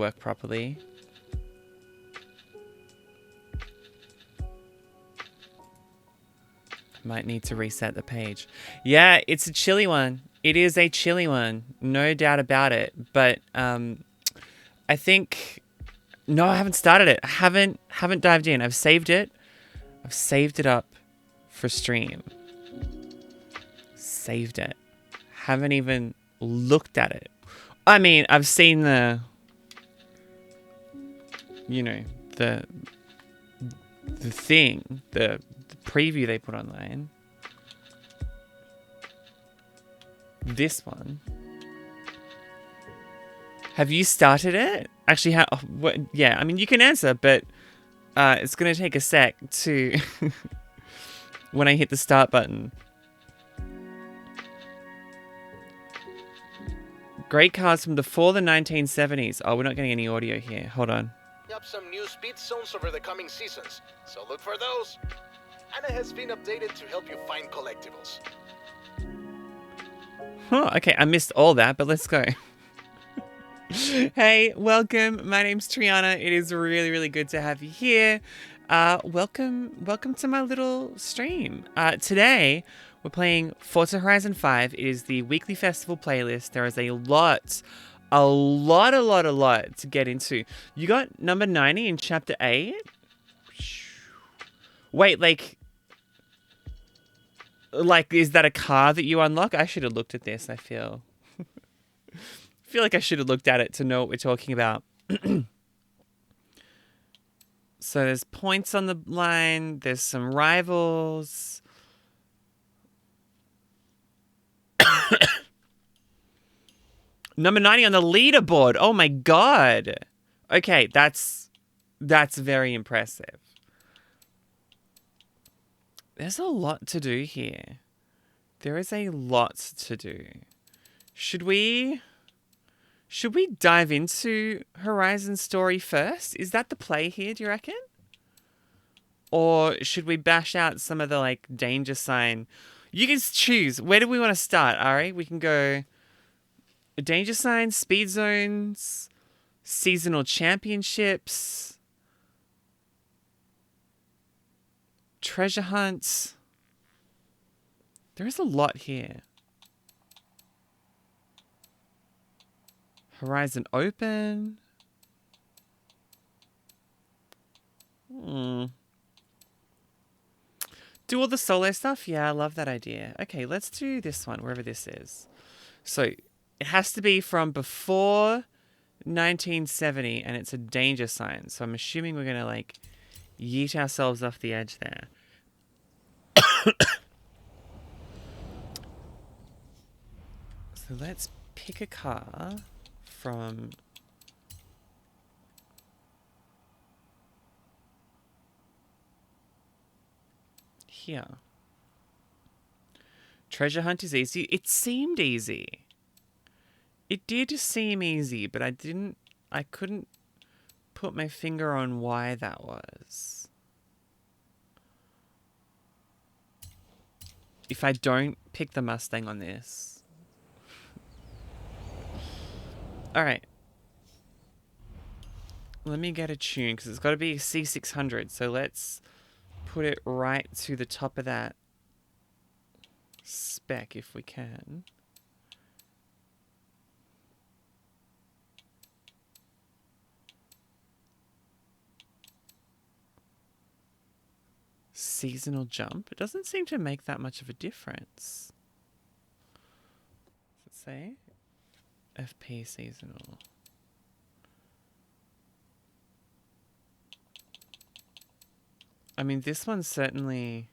work properly. Might need to reset the page. Yeah, it's a chilly one. It is a chilly one. No doubt about it. But I think... No, I haven't started it. I haven't dived in. I've saved it. I've saved it up for stream. Saved it. Haven't even looked at it. I mean, I've seen the... You know, the thing. The preview they put online. This one. Have you started it? Actually, yeah, I mean, you can answer, but it's going to take a sec to... when I hit the start button. Great cars from before the 1970s. Oh, we're not getting any audio here. Hold on. Up some new speed zones over the coming seasons, so look for those. Anna has been updated to help you find collectibles. Oh, okay, I missed all that, but let's go. Hey, welcome. My name's Triana. It is really, really good to have you here. Welcome to my little stream. Today, we're playing Forza Horizon 5. It is the weekly festival playlist. There is a lot to get into. You got number 90 in chapter 8? Wait, like, is that a car that you unlock? I should have looked at this, I feel. I feel like I should have looked at it to know what we're talking about. So there's points on the line. There's some rivals. Number 90 on the leaderboard. Oh my god. Okay, that's very impressive. There's a lot to do here. There is a lot to do. Should we dive into Horizon's story first? Is that the play here, do you reckon? Or should we bash out some of the, like, danger sign? You can choose. Where do we want to start, Ari? We can go danger signs, speed zones, seasonal championships, treasure hunts. There is a lot here. Horizon Open. Do all the solo stuff? Yeah, I love that idea. Okay, let's do this one, wherever this is. So, it has to be from before 1970, and it's a danger sign. So I'm assuming we're going to, like, yeet ourselves off the edge there. So let's pick a car from... here. Treasure hunt is easy. It seemed easy. It did seem easy, but I couldn't put my finger on why that was. If I don't pick the Mustang on this. Alright. Let me get a tune, because it's got to be a C600, so let's put it right to the top of that spec if we can. Seasonal jump. It doesn't seem to make that much of a difference. Does it say? FP seasonal. I mean, this one certainly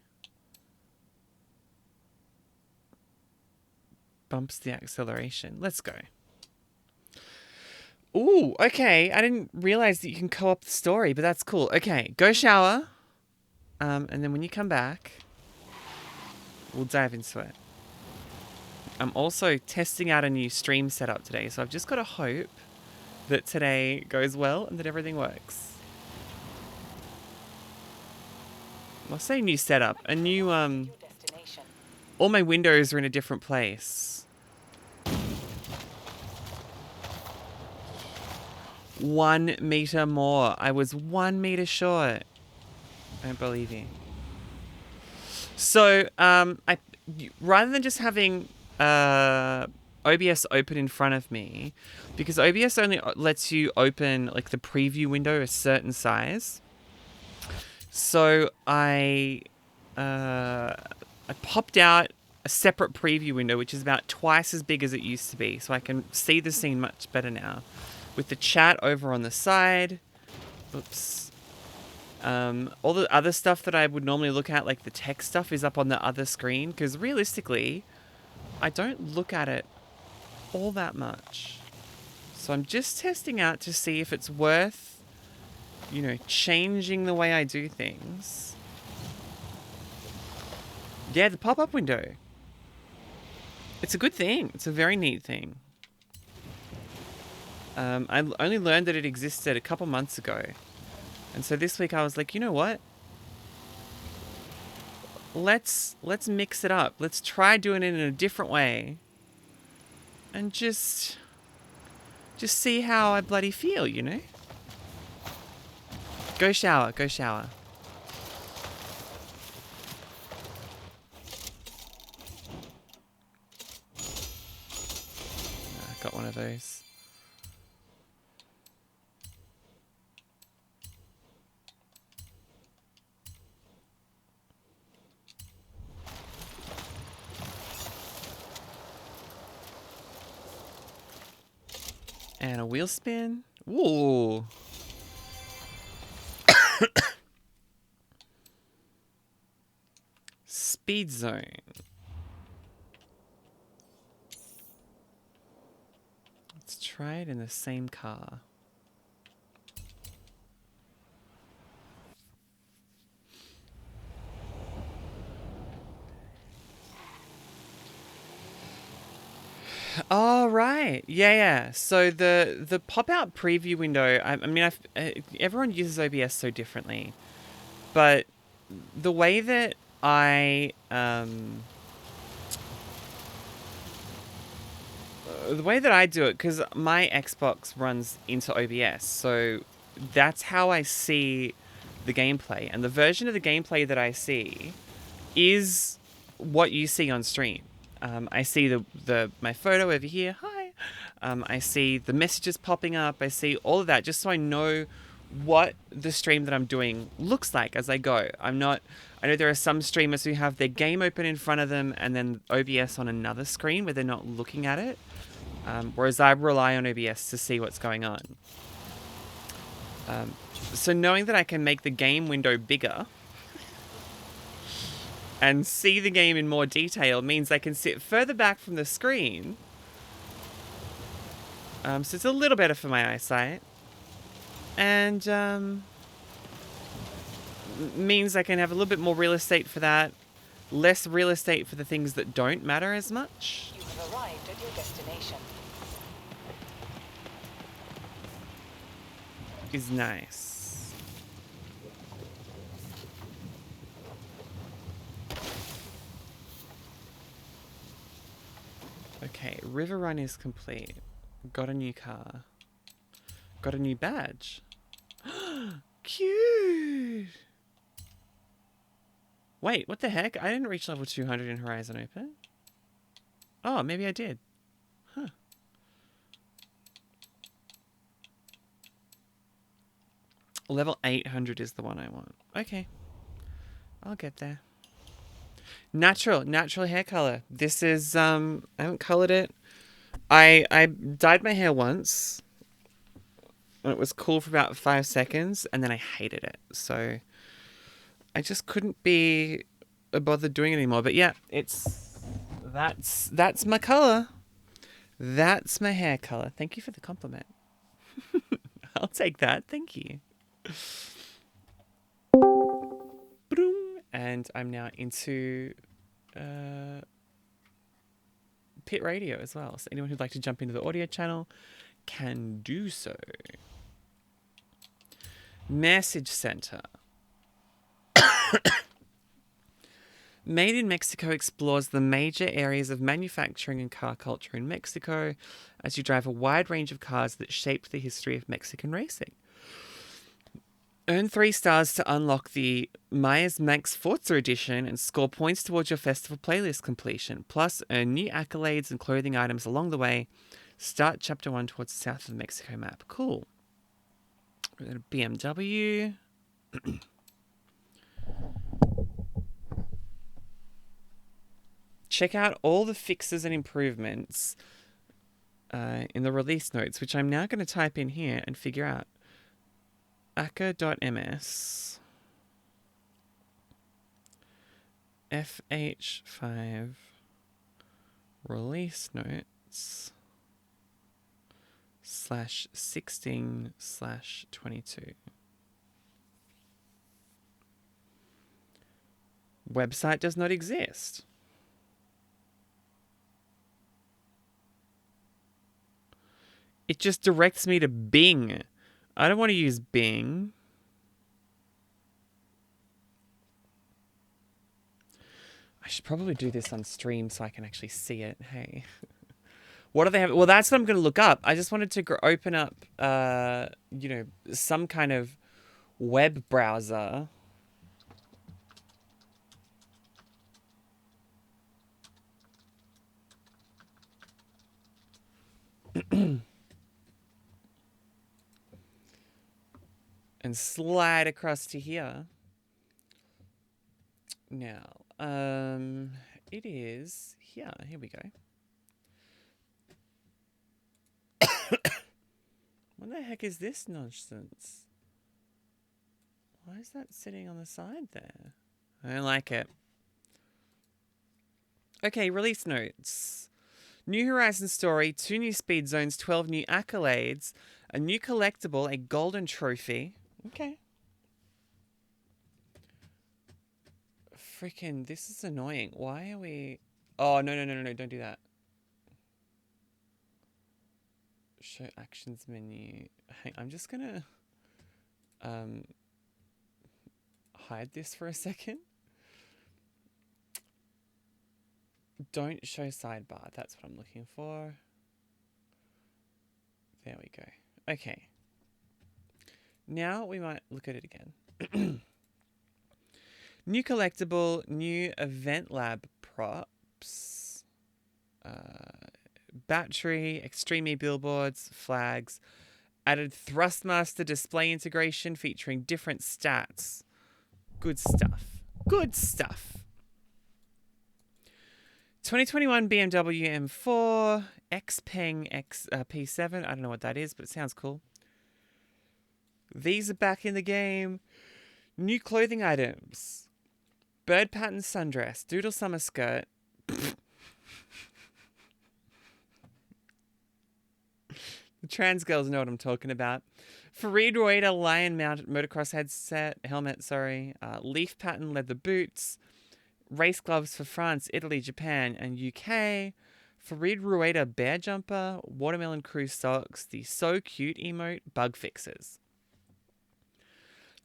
bumps the acceleration. Let's go. Ooh, okay. I didn't realize that you can co-op the story, but that's cool. Okay, go shower. And then when you come back, we'll dive into it. I'm also testing out a new stream setup today, so I've just got to hope that today goes well and that everything works. I'll say new setup. A new, all my windows are in a different place. 1 meter more. I was 1 meter short. I don't believe you. So, rather than just having OBS open in front of me, because OBS only lets you open like the preview window a certain size. So I popped out a separate preview window, which is about twice as big as it used to be, so I can see the scene much better now, with the chat over on the side. Oops. All the other stuff that I would normally look at, like the text stuff, is up on the other screen, because realistically, I don't look at it all that much. So I'm just testing out to see if it's worth, you know, changing the way I do things. Yeah, the pop-up window. It's a good thing. It's a very neat thing. I only learned that it existed a couple months ago. And so this week I was like, you know what? Let's mix it up. Let's try doing it in a different way. And just see how I bloody feel, you know? Go shower, go shower. Got one of those. And a wheel spin. Ooh. Speed zone. Let's try it in the same car. Oh, right. Yeah. So the pop-out preview window, I mean, everyone uses OBS so differently. But the way that I do it, because my Xbox runs into OBS, so that's how I see the gameplay. And the version of the gameplay that I see is what you see on stream. I see my photo over here. Hi. I see the messages popping up. I see all of that, just so I know what the stream that I'm doing looks like as I go. I know there are some streamers who have their game open in front of them and then OBS on another screen where they're not looking at it. Whereas I rely on OBS to see what's going on. So knowing that I can make the game window bigger and see the game in more detail means I can sit further back from the screen. So it's a little better for my eyesight. And means I can have a little bit more real estate for that. Less real estate for the things that don't matter as much. You have arrived at your destination. Is nice. Okay, river run is complete. Got a new car. Got a new badge. Cute! Wait, what the heck? I didn't reach level 200 in Horizon Open. Oh, maybe I did. Huh. Level 800 is the one I want. Okay. I'll get there. Natural hair color. This is, I haven't colored it. I dyed my hair once. And it was cool for about 5 seconds, and then I hated it. So I just couldn't be bothered doing it anymore. But yeah, that's my color. That's my hair color. Thank you for the compliment. I'll take that. Thank you. And I'm now into Pit Radio as well. So anyone who'd like to jump into the audio channel can do so. Message center. Made in Mexico explores the major areas of manufacturing and car culture in Mexico as you drive a wide range of cars that shaped the history of Mexican racing. Earn 3 stars to unlock the Myers Manx Forza edition and score points towards your festival playlist completion. Plus, earn new accolades and clothing items along the way. Start Chapter 1 towards the south of the Mexico map. Cool. We're going to BMW. Check out all the fixes and improvements in the release notes, which I'm now going to type in here and figure out. aka.ms FH5 release notes /16/22. Website does not exist. It just directs me to Bing. I don't want to use Bing. I should probably do this on stream so I can actually see it. Hey. What do they have? Well, that's what I'm going to look up. I just wanted to open up, some kind of web browser. And slide across to here. Now, it is here. Here we go. What the heck is this nonsense? Why is that sitting on the side there? I don't like it. Okay, release notes. New Horizon story, 2 new speed zones, 12 new accolades, a new collectible, a golden trophy. Okay. Freaking, this is annoying. Why are we... Oh, no, don't do that. Show actions menu. Hang, I'm just gonna hide this for a second. Don't show sidebar. That's what I'm looking for. There we go. Okay. Now we might look at it again. New collectible, new event lab props, battery, Extreme E billboards, flags, added Thrustmaster display integration featuring different stats. Good stuff. Good stuff. 2021 BMW M4, Xpeng P7. I don't know what that is, but it sounds cool. These are back in the game. New clothing items. Bird pattern sundress, doodle summer skirt. The trans girls know what I'm talking about. Farid Reuter lion mounted motocross helmet, leaf pattern leather boots. Race gloves for France, Italy, Japan, and UK. Farid Reuter bear jumper, watermelon crew socks, the so cute emote, bug fixes.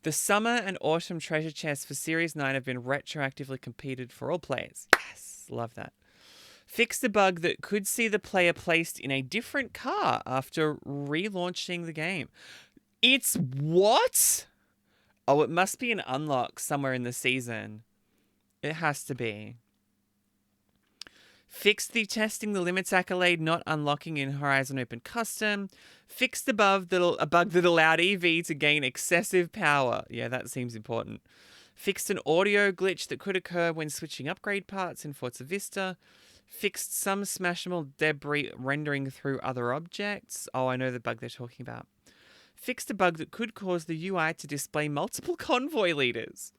The summer and autumn treasure chests for Series 9 have been retroactively competed for all players. Yes, love that. Fixed a bug that could see the player placed in a different car after relaunching the game. It's what? Oh, it must be an unlock somewhere in the season. It has to be. Fixed the testing the limits accolade not unlocking in Horizon Open Custom. Fixed a bug that allowed EV to gain excessive power. Yeah, that seems important. Fixed an audio glitch that could occur when switching upgrade parts in Forza Vista. Fixed some smashable debris rendering through other objects. Oh, I know the bug they're talking about. Fixed a bug that could cause the UI to display multiple convoy leaders.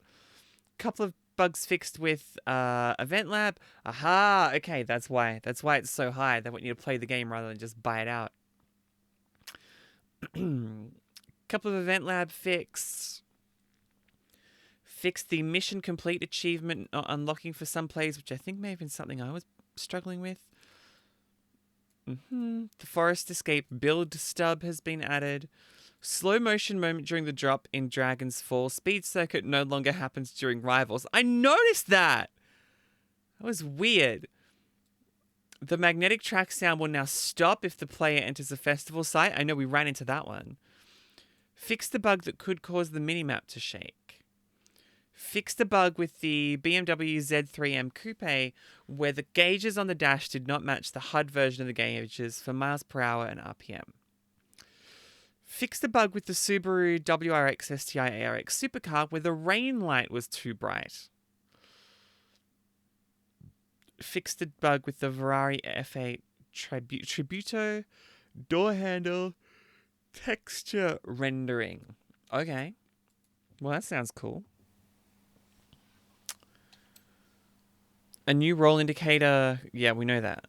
Couple of bugs fixed with Event Lab. Aha, okay, that's why it's so high. They want you to play the game rather than just buy it out. Couple of Event Lab fixed. Fixed the mission complete achievement not unlocking for some players, which I think may have been something I was struggling with. The Forest Escape build stub has been added. Slow motion moment during the drop in Dragon's Fall. Speed circuit no longer happens during rivals. I noticed that! That was weird. The magnetic track sound will now stop if the player enters a festival site. I know we ran into that one. Fix the bug that could cause the minimap to shake. Fix the bug with the BMW Z3M Coupe where the gauges on the dash did not match the HUD version of the gauges for miles per hour and RPM. Fix the bug with the Subaru WRX STI ARX supercar where the rain light was too bright. Fix the bug with the Ferrari F8 Tributo door handle texture rendering. Okay. Well, that sounds cool. A new roll indicator. Yeah, we know that.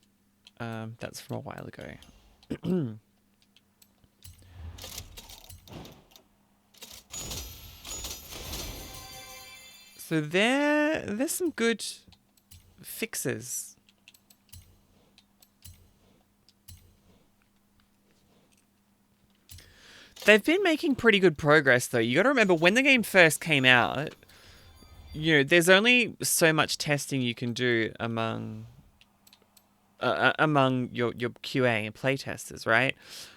That's from a while ago. So there's some good fixes. They've been making pretty good progress, though. You got to remember, when the game first came out, you know, there's only so much testing you can do among your QA and playtesters, right?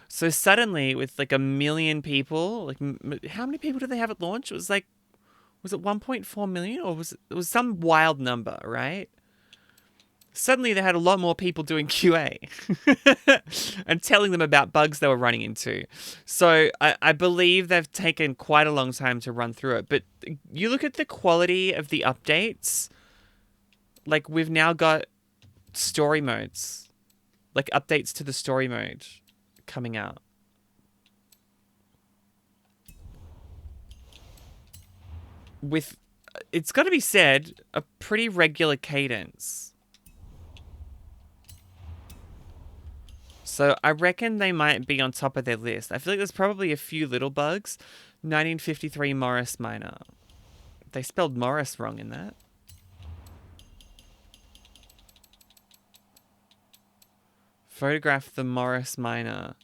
So suddenly, with like 1 million people, like how many people did they have at launch? It was like, was it 1.4 million, or it was some wild number, right? Suddenly they had a lot more people doing QA and telling them about bugs they were running into. So I believe they've taken quite a long time to run through it. But you look at the quality of the updates, like we've now got story modes, like updates to the story mode coming out. With, it's got to be said, a pretty regular cadence. So I reckon they might be on top of their list. I feel like there's probably a few little bugs. 1953 Morris Minor. They spelled Morris wrong in that. Photograph the Morris Minor.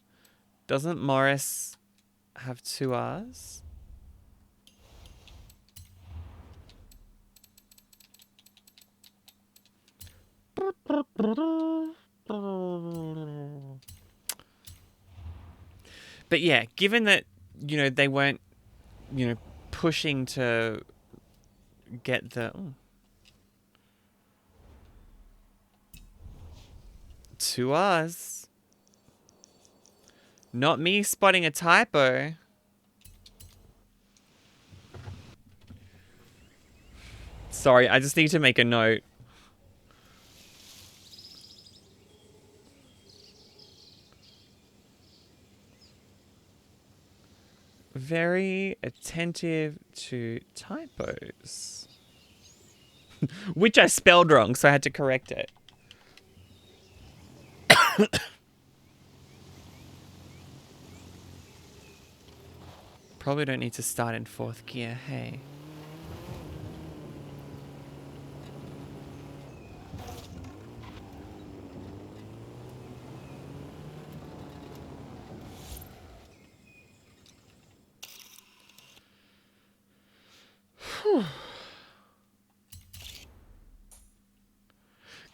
Doesn't Morris have 2 R's? But yeah, given that, you know, they weren't, you know, pushing to get the... Ooh. 2 R's. Not me spotting a typo. Sorry, I just need to make a note. Very attentive to typos. Which I spelled wrong, so I had to correct it. Probably don't need to start in 4th gear, hey.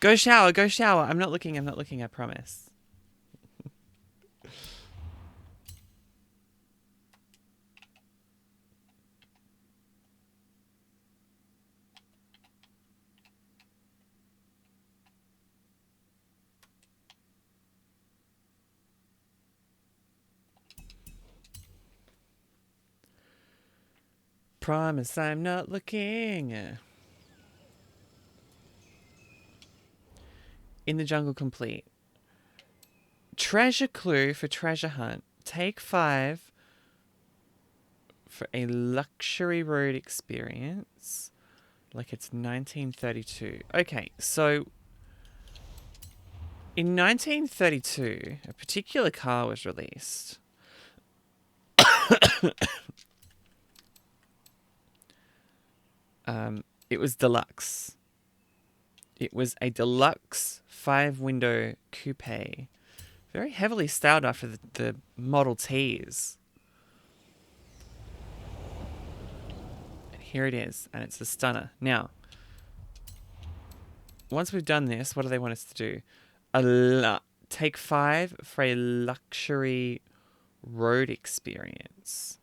Go shower, go shower. I'm not looking, I promise. Promise I'm not looking. In the Jungle complete. Treasure clue for treasure hunt. Take 5 for a luxury road experience. Like it's 1932. Okay, so in 1932, a particular car was released. It was deluxe. It was a deluxe 5-window coupe. Very heavily styled after the Model Ts. And here it is, and it's a stunner. Now, once we've done this, what do they want us to do? Take 5 for a luxury road experience.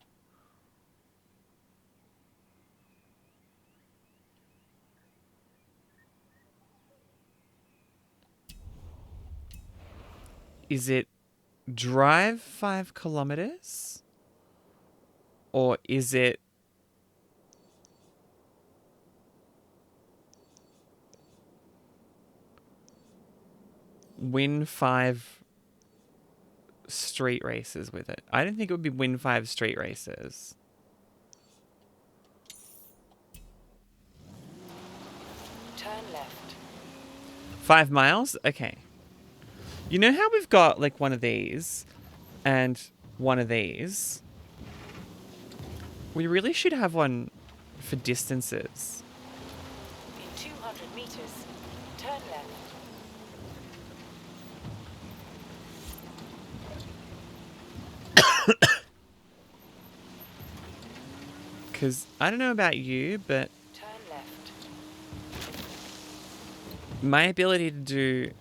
Is it drive 5 kilometers? Or is it win 5 street races with it? I don't think it would be win 5 street races. Turn left. 5 miles? Okay. You know how we've got like one of these and one of these? We really should have one for distances. In 200 meters, turn left. Because I don't know about you, but Turn left. my ability to do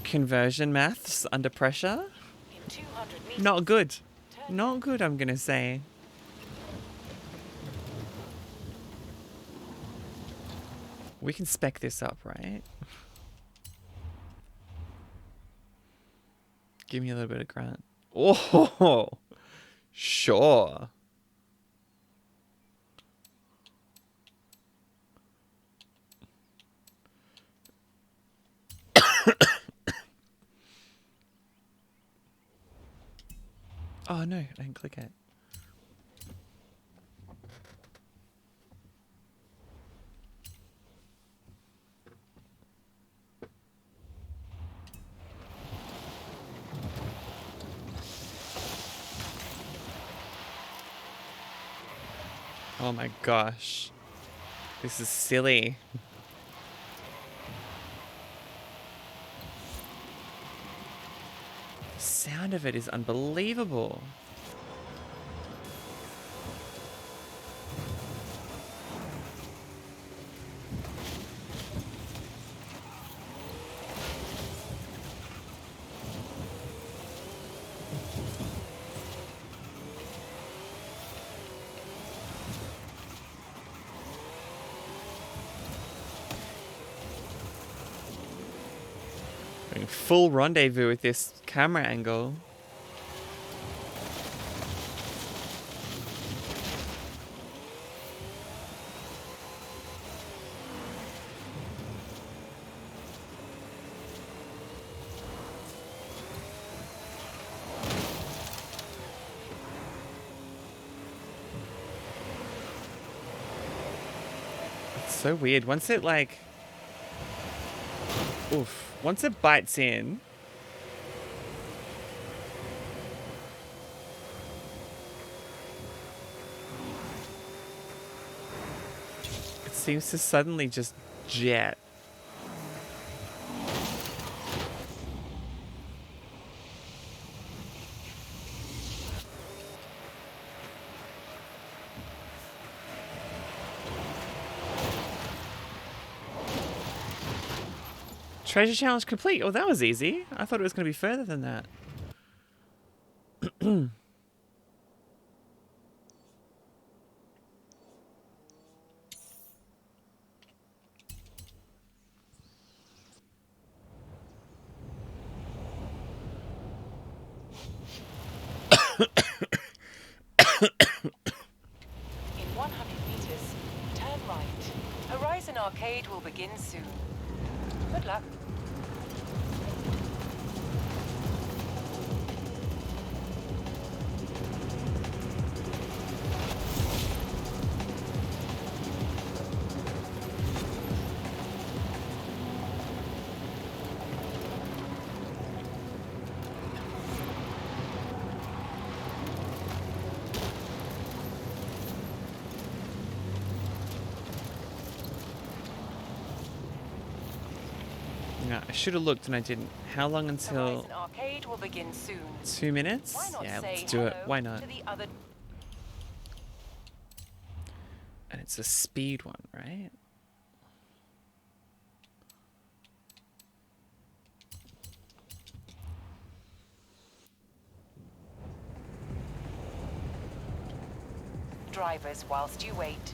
conversion maths under pressure, In 200 meters. not good. Turn Not good, I'm going to say. We can spec this up, right? Give me a little bit of grunt. Oh, sure. Oh no, I didn't click it. Oh my gosh. This is silly. The sound of it is unbelievable. Going full rendezvous with this camera angle. It's so weird. Once it like... Oof. Once it bites in... It seems to suddenly just jet. Treasure challenge complete. Oh, that was easy. I thought it was going to be further than that. In 100 meters, turn right. Horizon Arcade will begin soon. Good luck. No, I should have looked and I didn't. How long until... Horizon Arcade will begin soon. 2 minutes? Why not Yeah, say let's do it. hello Why not? to the other... And it's a speed one, right? drivers whilst you wait.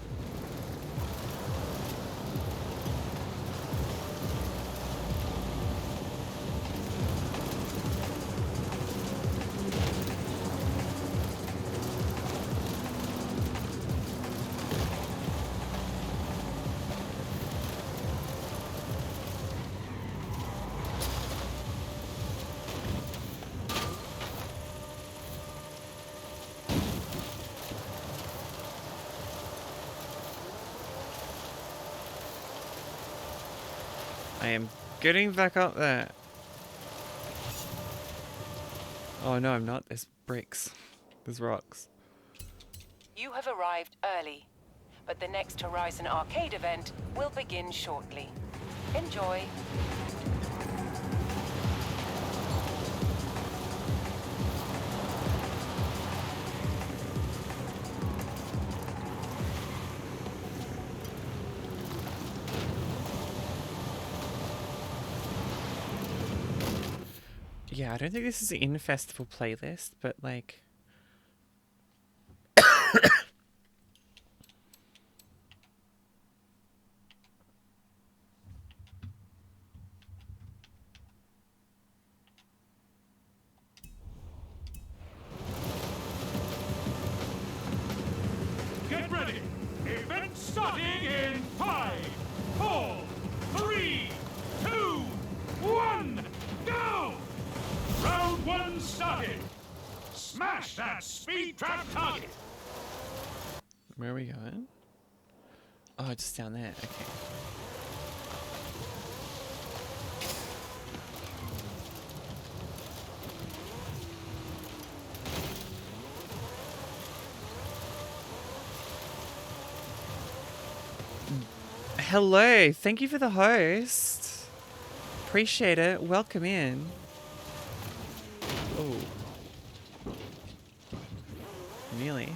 I am getting back up there. Oh no, I'm not. There's bricks. There's rocks. You have arrived early, but the next Horizon Arcade event will begin shortly. Enjoy. Yeah, I don't think this is in a festival playlist, but like... Get ready! Event starting in 5, 4, 3, 2, 1, go! Round 1 started! Smash that speed trap target! Where are we going? Oh, just down there. Okay. Hello. Thank you for the host. Appreciate it. Welcome in. Oh. Nearly.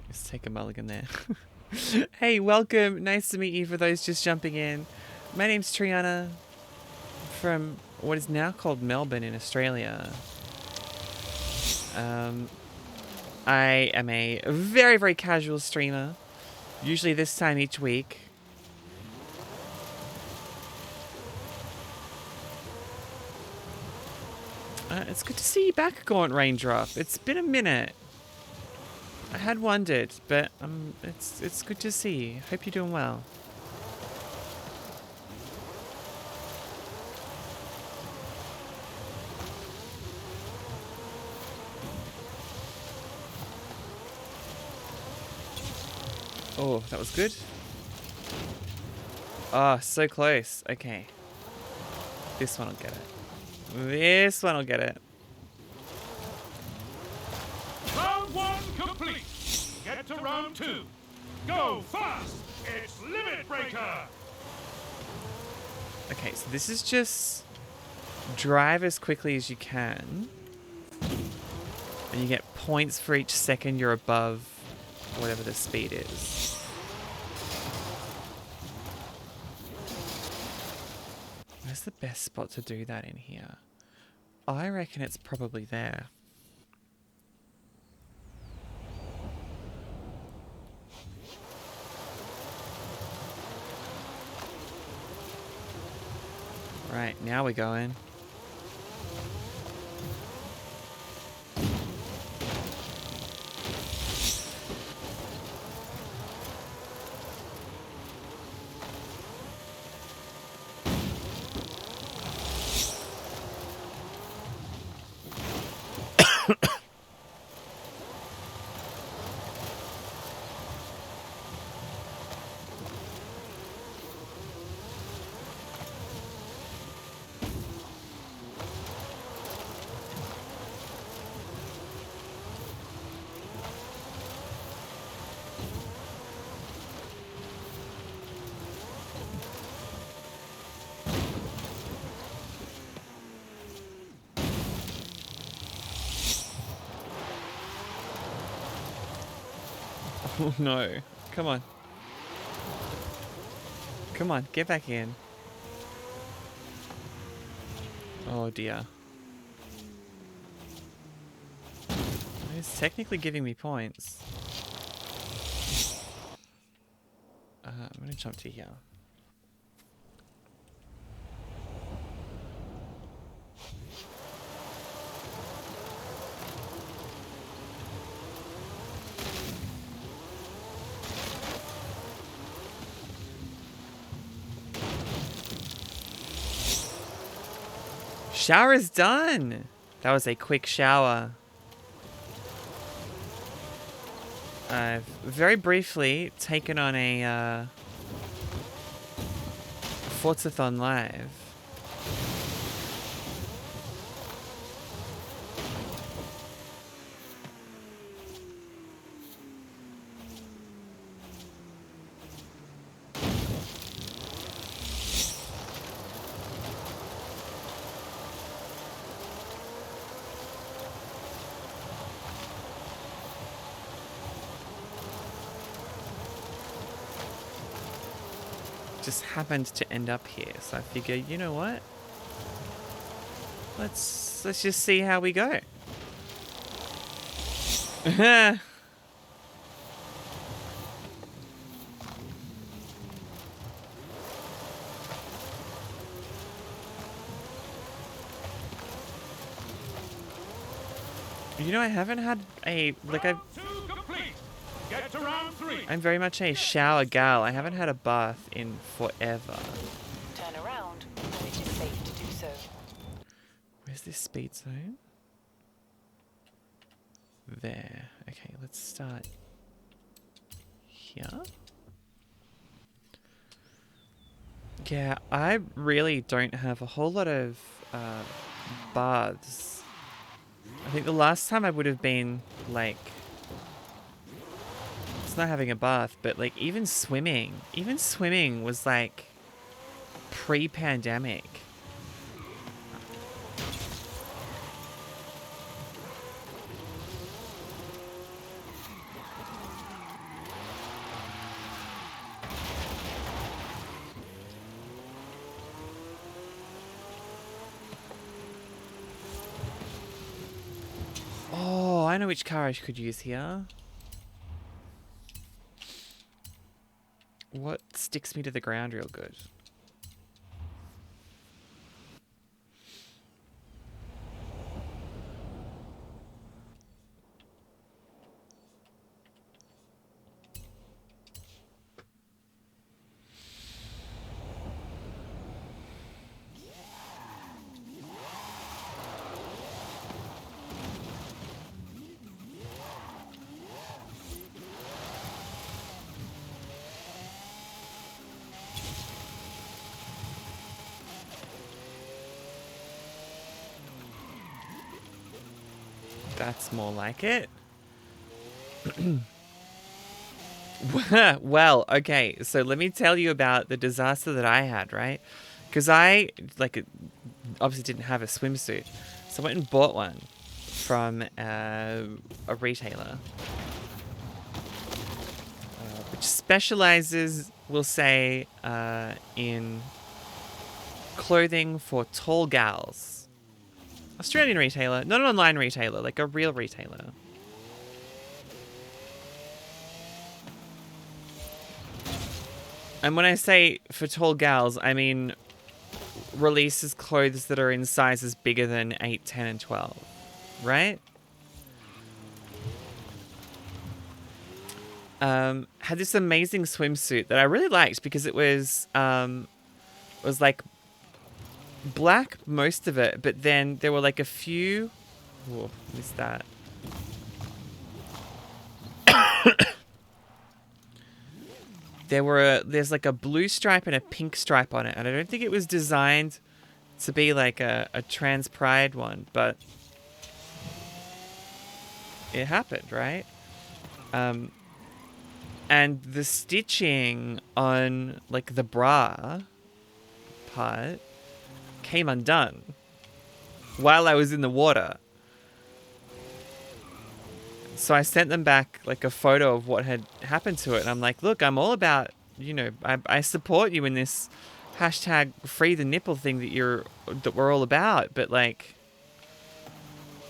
Let's take a mulligan there. Hey, welcome. Nice to meet you for those just jumping in. My name's Triana from what is now called Melbourne in Australia. I am a very, very casual streamer. Usually this time each week. It's good to see you back, Gaunt Raindrop. It's been a minute. I had wondered, but it's good to see you. Hope you're doing well. Oh, that was good. Ah, so close. Okay. This one will get it. This one will get it. Round 1 complete! Get to round 2! Go fast! It's Limit Breaker! Okay, so this is just drive as quickly as you can. And you get points for each second you're above whatever the speed is. Where's the best spot to do that in here? I reckon it's probably there. Right, now we're going. Oh no. Come on. Come on, get back in. Oh dear. It's technically giving me points. I'm gonna jump to here. Shower is done. That was a quick shower. I've very briefly taken on a Forzathon Live. Just happened to end up here, so I figure, you know what? Let's just see how we go. You know, I haven't had a Get to round 3. I'm very much a shower gal. I haven't had a bath in forever. Turn around when it is safe to do so. Where's this speed zone? There. Okay, let's start here. Yeah, I really don't have a whole lot of baths. I think the last time I would have been like, it's not having a bath, but like even swimming was like pre-pandemic. Oh, I know which car I could use here. What sticks me to the ground real good? That's more like it. Well, okay, so let me tell you about the disaster that I had, right? Because I, like, obviously didn't have a swimsuit. So I went and bought one from a retailer. Which specializes, we'll say, in clothing for tall gals. Australian retailer, not an online retailer, like a real retailer. And when I say for tall gals, I mean releases clothes that are in sizes bigger than 8, 10, and 12, right? Had this amazing swimsuit that I really liked because it was like black, most of it, but then there were like a few. Whoa, missed that. There's like a blue stripe and a pink stripe on it, and I don't think it was designed to be like a trans pride one, but it happened, right? And the stitching on like the bra part came undone while I was in the water. So I sent them back like a photo of what had happened to it. And I'm like, look, I'm all about, you know, I support you in this hashtag free the nipple thing that we're all about. But like,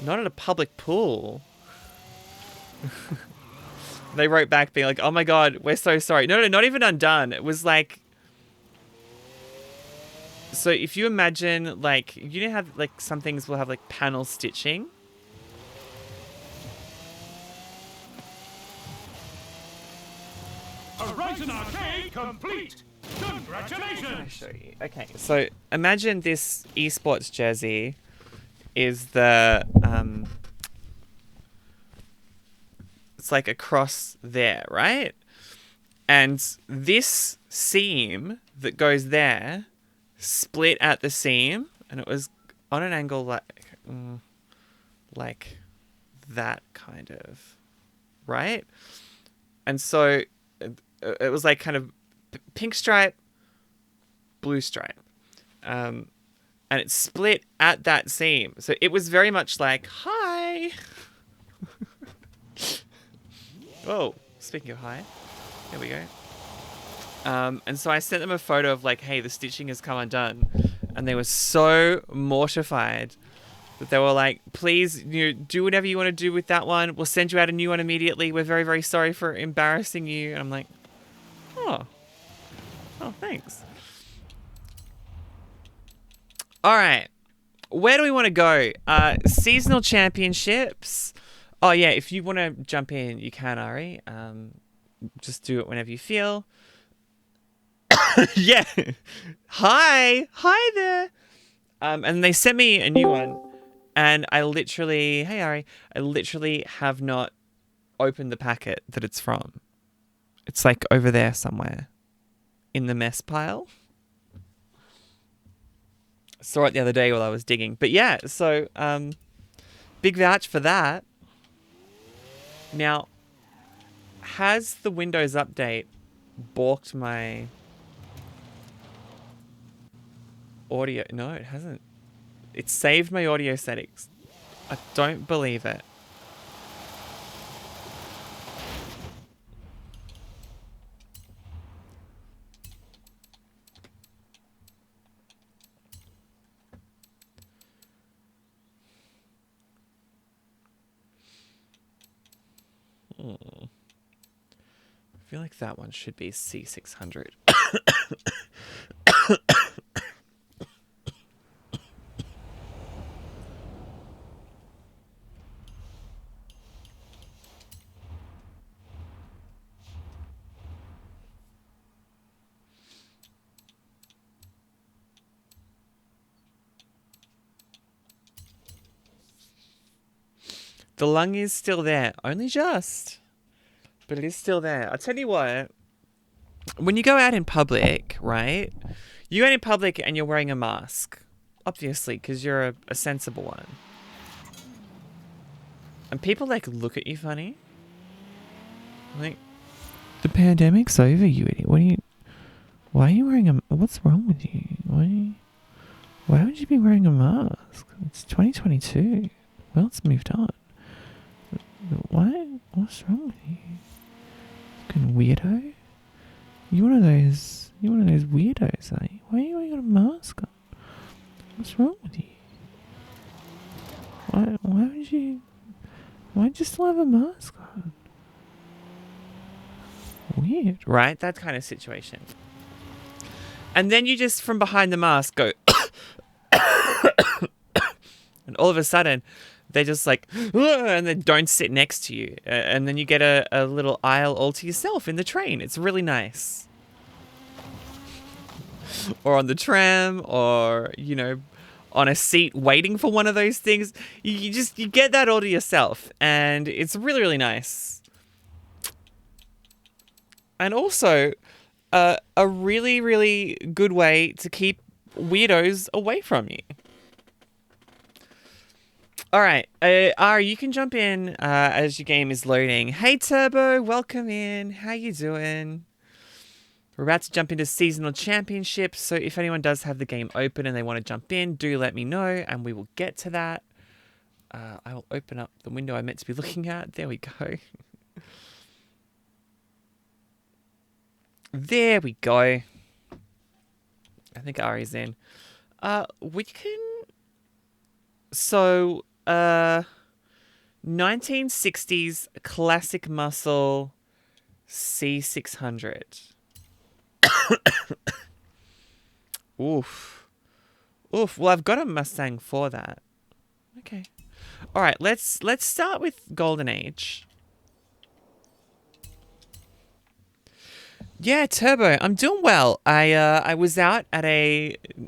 not at a public pool. They wrote back being like, oh my god, we're so sorry. No, not even undone. It was like, so if you imagine, like, you know how like some things will have like panel stitching? Horizon Arcade complete! Congratulations! I'll show you. Okay, so imagine this esports jersey is the, it's like across there, right? And this seam that goes there split at the seam, and it was on an angle like that kind of, right? And so it was like kind of pink stripe, blue stripe, and it split at that seam. So it was very much like, hi. Oh, speaking of hi, there we go. And so I sent them a photo of like, hey, the stitching has come undone. And they were so mortified that they were like, please, do whatever you want to do with that one. We'll send you out a new one immediately. We're very, very sorry for embarrassing you. And I'm like, oh, thanks. All right. Where do we want to go? Seasonal championships. Oh, yeah. If you want to jump in, you can, Ari. Just do it whenever you feel. Yeah. Hi there. And they sent me a new one, and I literally, hey Ari, I literally have not opened the packet that it's from. It's like over there somewhere in the mess pile. Saw it the other day while I was digging. But yeah, so big vouch for that. Now, has the Windows update balked my audio? No, it hasn't. It saved my audio settings. I don't believe it. I feel like that one should be C600. The lung is still there. Only just. But it is still there. I'll tell you what. When you go out in public, right? You go out in public and you're wearing a mask. Obviously, because you're a sensible one. And people, like, look at you funny. Like, the pandemic's over, you idiot. Why are you wearing what's wrong with you? Why would you be wearing a mask? It's 2022. Well, it's moved on. What's wrong with you? Fucking weirdo. You one of those weirdos, are you? Why are you wearing a mask on? What's wrong with you? Why'd you still have a mask on? Weird, right? That kind of situation. And then you just, from behind the mask, go and all of a sudden they just like, and they don't sit next to you. And then you get a little aisle all to yourself in the train. It's really nice. Or on the tram, or, on a seat waiting for one of those things. You get that all to yourself. And it's really, really nice. And also, a really, really good way to keep weirdos away from you. All right, Ari, you can jump in as your game is loading. Hey, Turbo, welcome in. How you doing? We're about to jump into seasonal championships, so if anyone does have the game open and they want to jump in, do let me know, and we will get to that. I will open up the window I meant to be looking at. There we go. There we go. I think Ari's in. We can... So, 1960s classic muscle C600. Oof. Oof. Well, I've got a Mustang for that. Okay. All right, let's start with Golden Age. Yeah, Turbo, I'm doing well. I was out at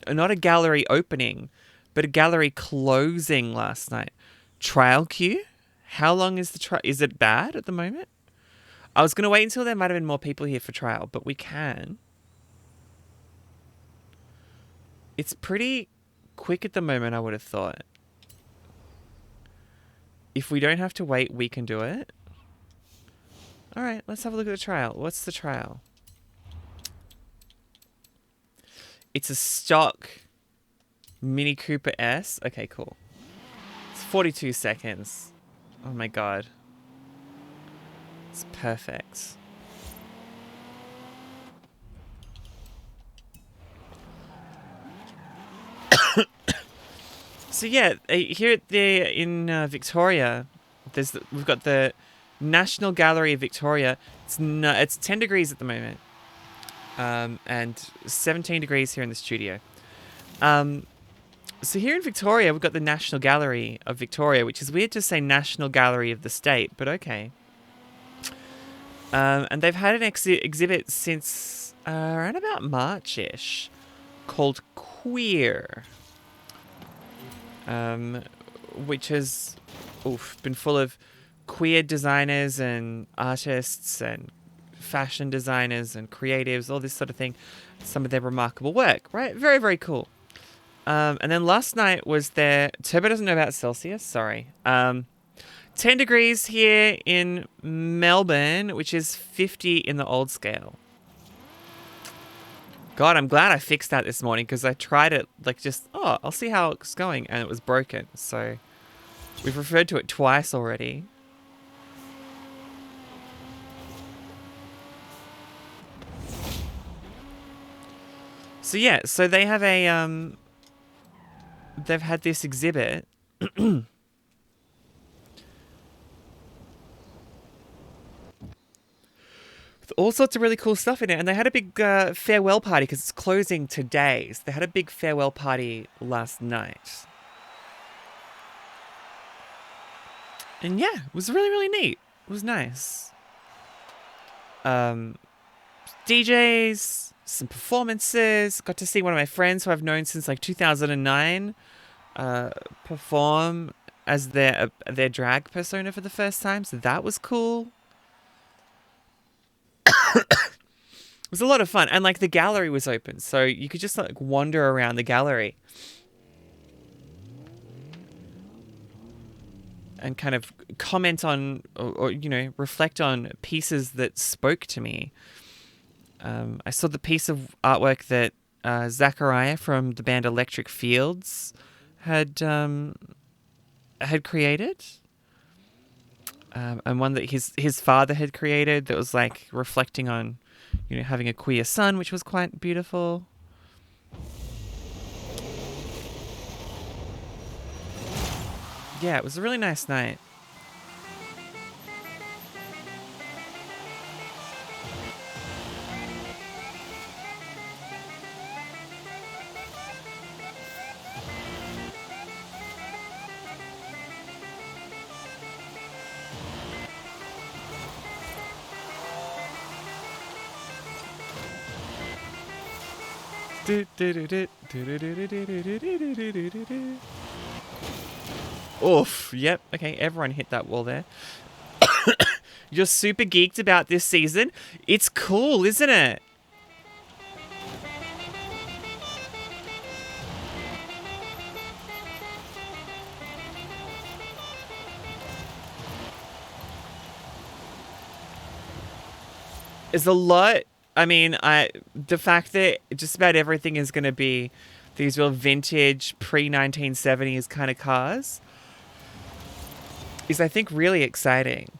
not a gallery opening, but a gallery closing last night. Trial queue? How long is the trial? Is it bad at the moment? I was going to wait until there might have been more people here for trial, but we can. It's pretty quick at the moment, I would have thought. If we don't have to wait, we can do it. All right, let's have a look at the trial. What's the trial? It's a stock Mini Cooper S. Okay, cool. It's 42 seconds. Oh my god. It's perfect. So yeah, here in Victoria, we've got the National Gallery of Victoria. It's 10 degrees at the moment, and 17 degrees here in the studio. So here in Victoria, we've got the National Gallery of Victoria, which is weird to say National Gallery of the State, but okay. And they've had an exhibit since around about March-ish called Queer, which has been full of queer designers and artists and fashion designers and creatives, all this sort of thing. Some of their remarkable work, right? Very, very cool. And then last night was Turbo doesn't know about Celsius, sorry. 10 degrees here in Melbourne, which is 50 in the old scale. God, I'm glad I fixed that this morning because I tried it I'll see how it's going, and it was broken. So we've referred to it twice already. So yeah, so they have they've had this exhibit. With all sorts of really cool stuff in it. And they had a big farewell party because it's closing today. So they had a big farewell party last night. And yeah, it was really, really neat. It was nice. DJs, some performances. Got to see one of my friends who I've known since like 2009 perform as their drag persona for the first time. So that was cool. It was a lot of fun, and like the gallery was open, so you could just like wander around the gallery and kind of comment on or reflect on pieces that spoke to me. I saw the piece of artwork that Zachariah from the band Electric Fields had created, and one that his father had created that was like reflecting on having a queer son, which was quite beautiful. Yeah, it was a really nice night. Oof. Yep. Okay, everyone hit that wall there. You're super geeked about this season. It's cool, isn't it? There's a lot. I mean, the fact that just about everything is going to be these real vintage pre-1970s kind of cars is, I think, really exciting.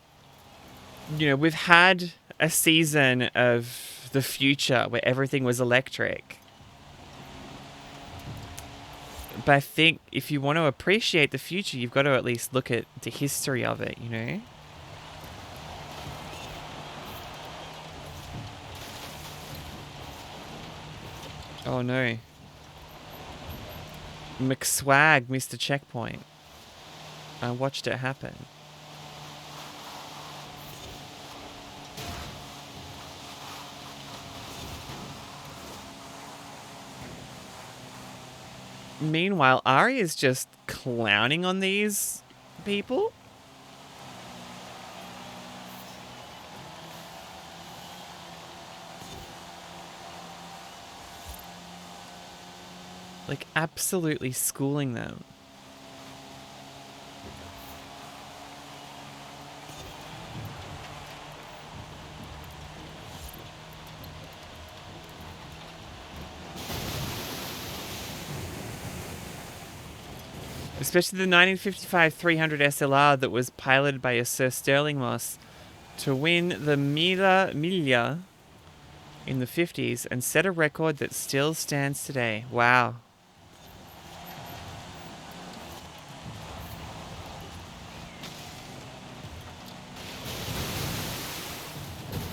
We've had a season of the future where everything was electric. But I think if you want to appreciate the future, you've got to at least look at the history of it, you know? Oh no. McSwag missed a checkpoint. I watched it happen. Meanwhile, Ari is just clowning on these people. Like, absolutely schooling them. Especially the 1955 300 SLR that was piloted by a Sir Sterling Moss to win the Miglia in the 50s and set a record that still stands today. Wow.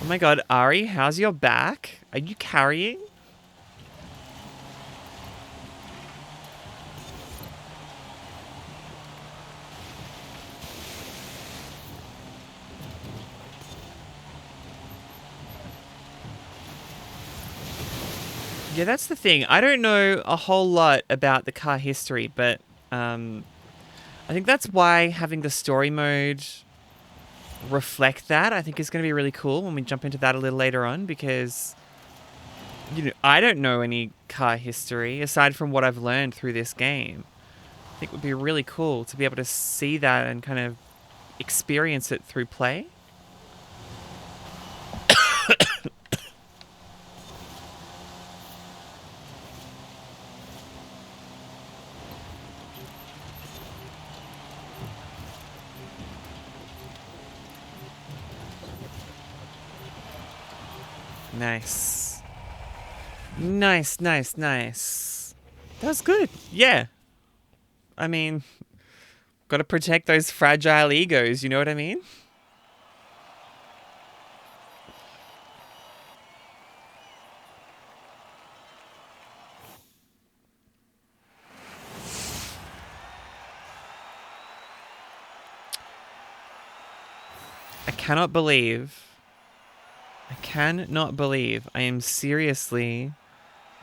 Oh my god, Ari, how's your back? Are you carrying? Yeah, that's the thing. I don't know a whole lot about the car history, but I think that's why having the story mode reflect that, I think is going to be really cool when we jump into that a little later on, because you know, I don't know any car history aside from what I've learned through this game. I think it would be really cool to be able to see that and kind of experience it through play. Nice. Nice, nice, nice. That was good. Yeah. I mean, got to protect those fragile egos, you know what I mean? I cannot believe I am seriously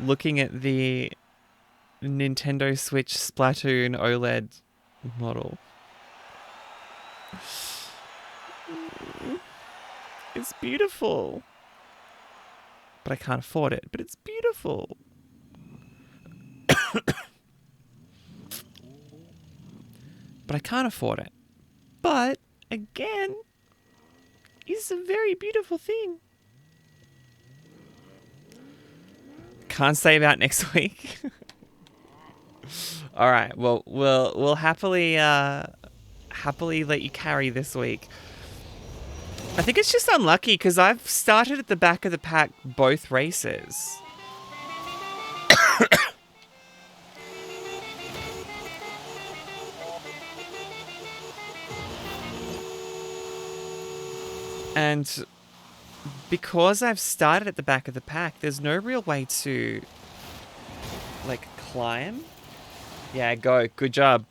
looking at the Nintendo Switch Splatoon OLED model. It's beautiful. But I can't afford it. But it's beautiful. But I can't afford it. But, again, it's a very beautiful thing. Can't say about next week. All right. Well, we'll happily let you carry this week. I think it's just unlucky because I've started at the back of the pack both races. And because I've started at the back of the pack, there's no real way to, like, climb. Yeah, go. Good job.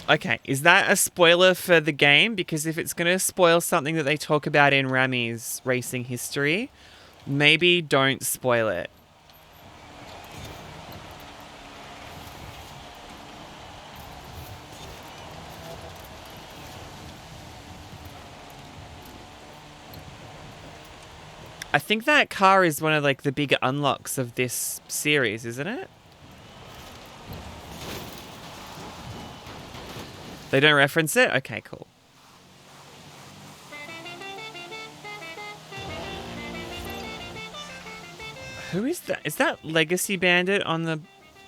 Okay, is that a spoiler for the game? Because if it's going to spoil something that they talk about in Rami's racing history, maybe don't spoil it. I think that car is one of, like, the bigger unlocks of this series, isn't it? They don't reference it? Okay, cool. Who is that? Is that Legacy Bandit on the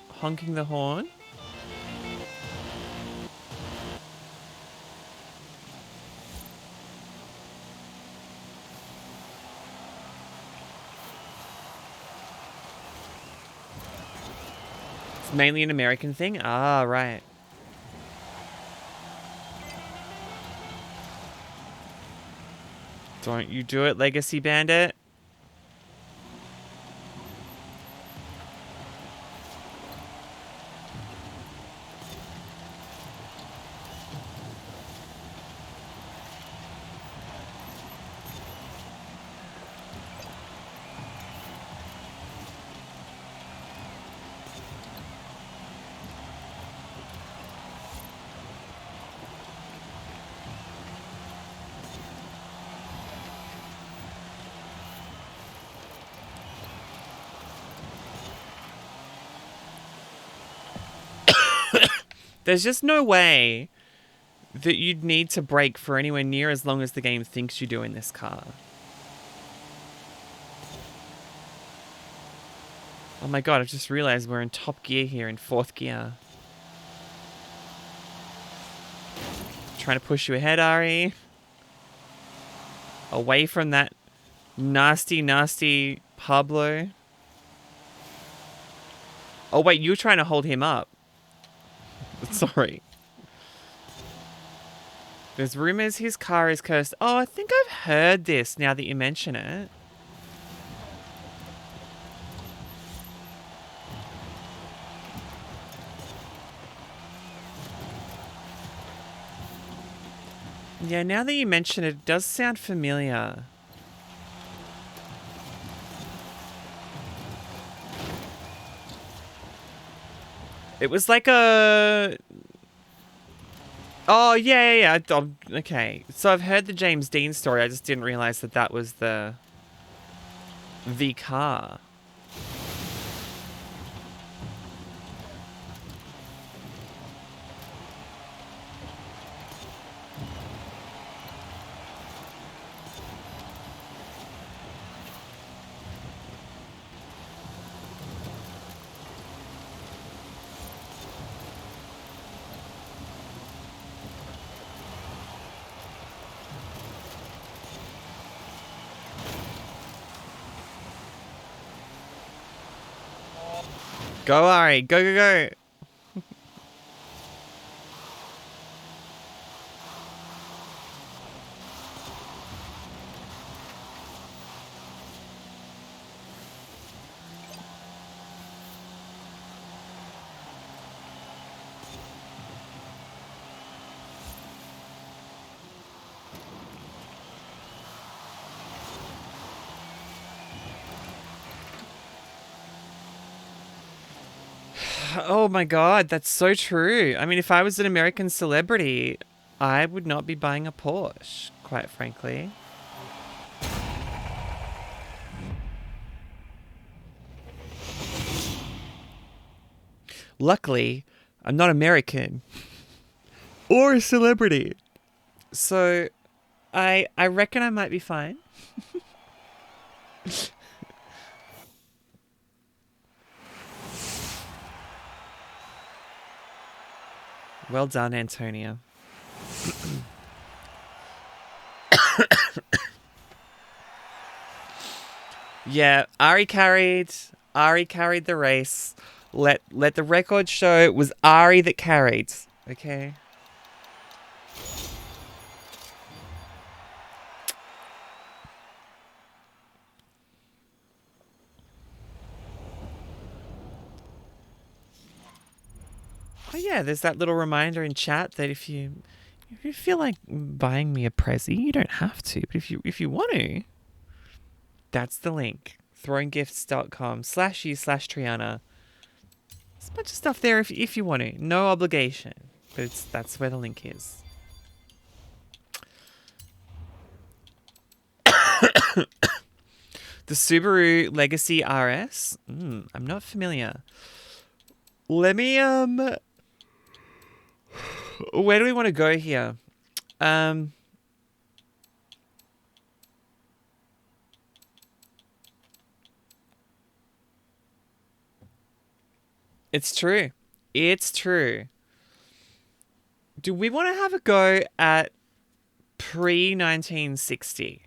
honking the horn? It's mainly an American thing? Ah, right. Don't you do it, Legacy Bandit. There's just no way that you'd need to brake for anywhere near as long as the game thinks you do in this car. Oh my god, I've just realized we're in top gear here, in 4th gear. Trying to push you ahead, Ari. Away from that nasty, nasty Pablo. Oh wait, you're trying to hold him up. Sorry. There's rumors his car is cursed. Oh, I think I've heard this now that you mention it. Yeah, now that you mention it, it does sound familiar. It was like a... Oh, yeah. Okay. So I've heard the James Dean story. I just didn't realize that that was the car. Go, Ari. Go, go, go. Oh my god, that's so true. I mean, if I was an American celebrity, I would not be buying a Porsche, quite frankly. Luckily, I'm not American or a celebrity. So, I reckon I might be fine. Well done, Antonia. Yeah, Ari carried the race. Let the record show it was Ari that carried. Okay. Oh yeah, there's that little reminder in chat that if you feel like buying me a Prezi, you don't have to. But if you want to, that's the link. throwinggifts.com/u/Triana. There's a bunch of stuff there if you want to. No obligation. But that's where the link is. The Subaru Legacy RS? I'm not familiar. Let me, where do we want to go here? It's true. It's true. Do we want to have a go at pre-1960?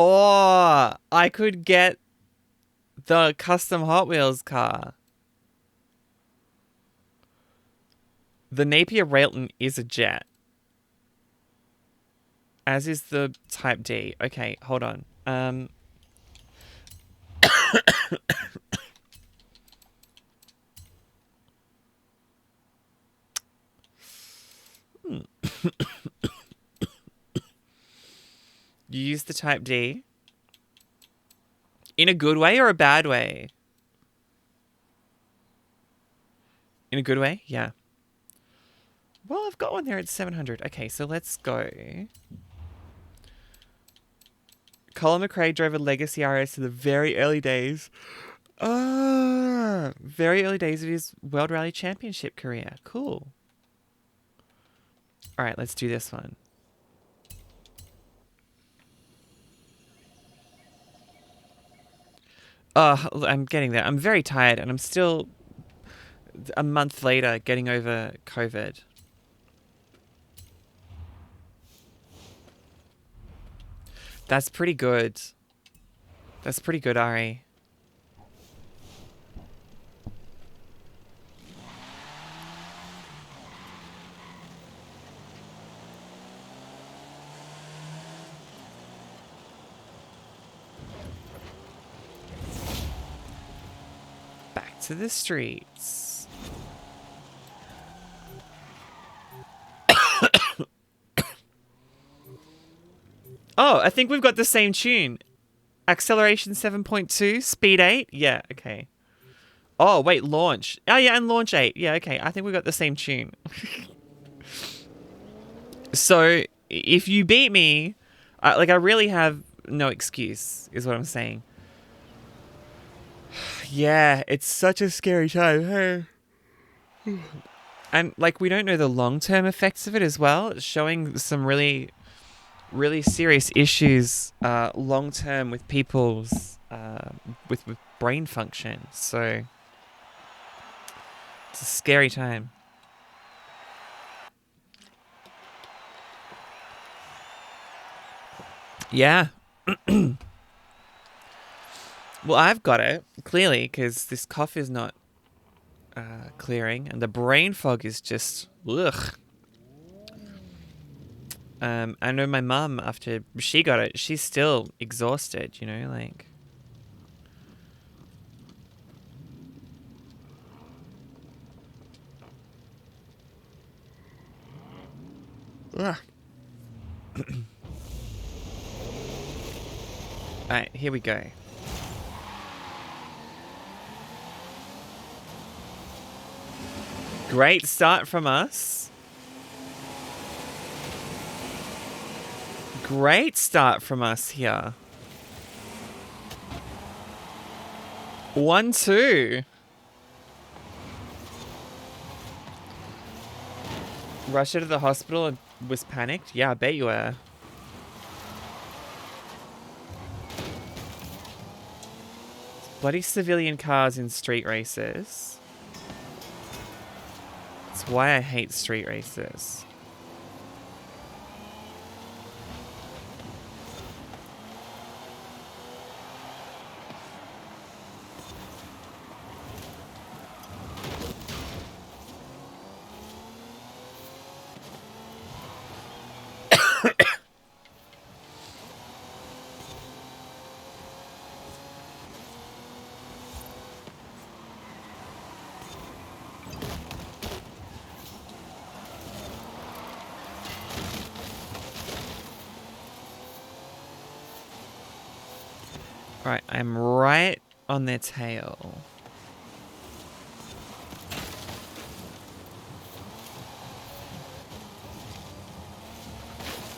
Oh, I could get the custom Hot Wheels car. The Napier Railton is a jet. As is the Type D. Okay, hold on. You use the Type D? In a good way or a bad way? In a good way? Yeah. Well, I've got one there at 700. Okay, so let's go. Colin McRae drove a Legacy RS in the very early days. Very early days of his World Rally Championship career. Cool. All right, let's do this one. I'm getting there. I'm very tired, and I'm still a month later getting over COVID. That's pretty good. That's pretty good, Ari. Back to the streets. Oh, I think we've got the same tune. Acceleration 7.2, speed 8. Yeah, okay. Oh, wait, launch. Oh, yeah, and launch 8. Yeah, okay. I think we got the same tune. So, if you beat me, I really have no excuse, is what I'm saying. Yeah, it's such a scary time. And, like, we don't know the long-term effects of it as well. It's showing some really serious issues long term with people's with brain function. So it's a scary time. Yeah. Well, I've got it clearly because this cough is not clearing, and the brain fog is just ugh. I know my mum, after she got it, she's still exhausted, you know, like. Ugh. Alright, here we go. Great start from us. Great start from us here. 1-2. Rushed her to the hospital and was panicked? Yeah, I bet you were. Bloody civilian cars in street races. That's why I hate street races. Alright, I'm right on their tail.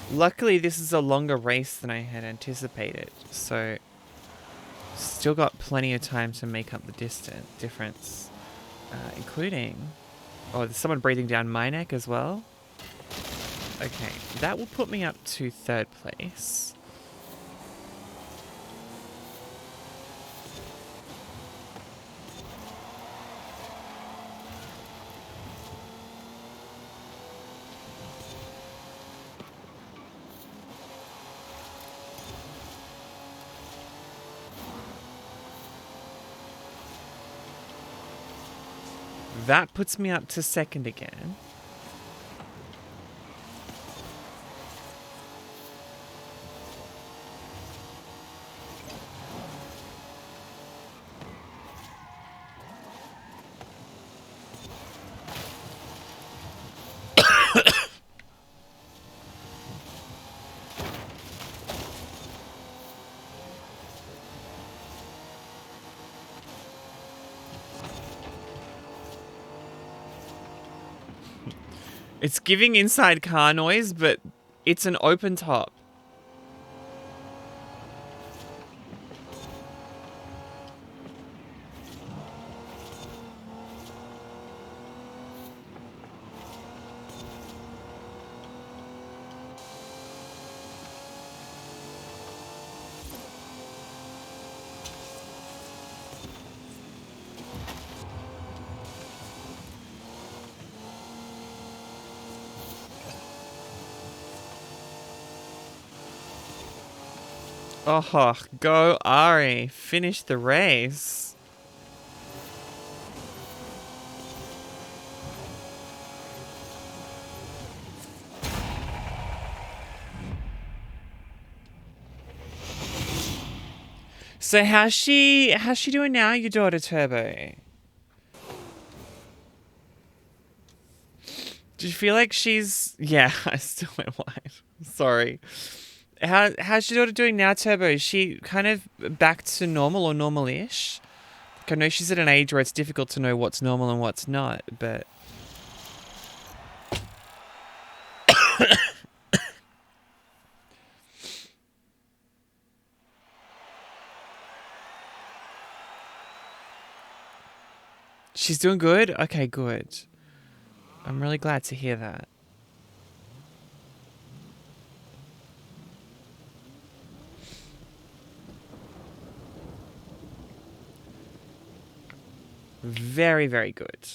Luckily, this is a longer race than I had anticipated, so still got plenty of time to make up the difference, including... Oh, there's someone breathing down my neck as well. Okay, that will put me up to 3rd place. That puts me up to second again. It's giving inside car noise, but it's an open top. Oh, go Ari. Finish the race. So how's she doing now, your daughter Turbo? Do you feel like she's... Yeah, I still went wide. Sorry. How's your daughter doing now, Turbo? Is she kind of back to normal or normal-ish? Like, I know she's at an age where it's difficult to know what's normal and what's not, but... She's doing good? Okay, good. I'm really glad to hear that. Very, very good.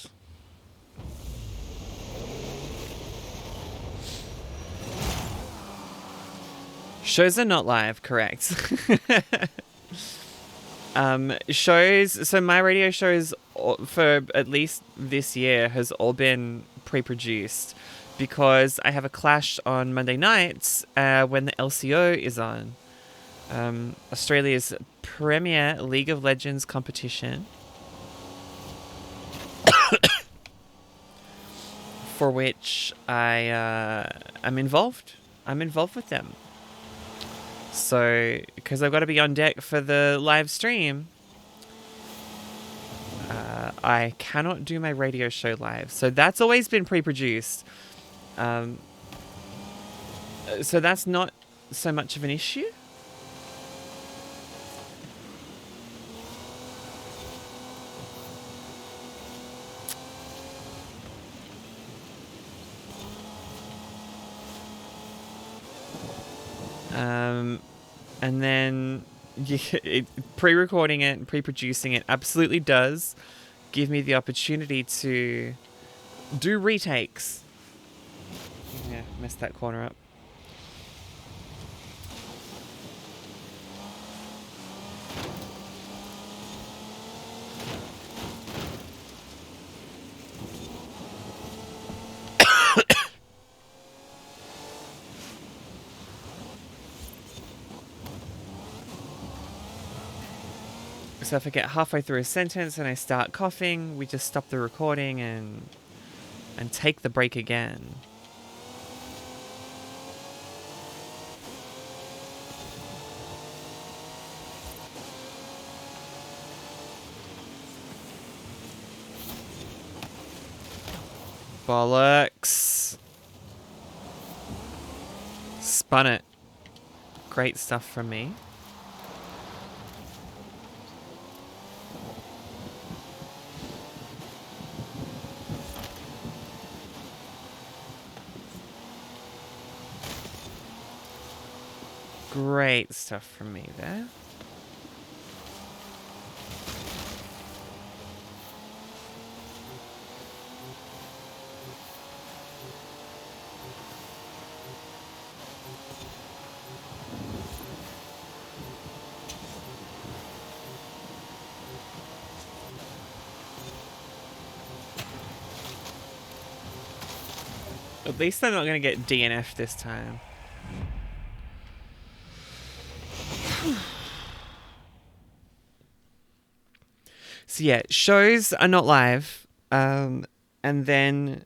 Shows are not live, correct. Shows, so my radio shows for at least this year has all been pre-produced because I have a clash on Monday nights when the LCO is on. Australia's premier League of Legends competition. For which I'm involved. I'm involved with them. So, because I've got to be on deck for the live stream, I cannot do my radio show live. So that's always been pre-produced. So that's not so much of an issue. And then pre-recording it and pre-producing it absolutely does give me the opportunity to do retakes. Yeah, messed that corner up. So if I get halfway through a sentence and I start coughing, we just stop the recording and take the break again. Bollocks. Spun it. Great stuff from me. Great stuff from me there. At least I'm not going to get DNF this time. So yeah, shows are not live. And then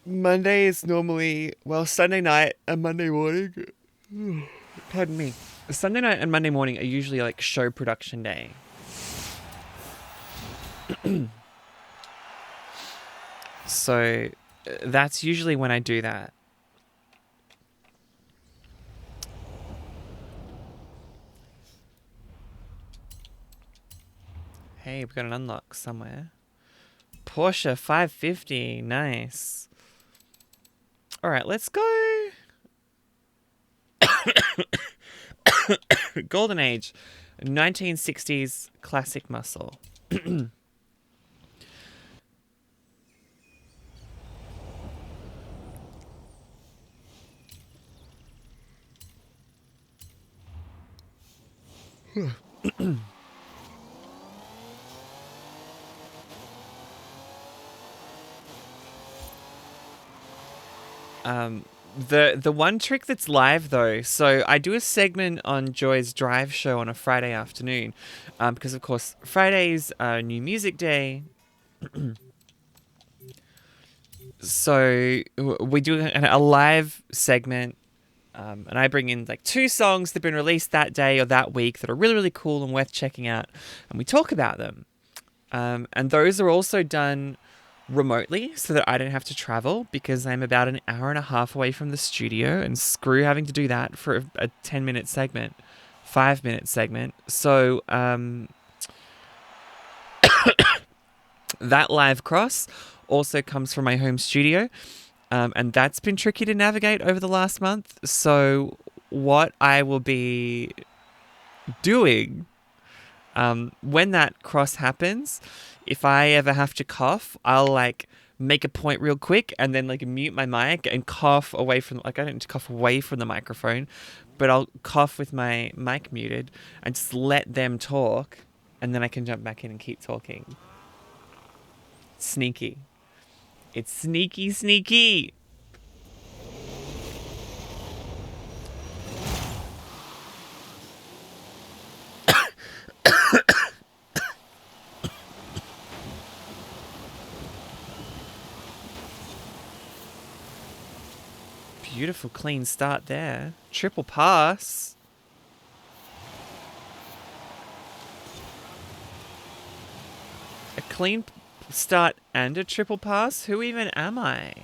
Monday is normally, well, Sunday night and Monday morning. Pardon me. Sunday night and Monday morning are usually like show production day. So that's usually when I do that. Hey, we've got an unlock somewhere. Porsche 550. Nice. All right, let's go. Golden Age. 1960s classic muscle. The one trick that's live though, so I do a segment on Joy's Drive show on a Friday afternoon, because of course Friday's New Music Day. So we do a live segment, and I bring in like 2 songs that have been released that day or that week that are really, really cool and worth checking out, and we talk about them. And those are also done remotely so that I don't have to travel, because I'm about an hour and a half away from the studio, and screw having to do that for a 10-minute segment, 5-minute segment. So that live cross also comes from my home studio, and that's been tricky to navigate over the last month. So what I will be doing when that cross happens, if I ever have to cough, I'll like make a point real quick and then like mute my mic and cough away from, like, I don't need to cough away from the microphone, but I'll cough with my mic muted and just let them talk, and then I can jump back in and keep talking. Sneaky. It's sneaky, sneaky. Beautiful clean start there. Triple pass. A clean start and a triple pass? Who even am I?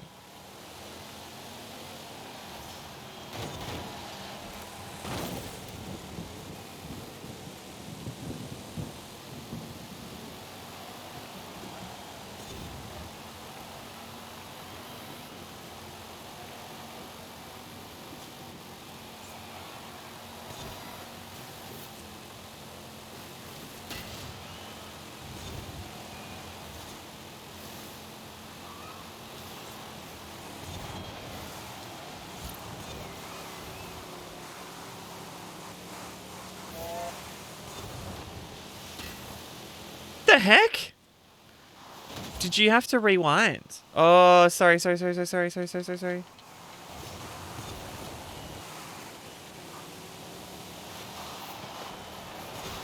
The heck? Did you have to rewind? Oh, sorry. I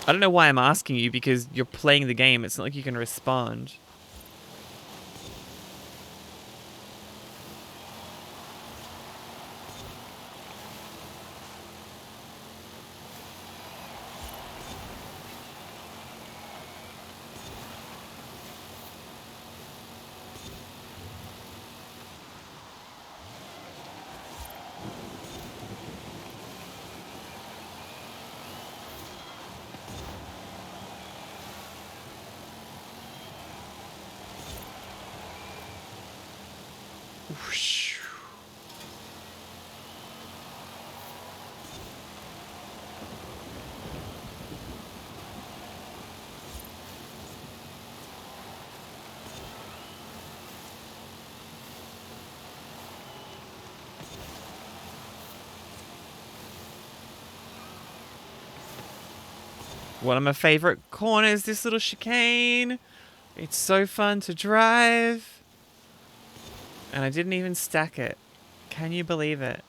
don't know why I'm asking you, because you're playing the game. It's not like you can respond. Whoosh. One of my favorite corners, this little chicane. It's so fun to drive. And I didn't even stack it. Can you believe it?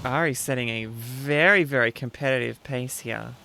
Ari's setting a very, very competitive pace here.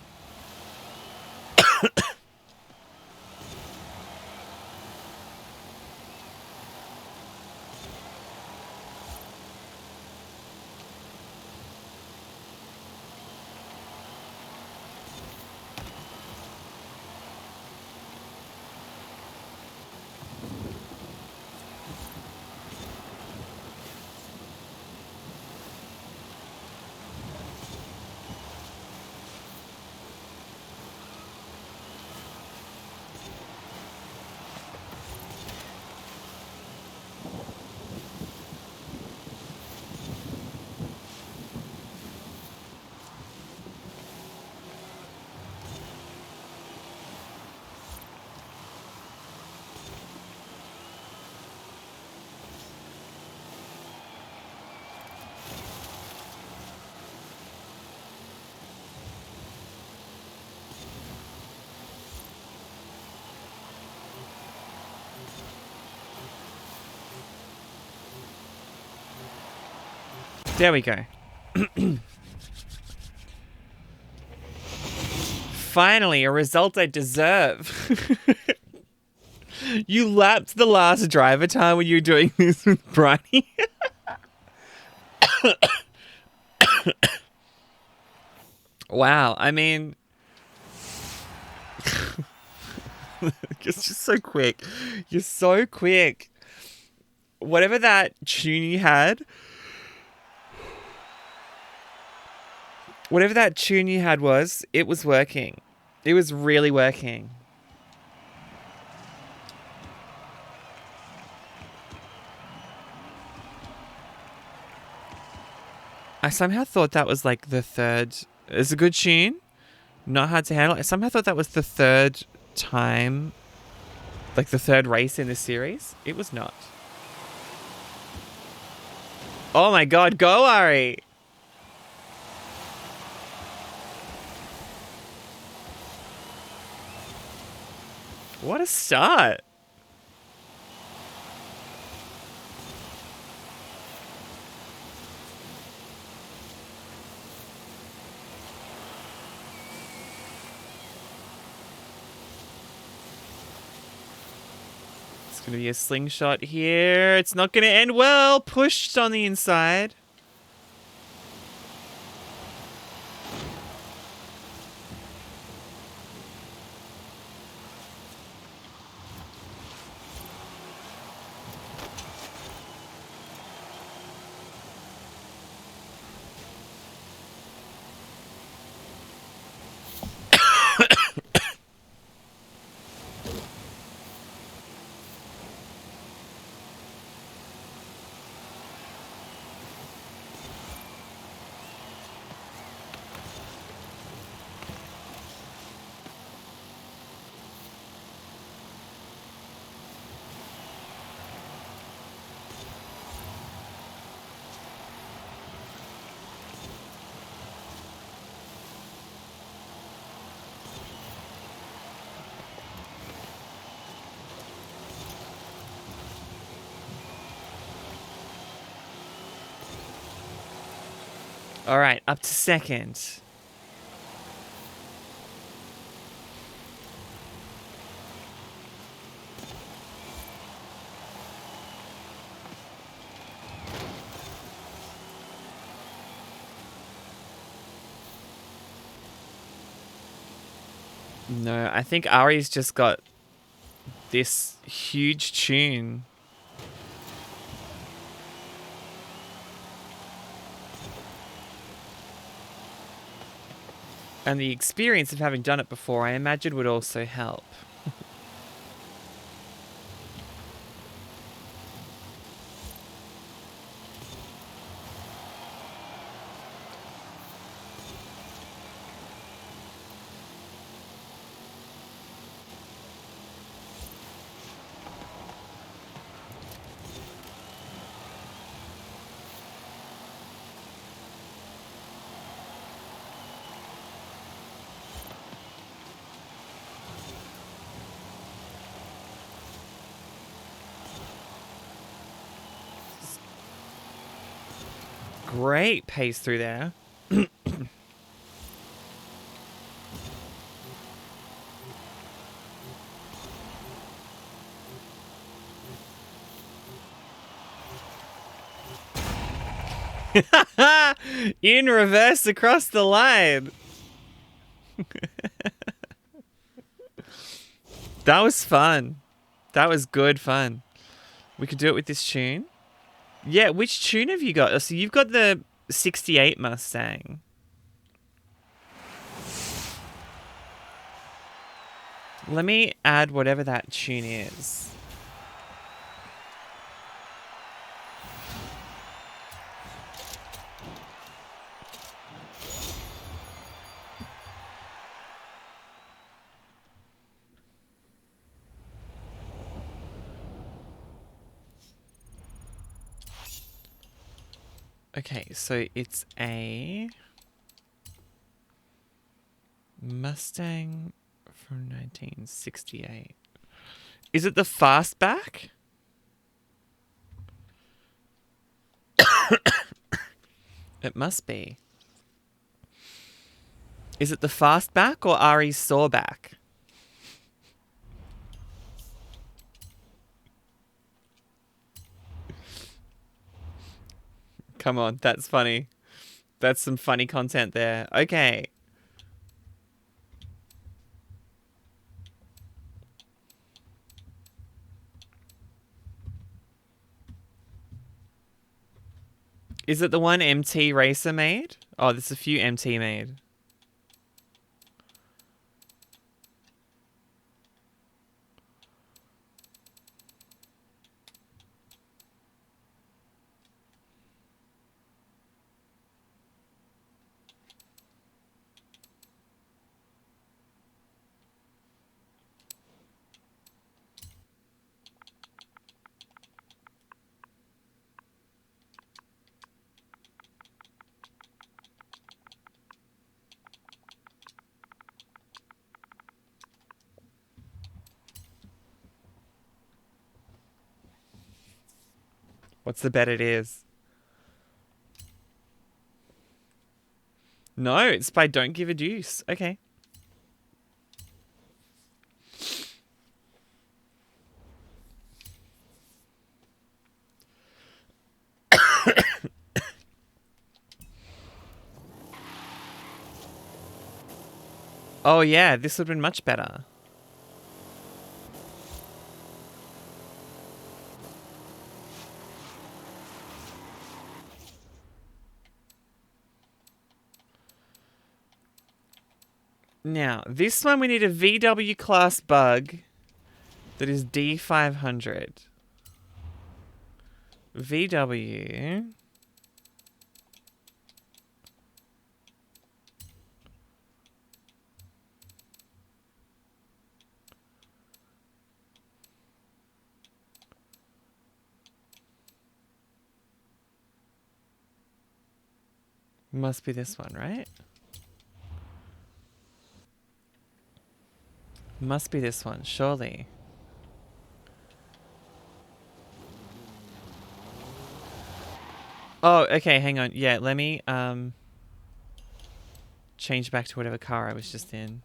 There we go. Finally, a result I deserve. You lapped the last driver time when you were doing this with Bryony. Wow, I mean... You're just so quick. You're so quick. Whatever that tune you had... Whatever that tune you had was, it was working. It was really working. I somehow thought that was like the third... It's a good tune. Not hard to handle. I somehow thought that was the third time... Like the third race in this series. It was not. Oh my god, go Ari! What a start. It's going to be a slingshot here. It's not going to end well. Pushed on the inside. All right, up to second. No, I think Ari's just got this huge tune. And the experience of having done it before, I imagine, would also help. Great pace through there. In reverse across the line. That was fun. That was good fun. We could do it with this tune. Yeah, which tune have you got? So you've got the 68 Mustang. Let me add whatever that tune is. Okay, so it's a Mustang from 1968. Is it the fastback? It must be. Is it the fastback or Ari's sawback? Come on, that's funny. That's some funny content there. Okay. Is it the one MT Racer made? Oh, there's a few MT made. What's the bet it is? No, it's by Don't Give a Deuce. Okay. Oh yeah, this would have been much better. Now, this one we need a VW class bug that is D500. VW. Must be this one, right? Must be this one, surely. Oh, okay, hang on. Yeah, let me change back to whatever car I was just in.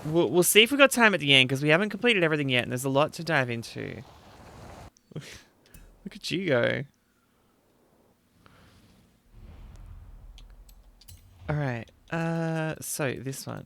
We'll see if we got time at the end because we haven't completed everything yet and there's a lot to dive into. Look at you go. Alright, so this one.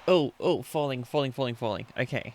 Oh, falling. Okay.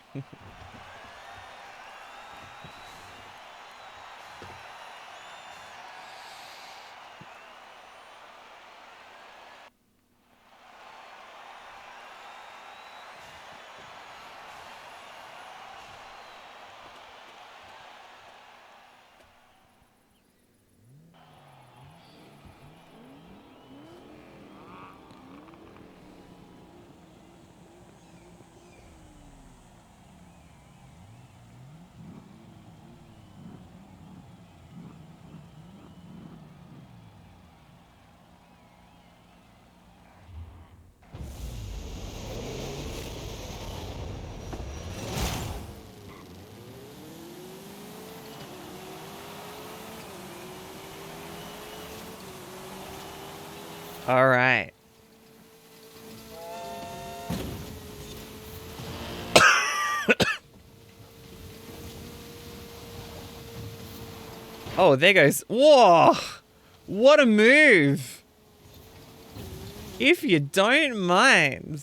All right. Oh, there goes. Whoa! What a move! If you don't mind.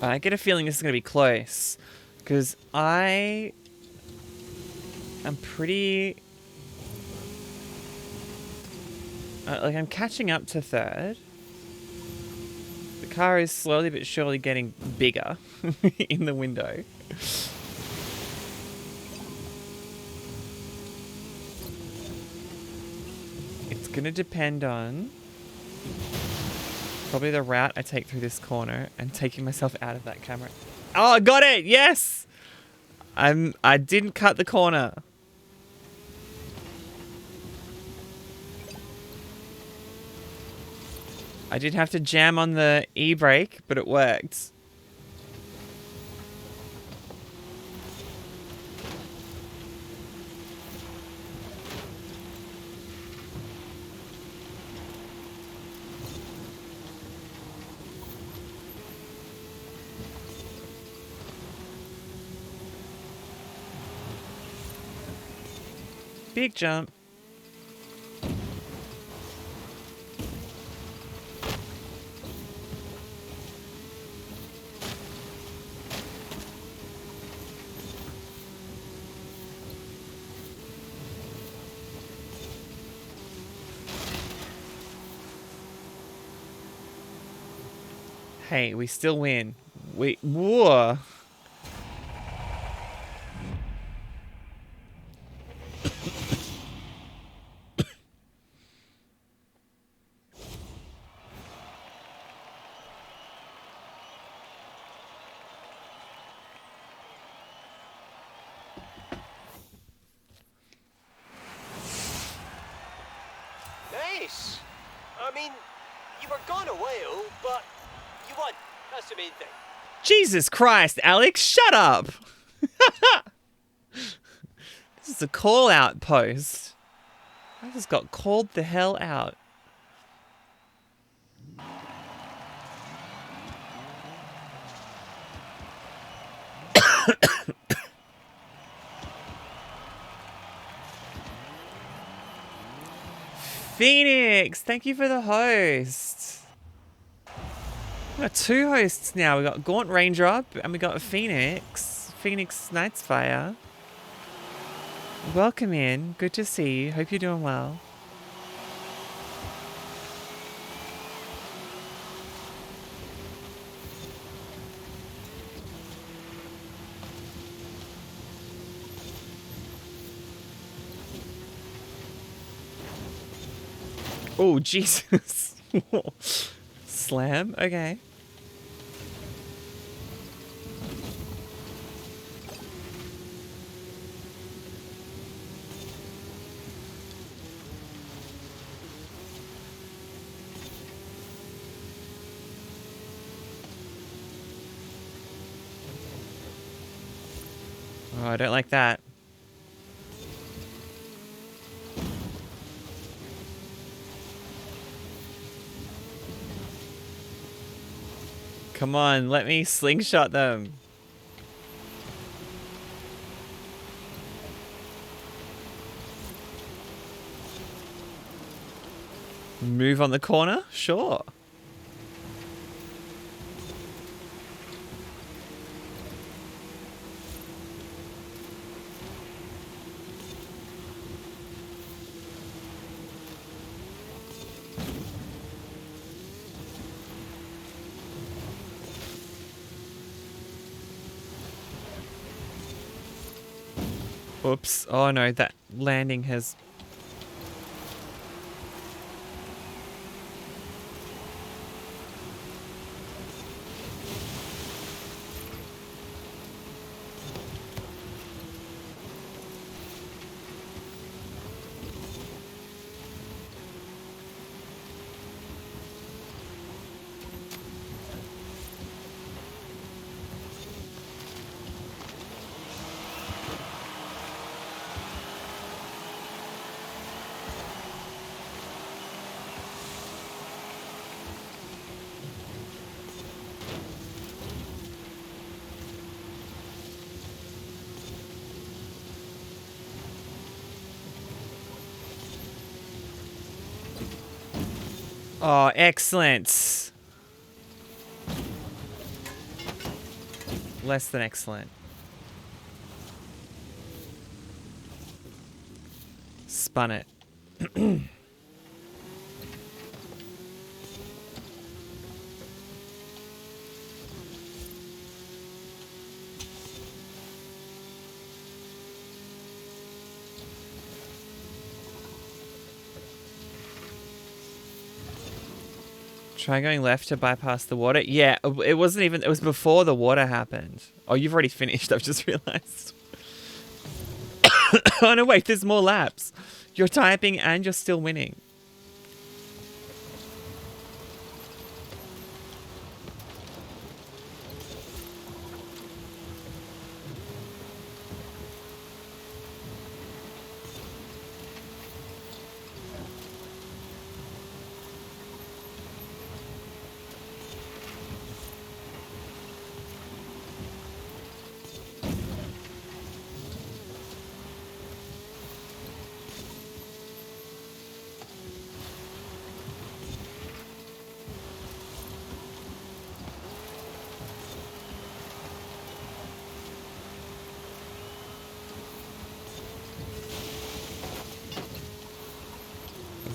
I get a feeling this is going to be close. Because I am pretty... like, I'm catching up to third. The car is slowly but surely getting bigger in the window. It's going to depend on probably the route I take through this corner and taking myself out of that camera. Oh, I got it! Yes! I didn't cut the corner. I did have to jam on the e-brake, but it worked. Big jump. Hey, we still win. Whoa. Nice. I mean, you were gone a while, but you won. That's the main thing. Jesus Christ, Alex, shut up. This is a call out post. I just got called the hell out. Phoenix, thank you for the host. We got two hosts now. We got Gaunt Raindrop and we got Phoenix. Phoenix Nightsfire. Welcome in. Good to see you. Hope you're doing well. Oh, Jesus. Slam? Okay. Oh, I don't like that. Come on, let me slingshot them. Move on the corner? Sure. Oops. Oh no, that landing has... Oh, excellent. Less than excellent. Spun it. Try going left to bypass the water. Yeah, it wasn't even... It was before the water happened. Oh, you've already finished. I've just realized. Oh, no, wait. There's more laps. You're typing and you're still winning.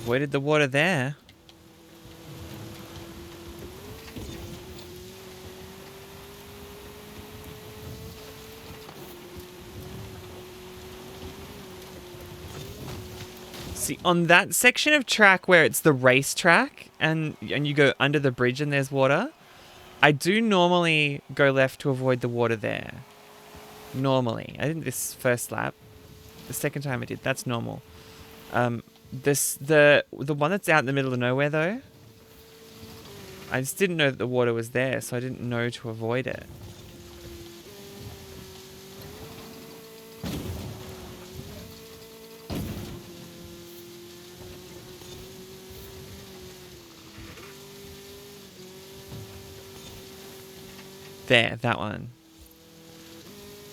Avoided the water there. See, on that section of track where it's the race track and you go under the bridge and there's water, I do normally go left to avoid the water there. Normally. I didn't this first lap. The second time I did. That's normal. The one that's out in the middle of nowhere though, I just didn't know that the water was there, so I didn't know to avoid it. There, that one.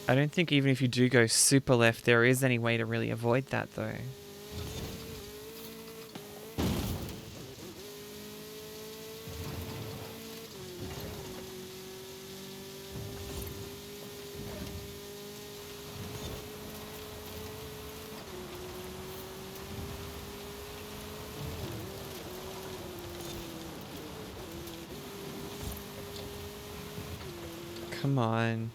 I don't think even if you do go super left, there is any way to really avoid that though. Come on.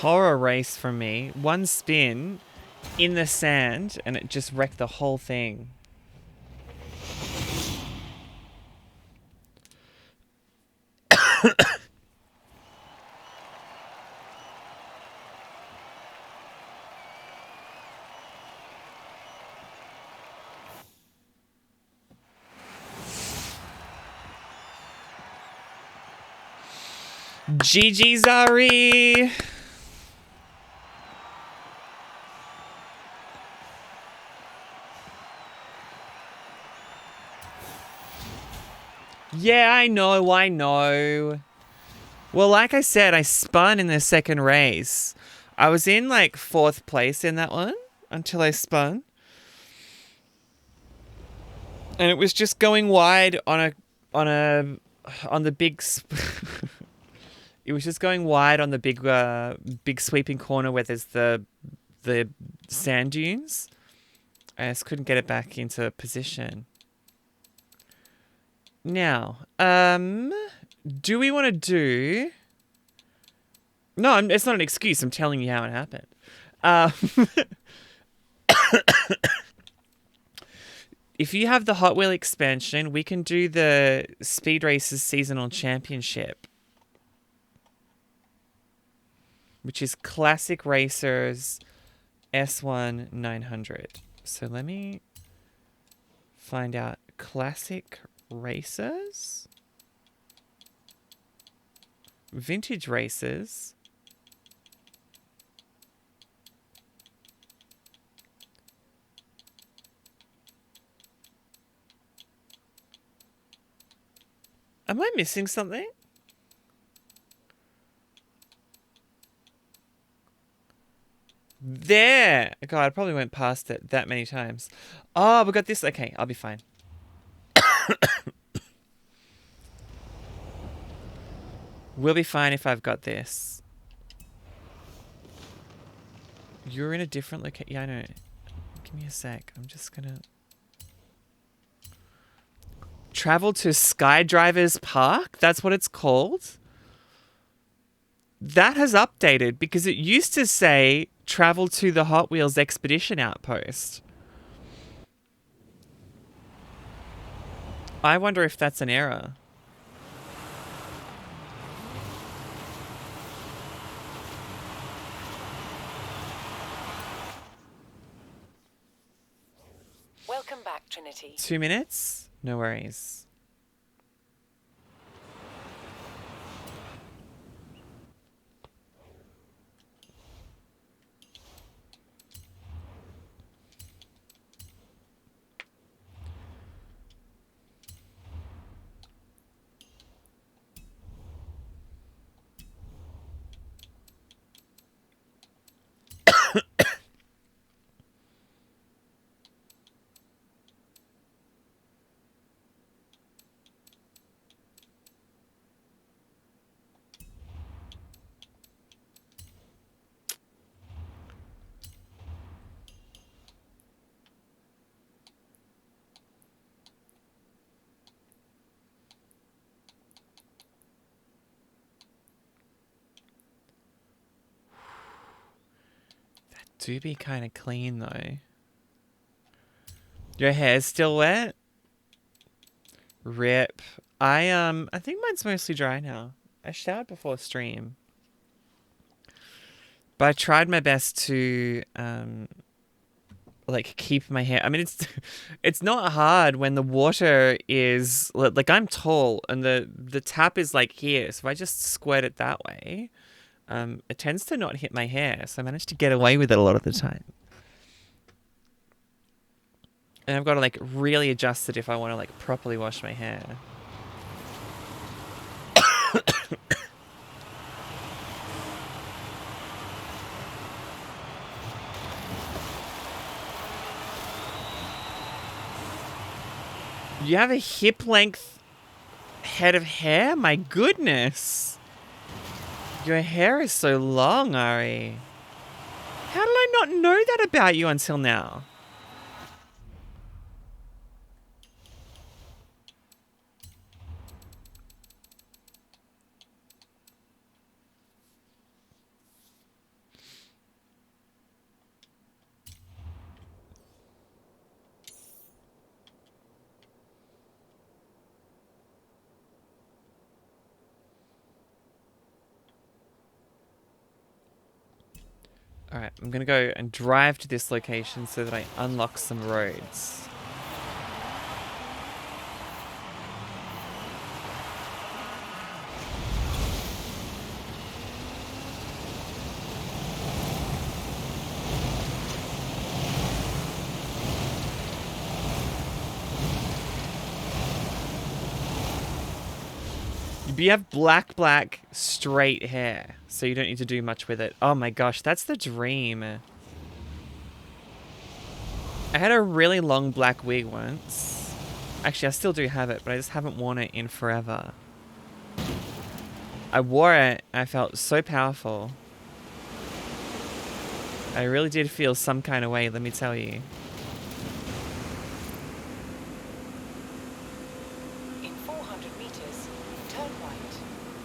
Horror race from me. One spin in the sand and it just wrecked the whole thing. GG, Zari! Yeah, I know. Well, like I said, I spun in the second race. I was in like 4th place in that one until I spun. And it was just going wide on the big it was just going wide on the big sweeping corner where there's the sand dunes. I just couldn't get it back into position. Now, do we want to do... No, it's not an excuse. I'm telling you how it happened. If you have the Hot Wheel expansion, we can do the Speed Racers Seasonal Championship, which is Classic Racers S1 900. So let me find out. Classic Racers? Vintage Racers. Am I missing something? There! God, I probably went past it that many times. Oh, we got this. Okay, I'll be fine. We'll be fine if I've got this. You're in a different location. Yeah, I know. Give me a sec. I'm just gonna... Travel to Skydrivers Park? That's what it's called? That has updated because it used to say travel to the Hot Wheels Expedition Outpost. I wonder if that's an error. Welcome back, Trinity. 2 minutes? No worries. Do be kind of clean though. Your hair's still wet? Rip. I think mine's mostly dry now. I showered before stream. But I tried my best to like keep my hair. I mean it's not hard when the water is like I'm tall and the tap is like here, so if I just squirt it that way. It tends to not hit my hair, so I managed to get away with it a lot of the time. And I've got to like really adjust it if I want to like properly wash my hair. You have a hip length head of hair? My goodness. Your hair is so long, Ari. How did I not know that about you until now? Alright, I'm gonna go and drive to this location so that I unlock some roads. You have black, straight hair, so you don't need to do much with it. Oh my gosh, that's the dream. I had a really long black wig once. Actually, I still do have it, but I just haven't worn it in forever. I wore it, and I felt so powerful. I really did feel some kind of way, let me tell you.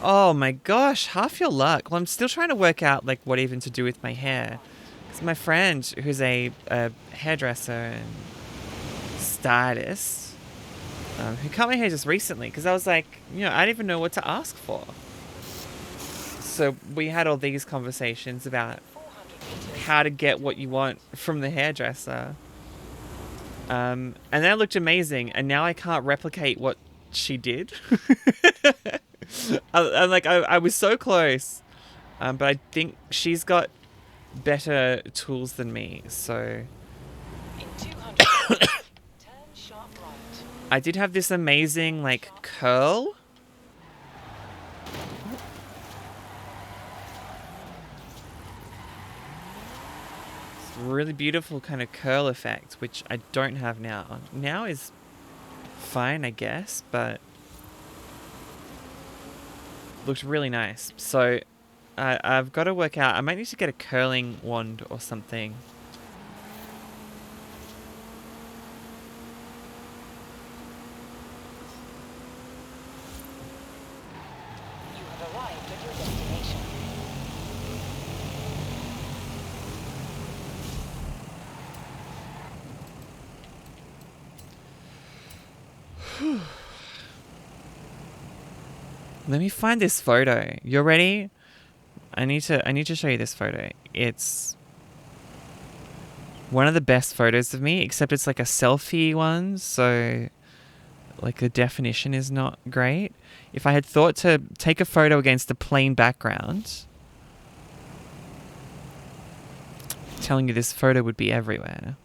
Oh my gosh, half your luck. Well, I'm still trying to work out like what even to do with my hair. Because my friend, who's a hairdresser and stylist, who cut my hair just recently, because I was like, you know, I didn't even know what to ask for. So we had all these conversations about how to get what you want from the hairdresser. And that looked amazing, and now I can't replicate what she did. I was so close, but I think she's got better tools than me, so In 200 turn sharp right. I did have this amazing like curl. It's a really beautiful kind of curl effect, which I don't have now. Now is fine, I guess, but looked really nice. So I've got to work out. I might need to get a curling wand or something. You have arrived at your destination. Let me find this photo. You're ready? I need to show you this photo. It's one of the best photos of me, except it's like a selfie one, so like the definition is not great. If I had thought to take a photo against a plain background, I'm telling you this photo would be everywhere.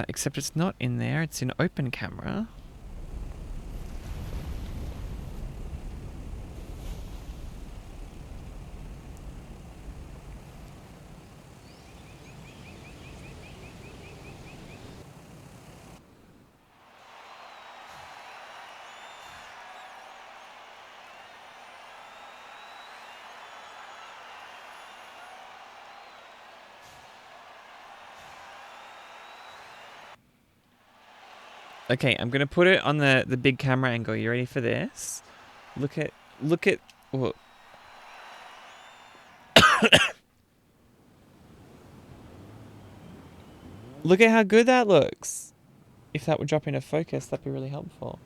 Except it's not in there, it's in open camera. Okay, I'm gonna put it on the big camera angle. You ready for this? Look at whoa. Look at how good that looks. If that would drop into focus, that'd be really helpful.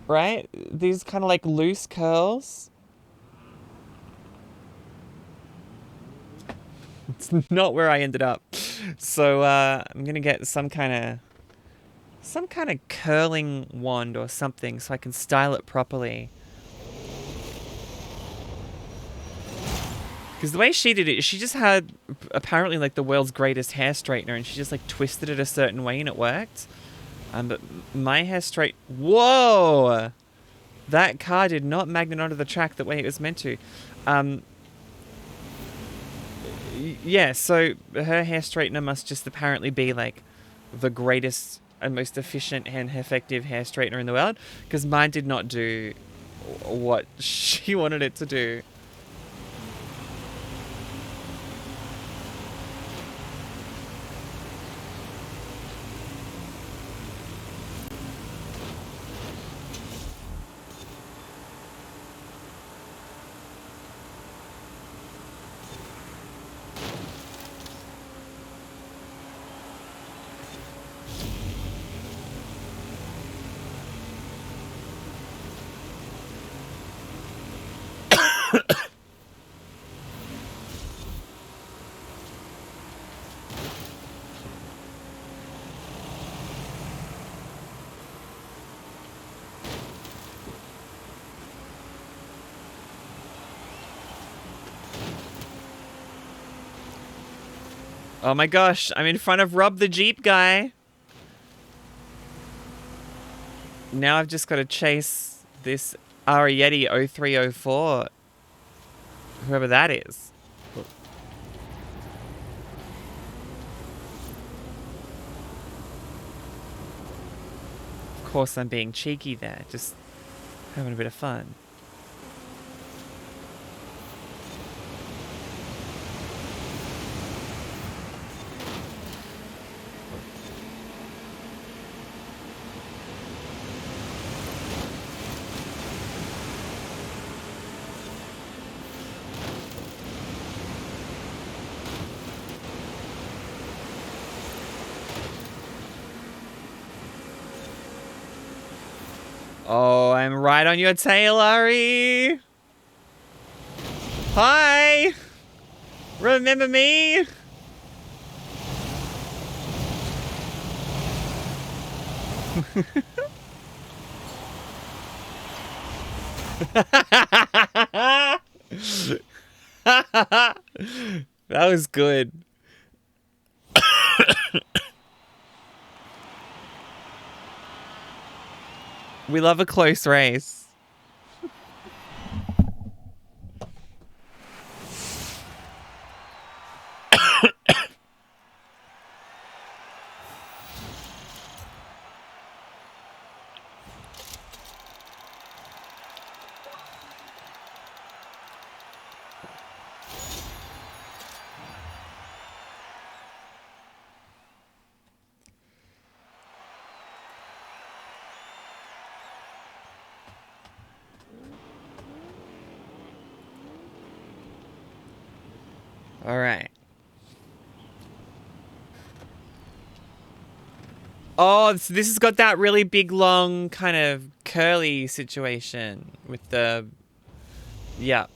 Right? These kind of like loose curls. It's not where I ended up. So I'm gonna get some kind of curling wand or something so I can style it properly. Because the way she did it, she just had apparently like the world's greatest hair straightener, and she just like twisted it a certain way and it worked. But my hair whoa! That car did not magnet onto the track the way it was meant to. Yeah, so her hair straightener must just apparently be like the greatest and most efficient and effective hair straightener in the world, because mine did not do what she wanted it to do. Oh my gosh, I'm in front of Rob the Jeep guy. Now I've just got to chase this Ariete 0304. Whoever that is. Of course I'm being cheeky there, just having a bit of fun. Oh, I'm right on your tail, Ari. Hi. Remember me? That was good. We love a close race. All right. Oh, so this has got that really big, long, kind of curly situation with the... Yeah.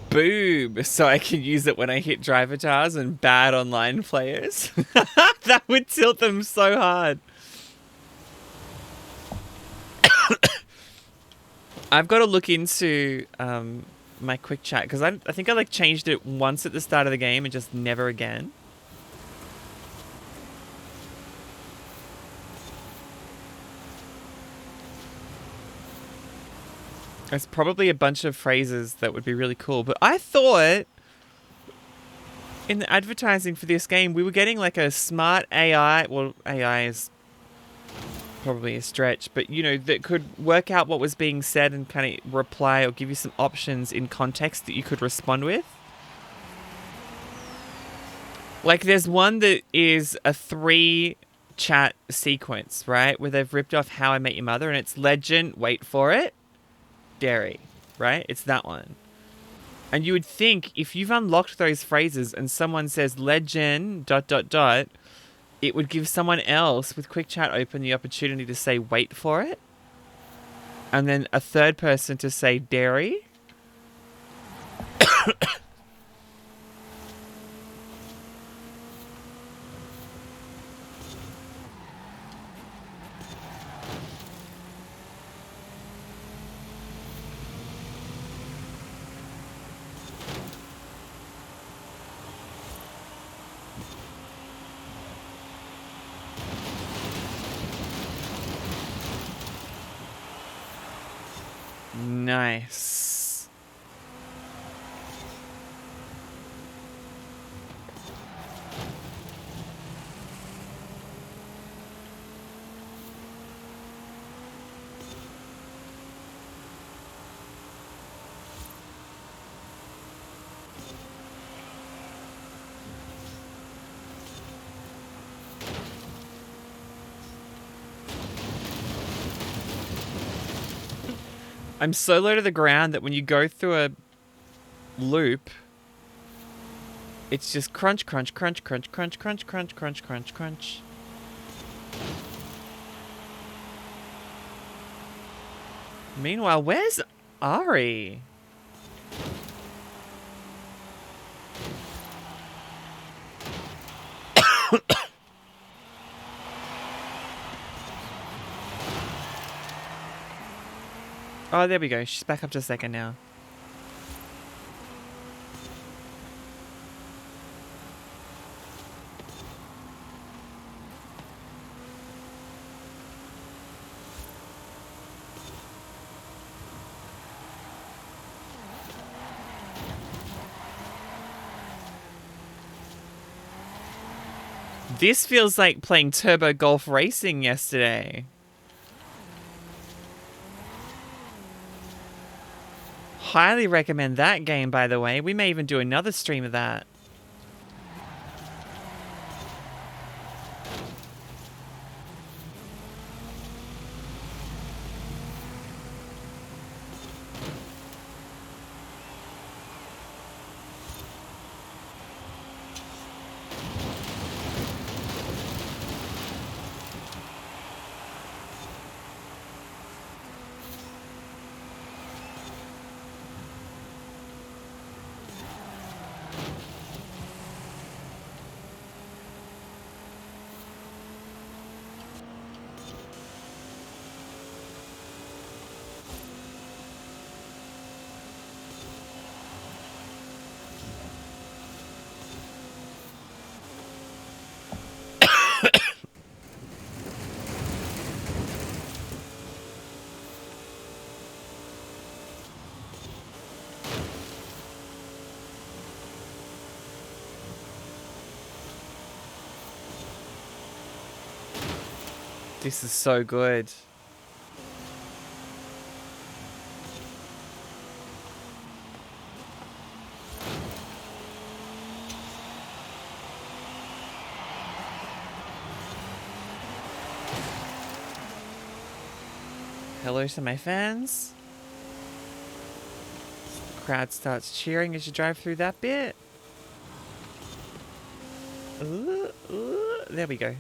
Boob. So I can use it when I hit driver tires and bad online players. That would tilt them so hard. I've got to look into my quick chat because I think I like changed it once at the start of the game and just never again. There's probably a bunch of phrases that would be really cool, but I thought in the advertising for this game we were getting like a smart AI. Well, AI is probably a stretch, but you know, that could work out what was being said and kind of reply or give you some options in context that you could respond with. Like there's one that is a 3 chat sequence, right? Where they've ripped off How I Met Your Mother and it's legend, wait for it, dairy, right? It's that one. And you would think if you've unlocked those phrases and someone says legend ... it would give someone else with quick chat open the opportunity to say wait for it. And then a third person to say dairy. Nice. I'm so low to the ground that when you go through a loop, it's just crunch, crunch, crunch, crunch, crunch, crunch, crunch, crunch, crunch, crunch. Meanwhile, where's Ari? Oh, there we go. She's back up to second now. This feels like playing Turbo Golf Racing yesterday. Highly recommend that game, by the way. We may even do another stream of that. This is so good. Hello to my fans. Crowd starts cheering as you drive through that bit. There we go.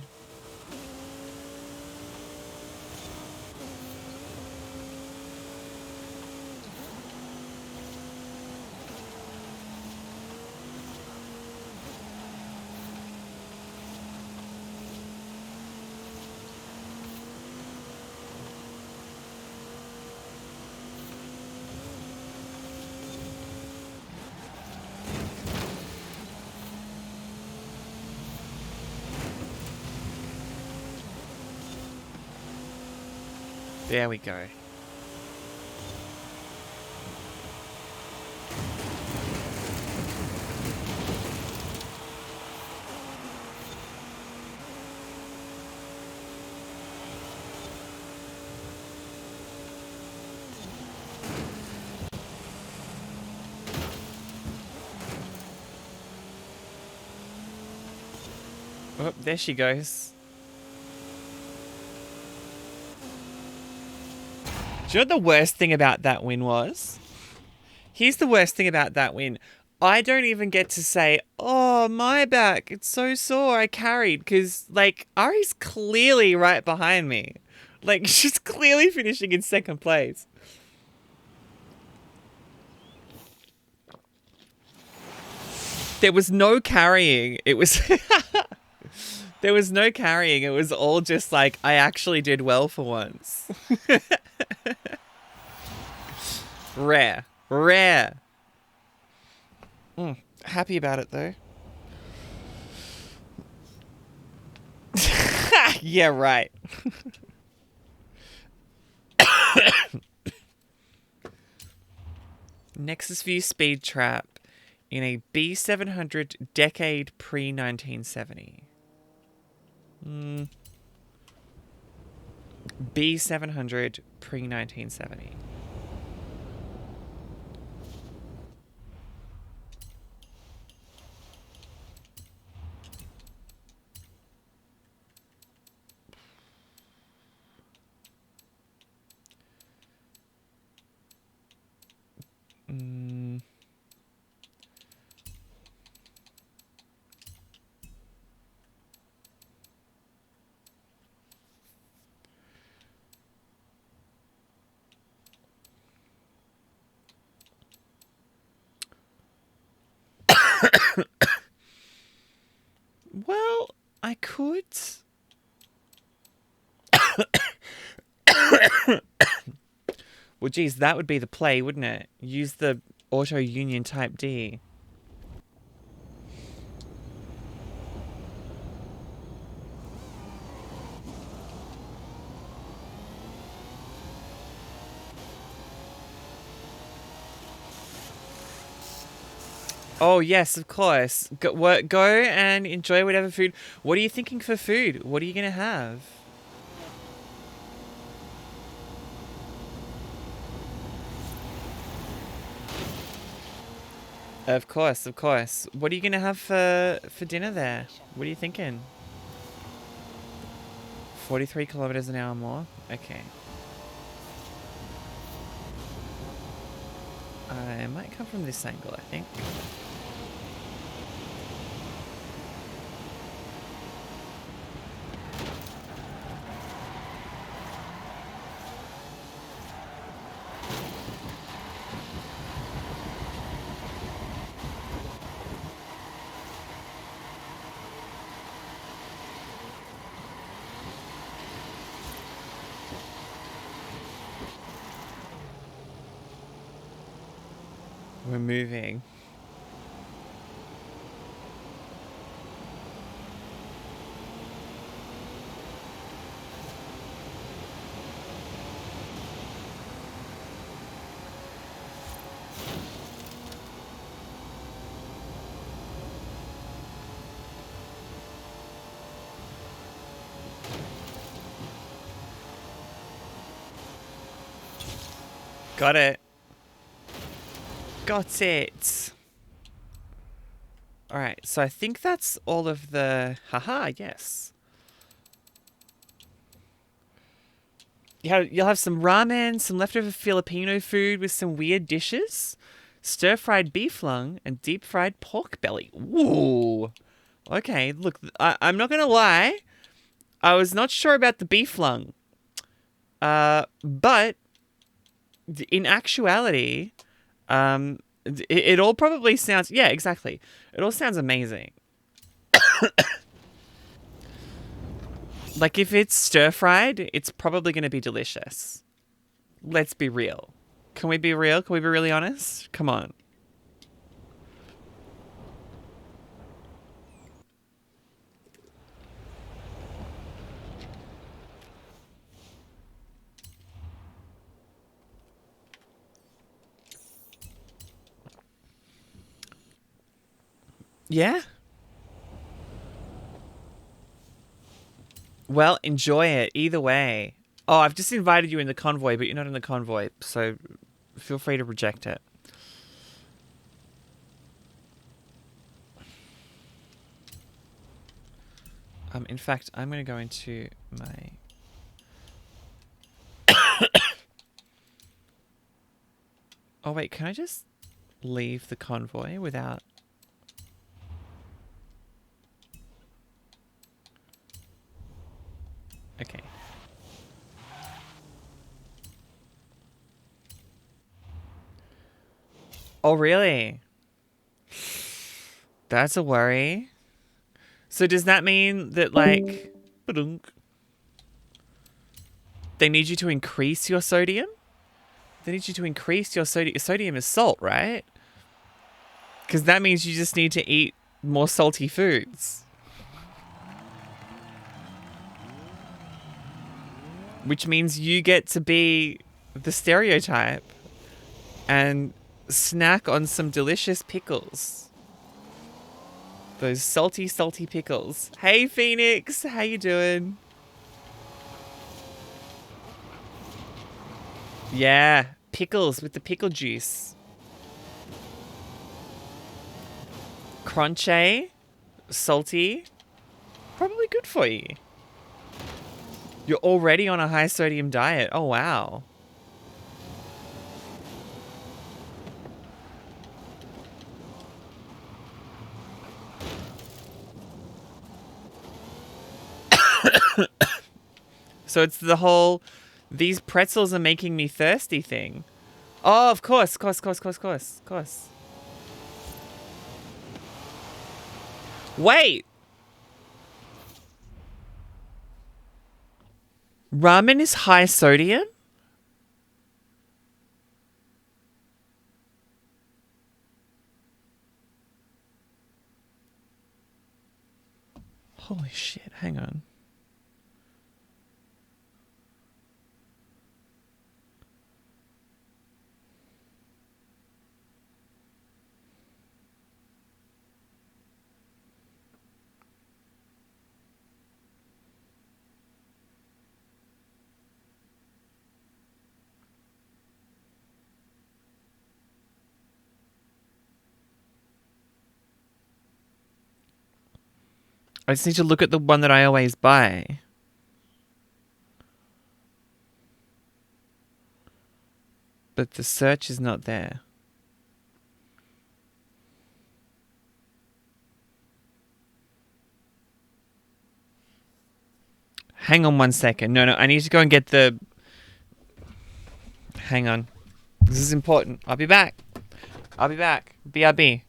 There we go. Oh, there she goes. Do you know what the worst thing about that win was? Here's the worst thing about that win. I don't even get to say, oh, my back, it's so sore, I carried. Because, like, Ari's clearly right behind me. Like, she's clearly finishing in second place. There was no carrying. It was... There was no carrying. It was all just like, I actually did well for once. Rare. Rare. Happy about it, though. Yeah, right. Nexus View Speed Trap in a B700 decade pre-1970. B700 pre-1970. Well, I could. Well, geez, that would be the play, wouldn't it? Use the Auto Union Type D. Oh, yes, of course. Go and enjoy whatever food. What are you thinking for food? What are you going to have? Of course, of course. What are you going to have for dinner there? What are you thinking? 43 kilometers an hour more? Okay. I might come from this angle, I think. We're moving. Got it. Got it. Alright, so I think that's all of the... Haha, yes. You'll have some ramen, some leftover Filipino food with some weird dishes, stir-fried beef lung, and deep-fried pork belly. Ooh. Okay, look, I'm not going to lie. I was not sure about the beef lung. But in actuality, it all probably sounds... Yeah, exactly. It all sounds amazing. Like, if it's stir-fried, it's probably going to be delicious. Let's be real. Can we be real? Can we be really honest? Come on. Yeah? Well, enjoy it either way. Oh, I've just invited you in the convoy, but you're not in the convoy, so feel free to reject it. In fact, I'm going to go into my... Oh, wait, can I just leave the convoy without... Okay. Oh, really? That's a worry. So does that mean that, like... Ba-dunk. They need you to increase your sodium? They need you to increase your sodium. Sodium is salt, right? Because that means you just need to eat more salty foods. Which means you get to be the stereotype and snack on some delicious pickles. Those salty, salty pickles. Hey, Phoenix. How you doing? Yeah, pickles with the pickle juice. Crunchy, salty, probably good for you. You're already on a high sodium diet. Oh, wow. So it's the whole, these pretzels are making me thirsty thing. Oh, of course, of course. Wait. Ramen is high sodium? Holy shit, hang on. I just need to look at the one that I always buy. But the search is not there. Hang on 1 second. No, I need to go and get the... Hang on. This is important. I'll be back. BRB.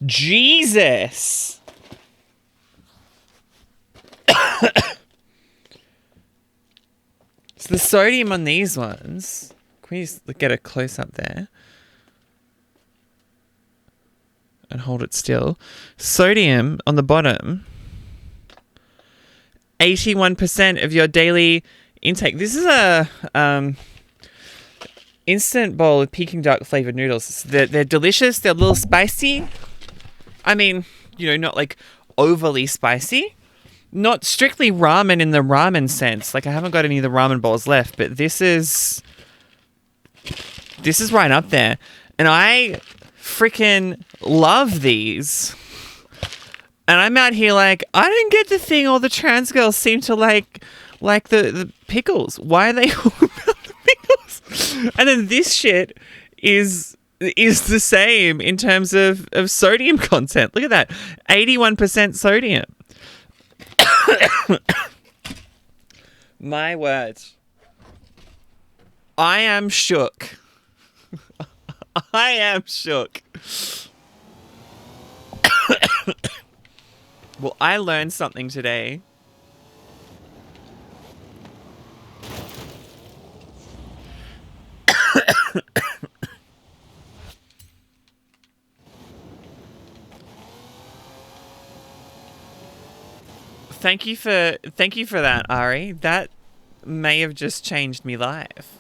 Jesus! So the sodium on these ones... Can we just get a close-up there? And hold it still. Sodium on the bottom... 81% of your daily intake. This is a... instant bowl of Peking duck flavored noodles. They're delicious. They're a little spicy. I mean, not like overly spicy. Not strictly ramen in the ramen sense. Like I haven't got any of the ramen bowls left, but this is right up there. And I freaking love these. And I'm out here like, I don't get the thing all the trans girls seem to like the pickles. Why are they all about the pickles? And then this shit is the same in terms of sodium content. Look at that. 81% sodium. My words. I am shook. I am shook. Well, I learned something today. Thank you for that, Ari. That may have just changed me life.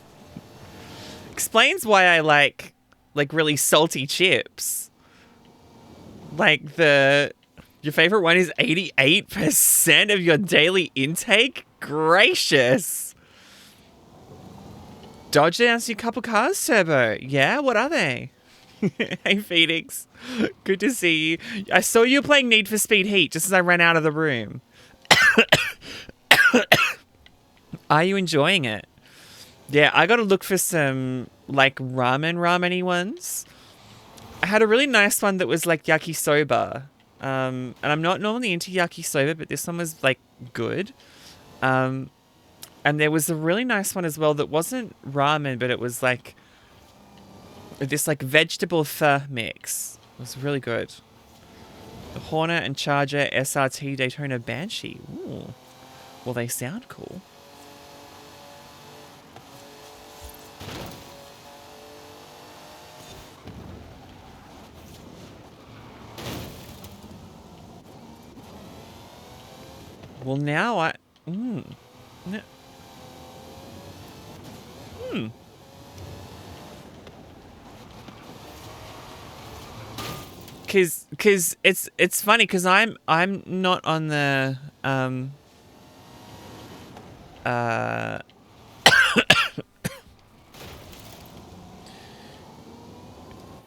Explains why I like really salty chips. Like your favorite one is 88% of your daily intake? Gracious. Dodge announced your couple cars, Turbo. Yeah, what are they? Hey, Phoenix. Good to see you. I saw you playing Need for Speed Heat just as I ran out of the room. Are you enjoying it? Yeah, I gotta look for some like ramen-y ones. I had a really nice one that was like yakisoba. And I'm not normally into yakisoba, but this one was like good. And there was a really nice one as well that wasn't ramen, but it was like this like vegetable pho mix. It was really good. The Hornet and Charger SRT Daytona Banshee. Ooh. Well, they sound cool. Well, now I... No. Cause it's funny because I'm not on the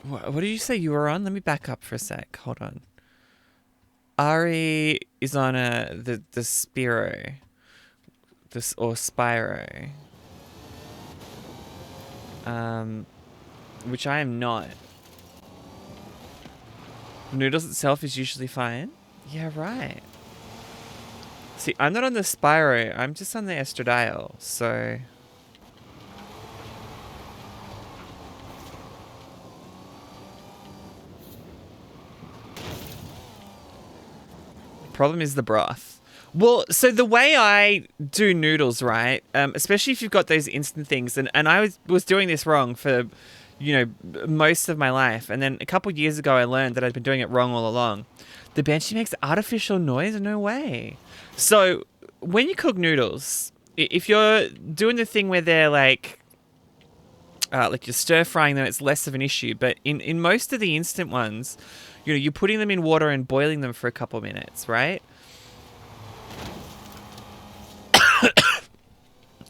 what did you say you were on? Let me back up for a sec. Hold on. Ari is on the Spiro. This or Spyro. Which I am not. Noodles itself is usually fine. Yeah, right. See, I'm not on the Spyro. I'm just on the Estradiol, so... Problem is the broth. Well, so the way I do noodles, right, especially if you've got those instant things, and I was doing this wrong for, you know, most of my life, and then a couple years ago I learned that I'd been doing it wrong all along. The Banshee makes artificial noise? No way. So, when you cook noodles, if you're doing the thing where they're like you're stir-frying them, it's less of an issue, but in most of the instant ones, you know, you're putting them in water and boiling them for a couple minutes, right?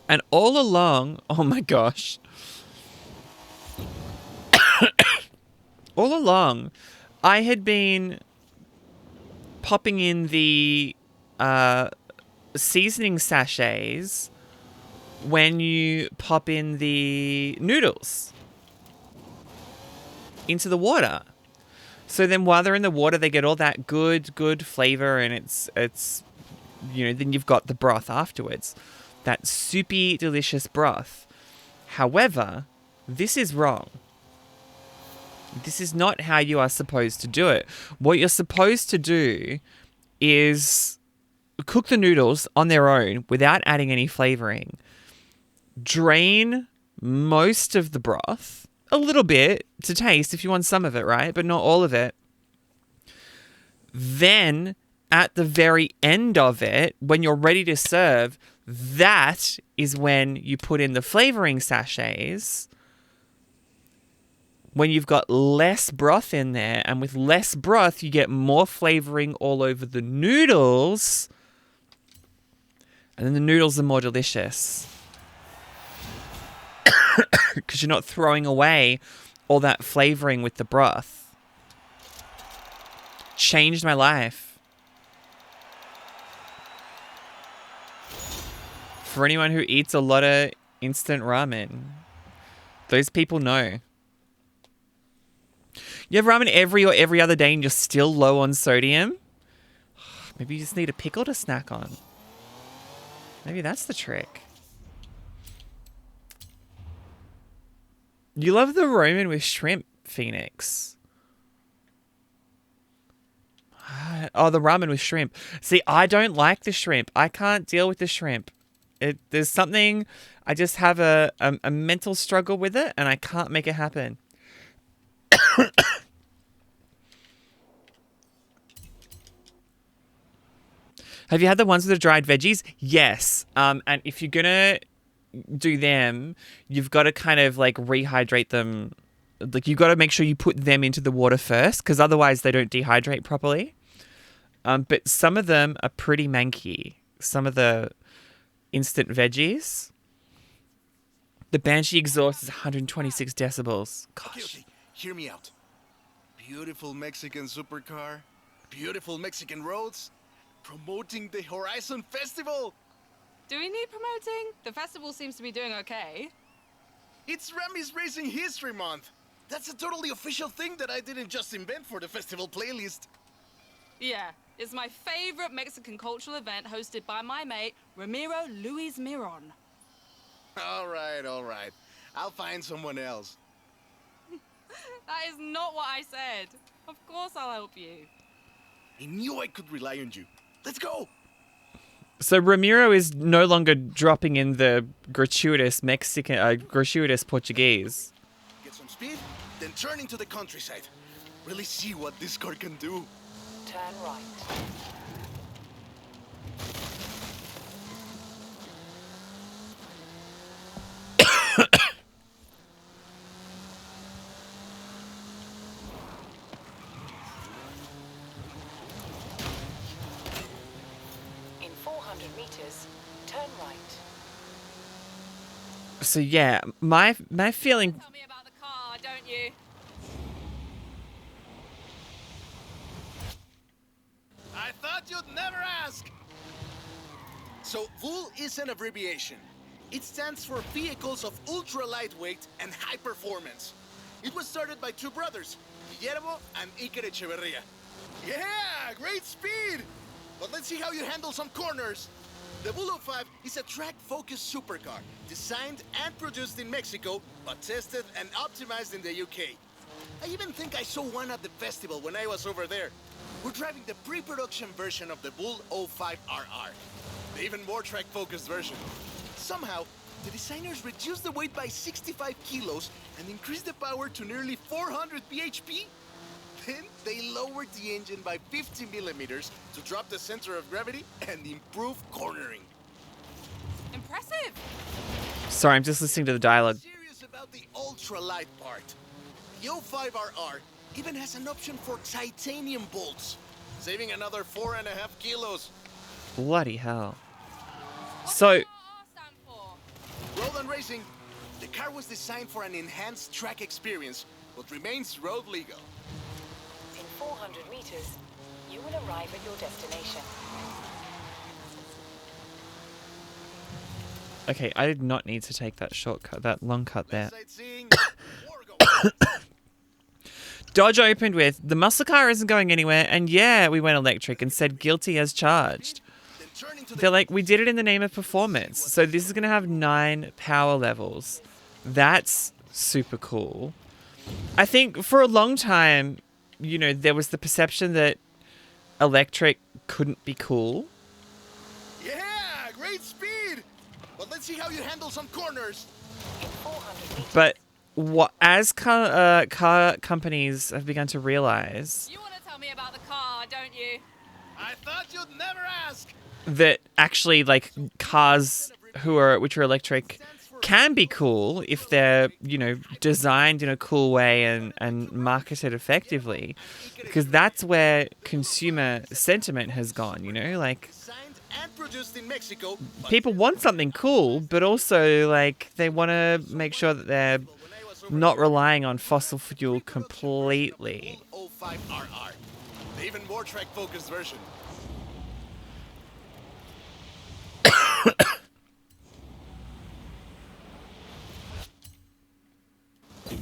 And all along, oh my gosh. All along, I had been popping in the seasoning sachets when you pop in the noodles into the water. So then while they're in the water, they get all that good flavor, and it's you know, then you've got the broth afterwards. That soupy, delicious broth. However, this is wrong. This is not how you are supposed to do it. What you're supposed to do is cook the noodles on their own without adding any flavoring. Drain most of the broth, a little bit to taste if you want some of it, right? But not all of it. Then, at the very end of it, when you're ready to serve, that is when you put in the flavoring sachets. When you've got less broth in there, and with less broth, you get more flavoring all over the noodles. And then the noodles are more delicious. Because you're not throwing away all that flavoring with the broth. Changed my life. For anyone who eats a lot of instant ramen, those people know. You have ramen every other day and you're still low on sodium? Maybe you just need a pickle to snack on. Maybe that's the trick. You love the ramen with shrimp, Phoenix. Oh, the ramen with shrimp. See, I don't like the shrimp. I can't deal with the shrimp. There's something, I just have a mental struggle with it, and I can't make it happen. Have you had the ones with the dried veggies? Yes. And if you're gonna do them, you've got to kind of like rehydrate them. Like, you've got to make sure you put them into the water first, because otherwise they don't dehydrate properly. But some of them are pretty manky. Some of the instant veggies. The Banshee exhaust is 126 decibels. Gosh. Okay. Hear me out. Beautiful Mexican supercar, beautiful Mexican roads, promoting the Horizon Festival. Do we need promoting? The festival seems to be doing okay. It's Remy's Racing History Month. That's a totally official thing that I didn't just invent for the festival playlist. Yeah, it's my favorite Mexican cultural event hosted by my mate, Ramiro Luis Miron. All right. I'll find someone else. That is not what I said. Of course I'll help you. I knew I could rely on you. Let's go. So Ramiro is no longer dropping in the gratuitous gratuitous Portuguese. Get some speed, then turn into the countryside. Really see what this car can do. Turn right. In 400 meters, turn right. So yeah, my feeling. Tell me about the car, don't you? I thought you'd never ask. So VUL is an abbreviation. It stands for Vehicles of Ultra Lightweight and High Performance. It was started by two brothers, Guillermo and Iker Echeverria. Yeah, great speed! But let's see how you handle some corners. The VUL 05 is a track-focused supercar, designed and produced in Mexico, but tested and optimized in the UK. I even think I saw one at the festival when I was over there. We're driving the pre-production version of the VUL 05RR, the even more track-focused version. Somehow, the designers reduced the weight by 65 kilos and increased the power to nearly 400 bhp. Then they lowered the engine by 50 millimeters to drop the center of gravity and improve cornering. Impressive. Sorry, I'm just listening to the dialogue. Serious about the ultralight part. The 05RR even has an option for titanium bolts, saving another 4.5 kilos. Bloody hell. So, RR stand for? Road and racing. The car was designed for an enhanced track experience, but remains road legal. In 400 meters, you will arrive at your destination. okay, I did not need to take that shortcut, that long cut there. Sightseeing. War go. Dodge opened with, the muscle car isn't going anywhere, and yeah, we went electric and said guilty as charged. Then turn into the They're like, we did it in the name of performance. So this is going to have 9 power levels. That's super cool. I think for a long time, you know, there was the perception that electric couldn't be cool. Yeah, great speed. But let's see how you handle some corners. In 400 meters, But what as car companies have begun to realize You want to tell me about the car, don't you? I thought you'd never ask. that actually like cars which are electric can be cool if they're, you know, designed in a cool way and marketed effectively, because that's where consumer sentiment has gone, you know, like Designed and produced in Mexico. but people want something cool, but also like they want to make sure that they're when I was over not there, relying on fossil fuel completely. VUL 05RR, the even more track-focused version.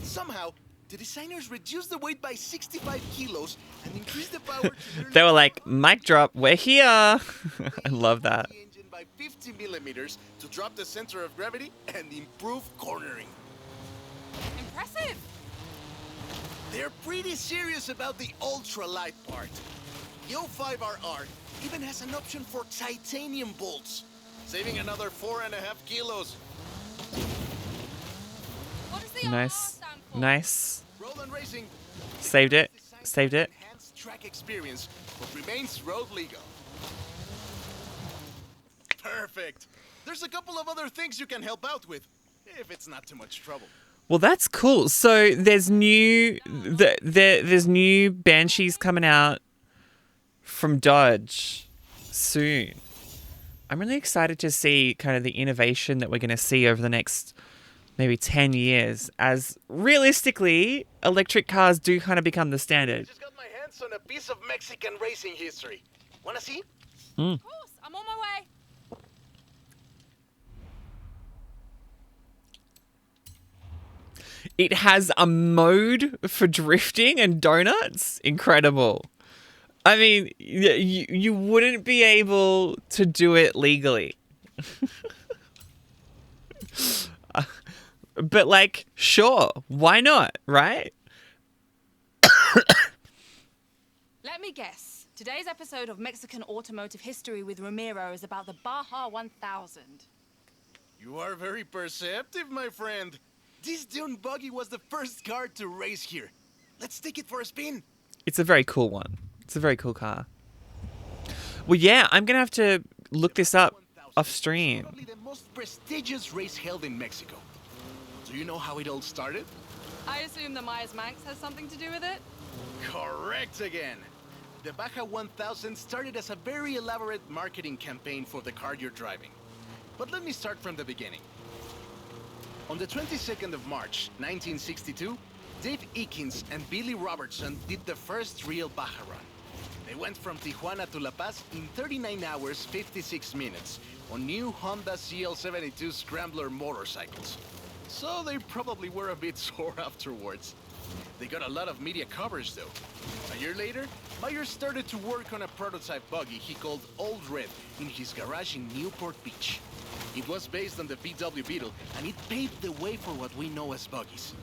Somehow, the designers reduced the weight by 65 kilos and increased the power to nearly They were like, mic drop, we're here. I love that. the engine by 50 millimeters to drop the center of gravity and improve cornering. Impressive. They're pretty serious about the ultralight part. The 05RR even has an option for titanium bolts, saving another 4.5 kilos. What does the RR Nice. stand for? Nice. Road and racing. Saved it. Saved it. Enhanced track experience, but remains road legal. Perfect. There's a couple of other things you can help out with, if it's not too much trouble. Well, that's cool. So there's there's new Banshees coming out from Dodge soon. I'm really excited to see kind of the innovation that we're going to see over the next maybe 10 years, as realistically, electric cars do kind of become the standard. Just got my hands on a piece of Mexican racing history. Wanna see? Of course, I'm on my way. It has a mode for drifting and donuts. Incredible. I mean, you wouldn't be able to do it legally. But, like, sure, why not, right? Let me guess. Today's episode of Mexican Automotive History with Ramiro is about the Baja 1000. You are very perceptive, my friend. This dune buggy was the first car to race here. Let's take it for a spin. It's a very cool one. It's a very cool car. Well, yeah, I'm going to have to look this up off stream. Probably the most prestigious race held in Mexico. Do you know how it all started? I assume the Myers Manx has something to do with it? Correct again. The Baja 1000 started as a very elaborate marketing campaign for the car you're driving. But let me start from the beginning. On the 22nd of March, 1962, Dave Eakins and Billy Robertson did the first real Baja run. They went from Tijuana to La Paz in 39 hours, 56 minutes, on new Honda CL72 Scrambler motorcycles. So they probably were a bit sore afterwards. They got a lot of media coverage though. A year later, Myers started to work on a prototype buggy he called Old Red in his garage in Newport Beach. It was based on the VW Beetle, and it paved the way for what we know as buggies.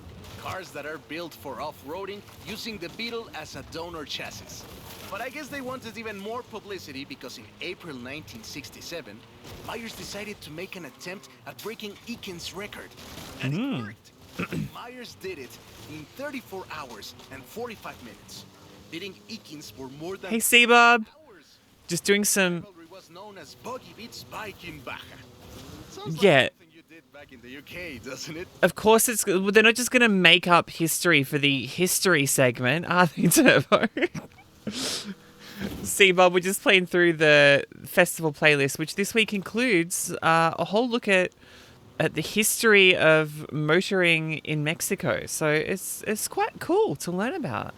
Cars that are built for off-roading using the Beetle as a donor chassis. But I guess they wanted even more publicity because in April 1967, Myers decided to make an attempt at breaking Eakins' record. And it worked. Myers did it in 34 hours and 45 minutes, beating Eakins for more than Hey, C-Bob. hours. Just doing some... Rivalry was known as Buggy Beats Bike in Baja. Sounds Yeah. like something you did back in the UK, doesn't it? Of course, it's. Well, they're not just going to make up history for the history segment, are they, Turbo? See, Bob, we're just playing through the festival playlist, which this week includes a whole look at the history of motoring in Mexico. So it's quite cool to learn about.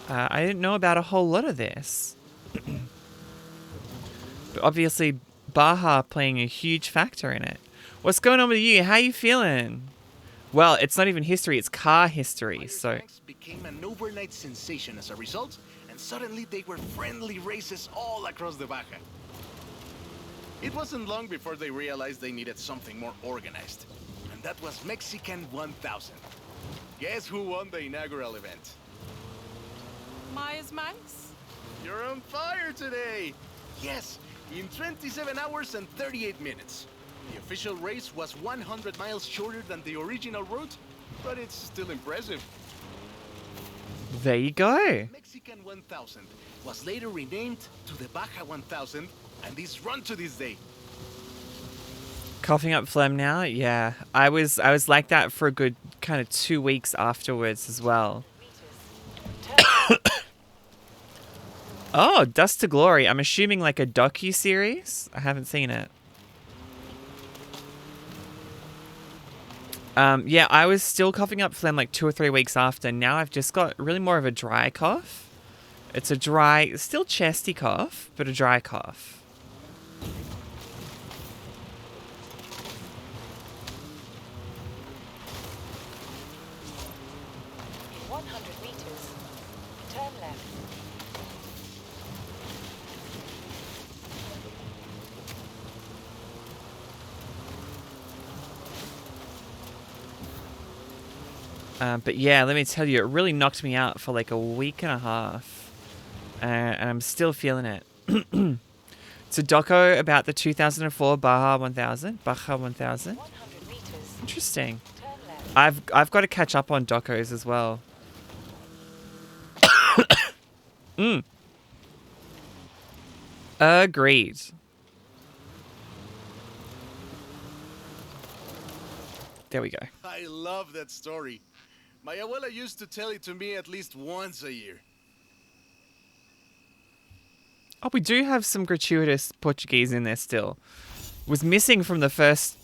I didn't know about a whole lot of this. But obviously, Baja playing a huge factor in it. What's going on with you? How you feeling? Well, it's not even history, it's car history, Myers so... Bikes became an overnight sensation as a result, and suddenly they were friendly races all across the Baja. It wasn't long before they realized they needed something more organized, and that was Mexican 1000. Guess who won the inaugural event? Myers Manx? You're on fire today! Yes, in 27 hours and 38 minutes. The official race was 100 miles shorter than the original route, but it's still impressive. There you go. Mexican 1000 was later renamed to the Baja 1000, and is run to this day. Coughing up phlegm now? Yeah. I was like that for a good kind of 2 weeks afterwards as well. Oh, Dust to Glory. I'm assuming like a docu-series? I haven't seen it. Yeah, I was still coughing up phlegm like 2 or 3 weeks after. Now I've just got really more of a dry cough. It's a dry, still chesty cough, but a dry cough. 100 meters. Turn left. But yeah, let me tell you, it really knocked me out for like a week and a half. And I'm still feeling it. It's a doco about the 2004 Baja 1000. Baja 1000. 100 meters. Interesting. Turn left. I've got to catch up on docos as well. Agreed. There we go. I love that story. My abuela used to tell it to me at least once a year. Oh, we do have some gratuitous Portuguese in there still. Was missing from the first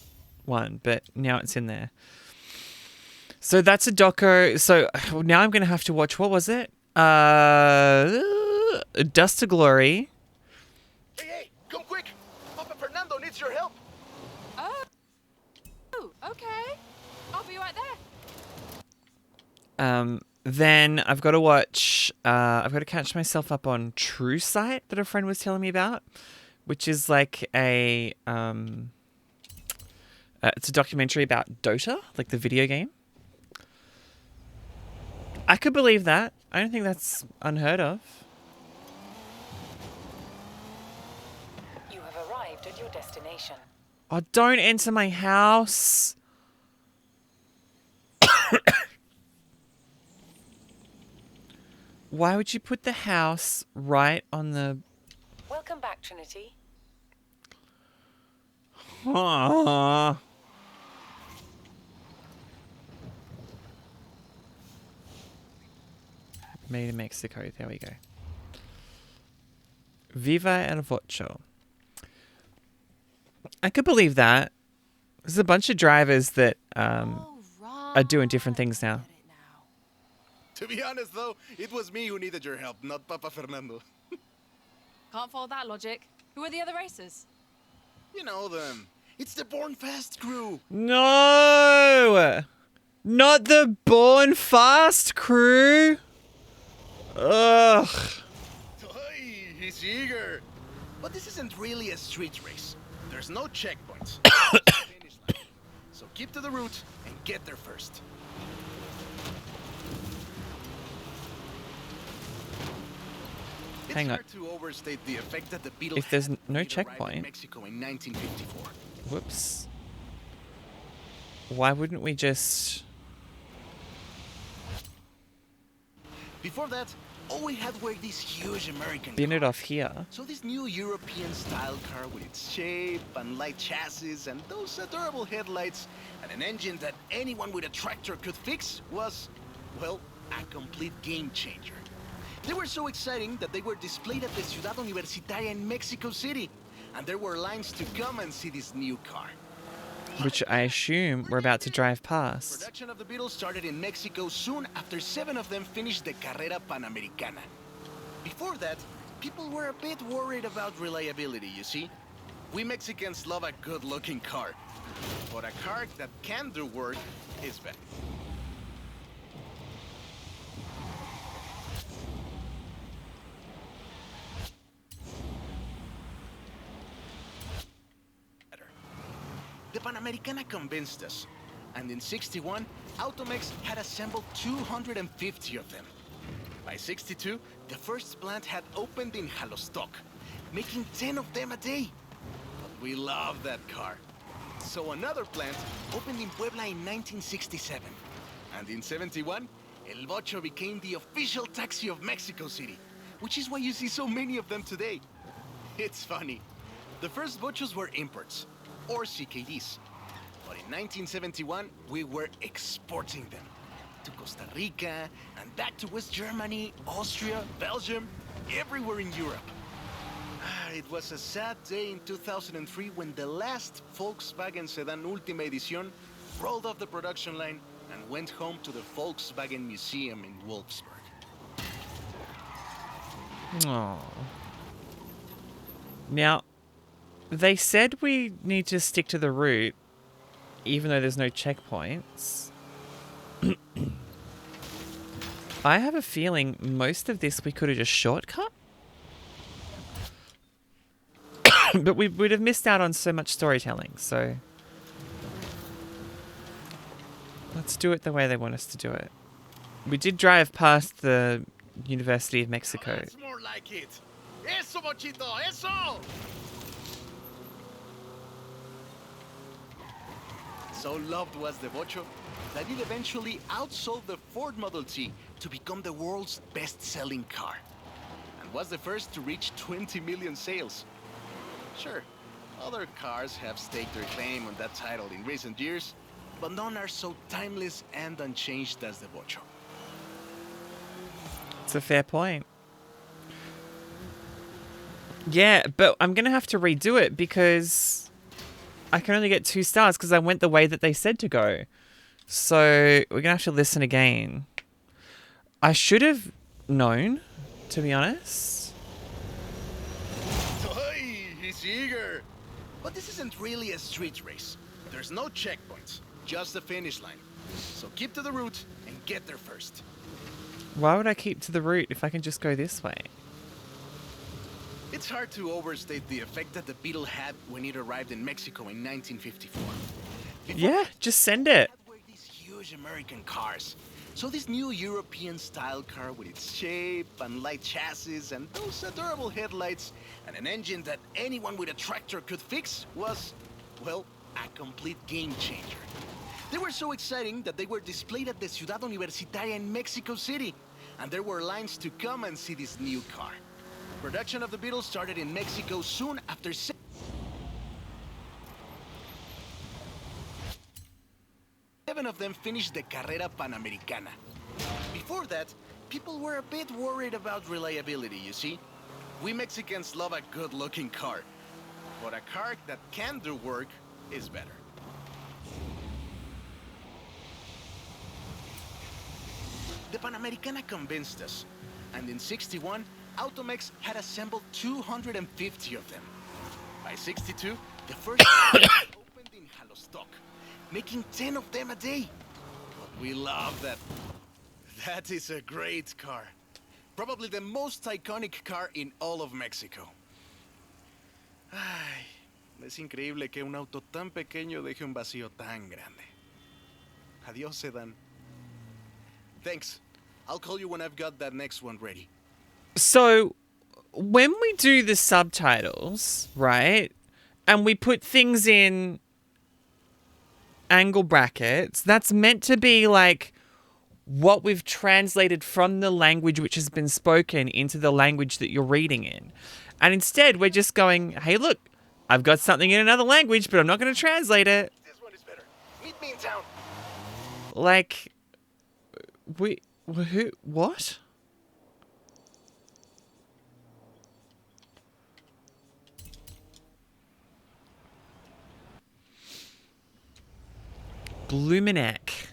one, but now it's in there. So that's a doco. So now I'm going to have to watch, what was it? Dust to Glory. Hey, come quick! Papa Fernando needs your help! Oh, okay. I'll be right there. Then I've got to watch, I've got to catch myself up on True Sight that a friend was telling me about, which is like a, it's a documentary about Dota, like the video game. I could believe that. I don't think that's unheard of. You have arrived at your destination. Oh, don't enter my house. Why would you put the house right on the... Welcome back, Trinity. Aww. Made in Mexico. There we go. Viva el Vocho. I could believe that. There's a bunch of drivers that are doing different things now. To be honest though, it was me who needed your help, not Papa Fernando. Can't follow that logic. Who are the other racers? You know them. It's the Born Fast crew. No! Not the Born Fast crew! Ugh. Hey, he's eager. But this isn't really a street race. There's no checkpoints. Finish line. So keep to the route and get there first. Hang on. It's hard to overstate the effect that the Beetle If there's had no when it arrived in checkpoint- Mexico in 1954. Whoops. Why wouldn't we just... Before that, all we had were these huge American bin it cars. off here? So this new European-style car with its shape and light chassis and those adorable headlights and an engine that anyone with a tractor could fix was, well, a complete game changer. They were so exciting that they were displayed at the Ciudad Universitaria in Mexico City, and there were lines to come and see this new car. Which I assume we're about to drive past. Production of the Beatles started in Mexico soon after 7 of them finished the Carrera Panamericana. Before that, people were a bit worried about reliability, you see. We Mexicans love a good-looking car, but a car that can do work is better. The Panamericana convinced us, and in '61, Automex had assembled 250 of them. By '62, the first plant had opened in Jalostoc, making 10 of them a day. But we love that car. So another plant opened in Puebla in 1967. And in '71, El Bocho became the official taxi of Mexico City, which is why you see so many of them today. It's funny. The first Bochos were imports, or CKDs. But in 1971, we were exporting them to Costa Rica and back to West Germany, Austria, Belgium, everywhere in Europe. It was a sad day in 2003 when the last Volkswagen sedan Ultima Edición rolled off the production line and went home to the Volkswagen Museum in Wolfsburg. Aww. Now, they said we need to stick to the route, even though there's no checkpoints. I have a feeling most of this we could have just shortcut. But we would have missed out on so much storytelling, so... Let's do it the way they want us to do it. We did drive past the University of Mexico. That's more like it. Eso, Bochito, eso! So loved was the Bocho that it eventually outsold the Ford Model T to become the world's best-selling car, and was the first to reach 20 million sales. Sure, other cars have staked their claim on that title in recent years, but none are so timeless and unchanged as the Bocho. It's a fair point. Yeah, but I'm going to have to redo it because I can only get 2 stars because I went the way that they said to go. So we're going to have to listen again. I should have known, to be honest. Hey, he's eager. But this isn't really a street race. There's no checkpoints, just the finish line. So keep to the route and get there first. Why would I keep to the route if I can just go this way? It's hard to overstate the effect that the Beetle had when it arrived in Mexico in 1954. Yeah, just send it. That were these huge American cars. So this new European-style car with its shape and light chassis and those adorable headlights and an engine that anyone with a tractor could fix was, well, a complete game changer. They were so exciting that they were displayed at the Ciudad Universitaria in Mexico City, and there were lines to come and see this new car. Production of the Beatles started in Mexico soon after 7 of them finished the Carrera Panamericana. Before that, people were a bit worried about reliability, you see. We Mexicans love a good-looking car, but a car that can do work is better. The Panamericana convinced us, and in '61, Automex had assembled 250 of them. By '62, The first opened in Halostock, making 10 of them a day. But we love that. That is a great car. Probably the most iconic car in all of Mexico. Ay, es increíble que un auto tan pequeño deje un vacío tan grande. Adiós, sedan. Thanks. I'll call you when I've got that next one ready. So, when we do the subtitles, right, and we put things in angle brackets, that's meant to be like what we've translated from the language which has been spoken into the language that you're reading in. And instead, we're just going, hey, look, I've got something in another language, but I'm not going to translate it. This one is better. Meet me in town. Like, who, what? Blumenek.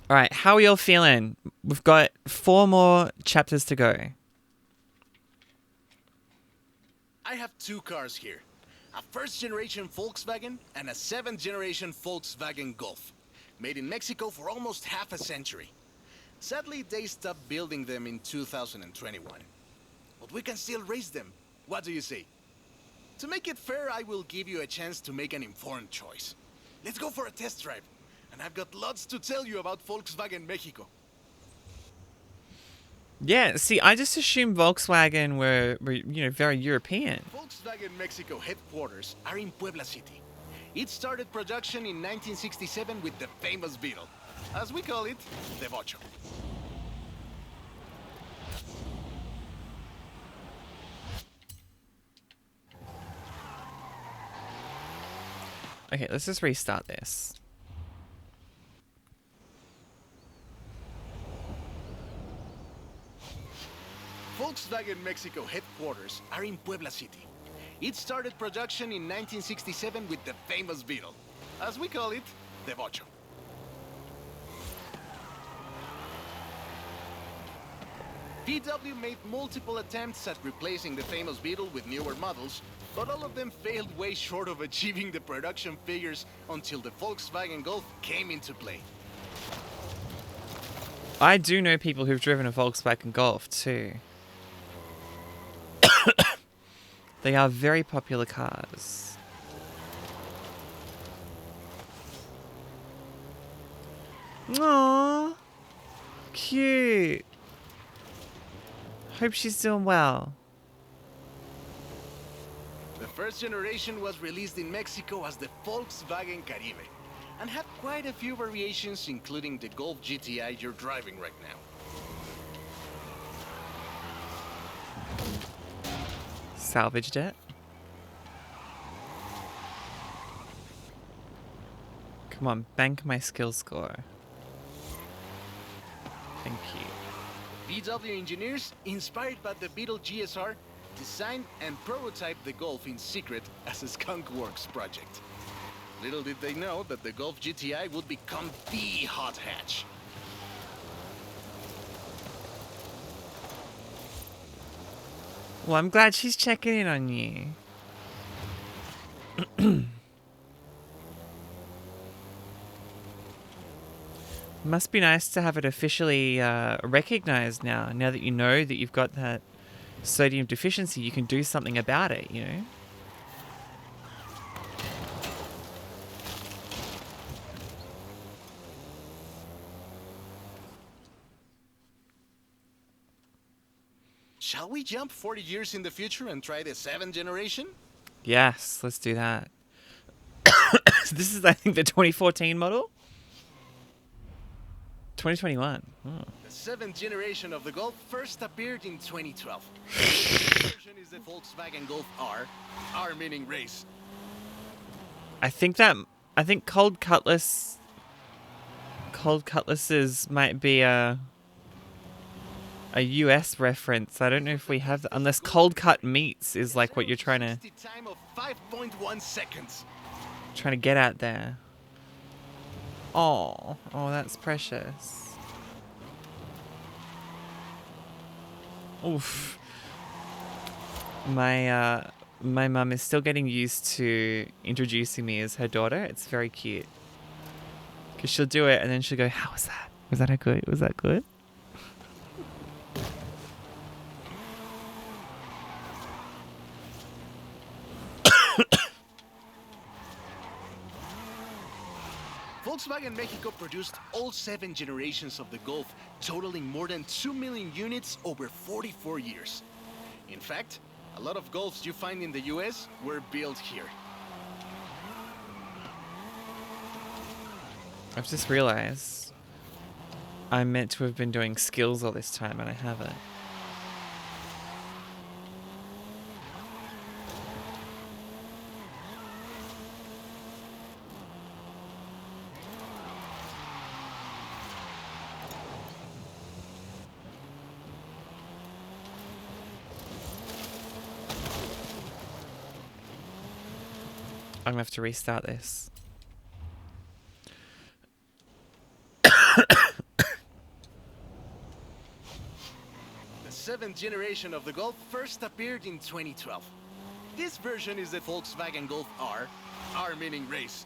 All right, how are y'all feeling? We've got 4 more chapters to go. I have 2 cars here. A first-generation Volkswagen and a 7th-generation Volkswagen Golf. Made in Mexico for almost half a century. Sadly, they stopped building them in 2021. But we can still race them. What do you say? To make it fair, I will give you a chance to make an informed choice. Let's go for a test drive. And I've got lots to tell you about Volkswagen Mexico. Yeah, see, I just assumed Volkswagen were very European. Volkswagen Mexico headquarters are in Puebla City. It started production in 1967 with the famous Beetle. As we call it, the Bocho. Okay, let's just restart this. Volkswagen Mexico headquarters are in Puebla City. It started production in 1967 with the famous Beetle. As we call it, the Bocho. VW made multiple attempts at replacing the famous Beetle with newer models, but all of them failed way short of achieving the production figures until the Volkswagen Golf came into play. I do know people who've driven a Volkswagen Golf too. They are very popular cars. Aww. Cute. Hope she's doing well. The first generation was released in Mexico as the Volkswagen Caribe and had quite a few variations, including the Golf GTI you're driving right now. Salvaged it. Come on, bank my skill score. Thank you. VW engineers, inspired by the Beetle GSR, designed and prototyped the Golf in secret as a Skunk Works project. Little did they know that the Golf GTI would become the hot hatch. Well, I'm glad she's checking in on you. Must be nice to have it officially recognized now. Now that you know that you've got that sodium deficiency, you can do something about it, you know? Shall we jump 40 years in the future and try the 7th generation? Yes, let's do that. This is, I think, the 2014 model? 2021. Oh. The 7th generation of the Golf first appeared in 2012. The version is the Volkswagen Golf R, R meaning race. I think Cold Cutlass's might be a US reference. I don't know if we have that, unless Cold Cut Meats is like what you're trying to Time of 5.1 seconds. get at there. Oh, that's precious. Oof. My mum is still getting used to introducing me as her daughter. It's very cute. Because she'll do it and then she'll go, how was that? Was that good? Was that good? Volkswagen Mexico produced all 7 generations of the Golf, totaling more than 2 million units over 44 years. In fact, a lot of Golfs you find in the US were built here. I've just realized I'm meant to have been doing skills all this time and I haven't. I'm gonna have to restart this. The 7th generation of the Golf first appeared in 2012. This version is the Volkswagen Golf R meaning race.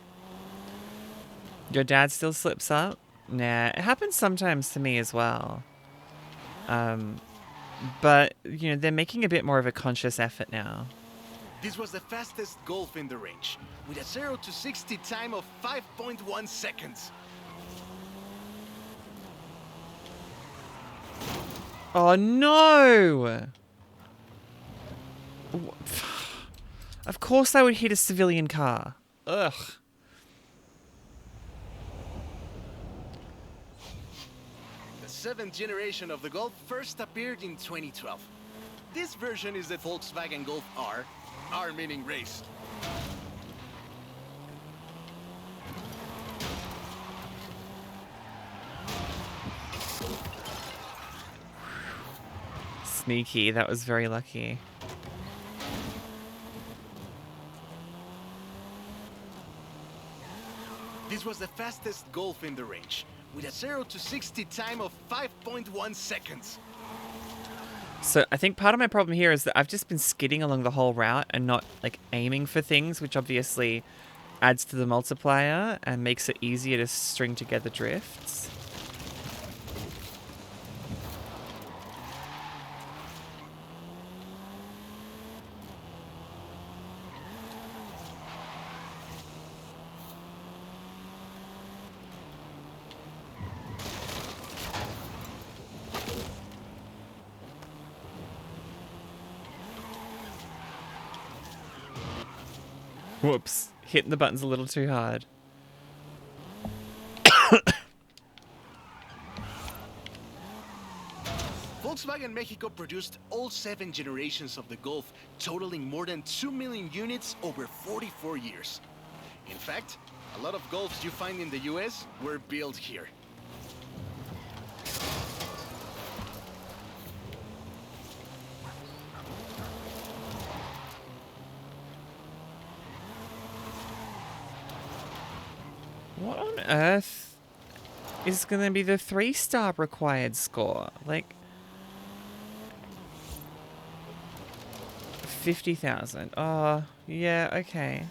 Your dad still slips up? Nah, it happens sometimes to me as well. But, you know, they're making a bit more of a conscious effort now. This was the fastest Golf in the range, with a 0 to 60 time of 5.1 seconds. Oh no! Of course I would hit a civilian car. Ugh. The 7th generation of the Golf first appeared in 2012. This version is the Volkswagen Golf R meaning race. Sneaky, that was very lucky. This was the fastest Golf in the range, with a 0 to 60 time of 5.1 seconds. So I think part of my problem here is that I've just been skidding along the whole route and not like aiming for things, which obviously adds to the multiplier and makes it easier to string together drifts. Whoops. Hitting the buttons a little too hard. Volkswagen Mexico produced all 7 generations of the Golf, totaling more than 2 million units over 44 years. In fact, a lot of Golfs you find in the US were built here. What on earth is going to be the 3-star required score? Like 50,000. Oh, yeah, okay.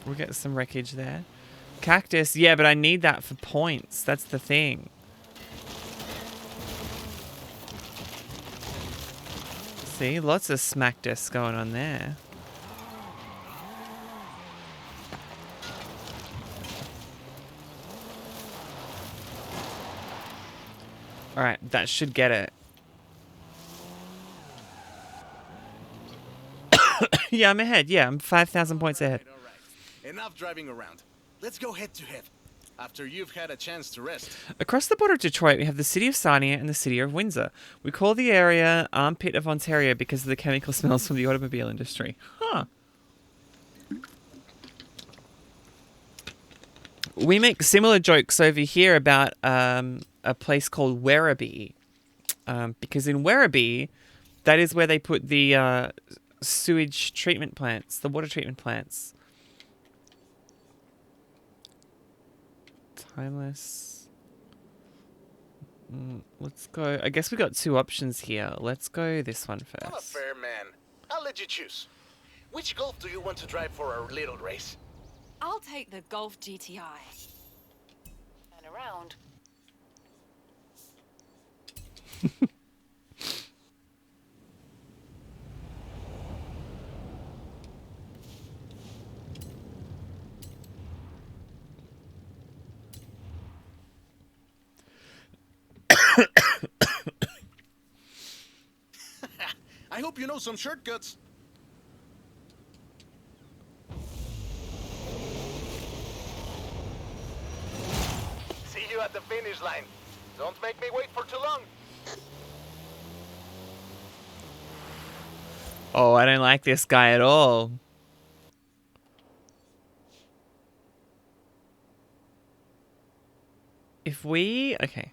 We'll get some wreckage there. Cactus, yeah, but I need that for points. That's the thing. See, lots of smack discs going on there. Alright, that should get it. Yeah, I'm ahead. Yeah, I'm 5,000 points ahead. All right. Enough driving around. Let's go head to head. After you've had a chance to rest. Across the border of Detroit, we have the city of Sarnia and the city of Windsor. We call the area armpit of Ontario because of the chemical smells from the automobile industry. Huh. We make similar jokes over here about a place called Werribee. Because in Werribee, that is where they put the sewage treatment plants, the water treatment plants. Timeless. Let's go. I guess we got two options here. Let's go this one I'm a first. fair man. I'll let you choose. Which Golf do you want to drive for our little race? I'll take the Golf GTI. And around. I hope you know some shortcuts. See you at the finish line. Don't make me wait for too long. Oh, I don't like this guy at all. Okay.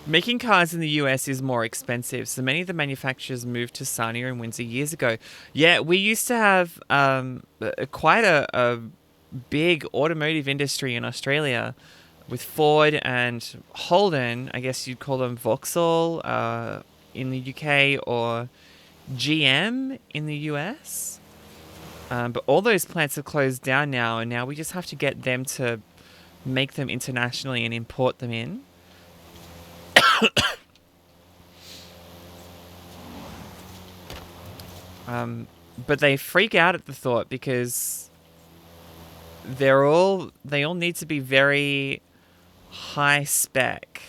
Making cars in the US is more expensive, so many of the manufacturers moved to Sarnia and Windsor years ago. Yeah, we used to have quite a big automotive industry in Australia with Ford and Holden. I guess you'd call them Vauxhall in the UK or GM in the US. But all those plants have closed down now, and now we just have to get them to make them internationally and import them in. But they freak out at the thought because they all need to be very high spec.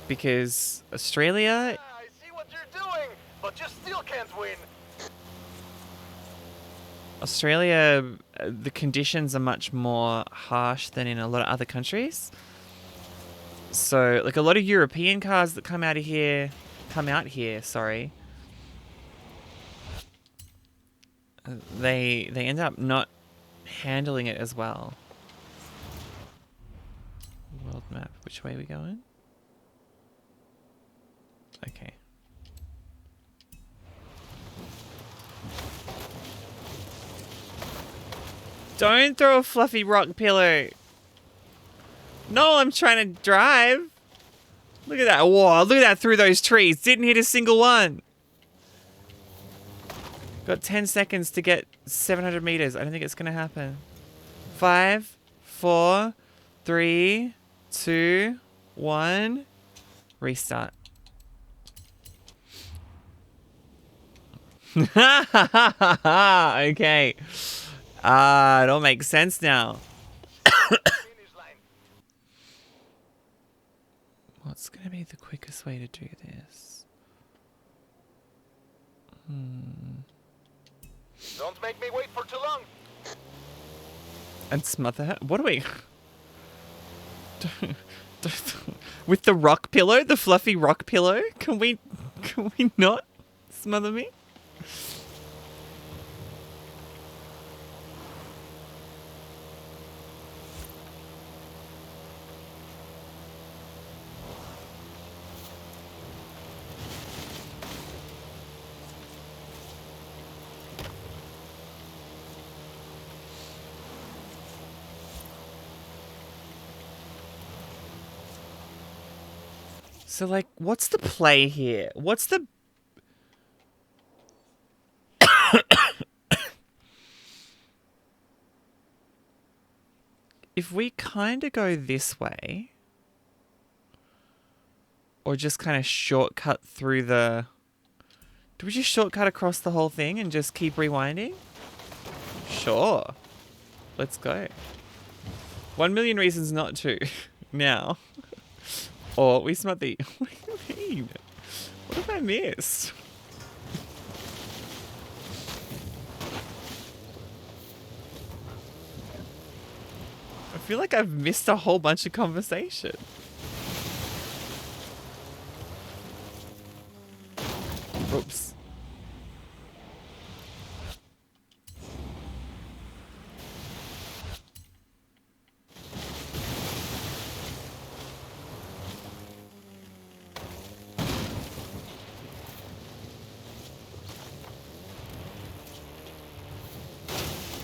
Because Australia, I see what you're doing, but you still can't win. the conditions are much more harsh than in a lot of other countries. So, like a lot of European cars that come out here, sorry. They end up not handling it as well. World map. Which way are we going? Okay. Don't throw a fluffy rock pillow. No, I'm trying to drive. Look at that. Whoa, look at that through those trees. Didn't hit a single one. Got 10 seconds to get 700 meters. I don't think it's going to happen. 5, 4, 3, 2, 1. Restart. Okay. It all makes sense now. What's going to be the quickest way to do this? Don't make me wait for too long. And smother her? What are we... With the rock pillow? The fluffy rock pillow? Can we not smother me? So, like, what's the play here? What's the... If we kind of go this way... Or just kind of shortcut through the... Do we just shortcut across the whole thing and just keep rewinding? Sure. Let's go. 1 million reasons not to. Now. Or we smut the... What do you mean? What have I missed? I feel like I've missed a whole bunch of conversation. Oops.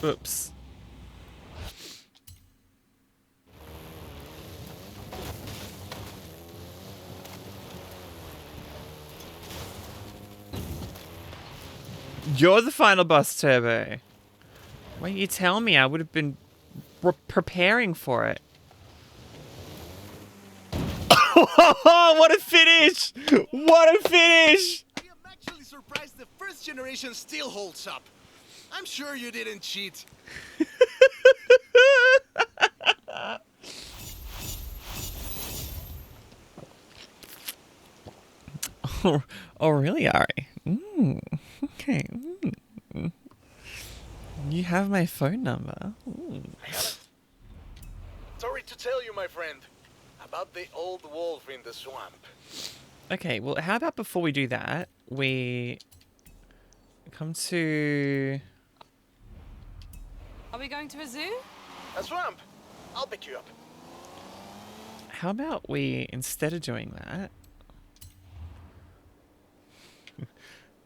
Oops. You're the final boss, Turbo. Why don't you tell me? I would have been preparing for it. What a finish! What a finish! I am actually surprised the first generation still holds up. I'm sure you didn't cheat. Oh, really, Ari? Okay. You have my phone number. Sorry to tell you, my friend, about the old wolf in the swamp. Okay, well, how about before we do that, we come to... Are we going to a zoo? A swamp. I'll pick you up. How about we, instead of doing that,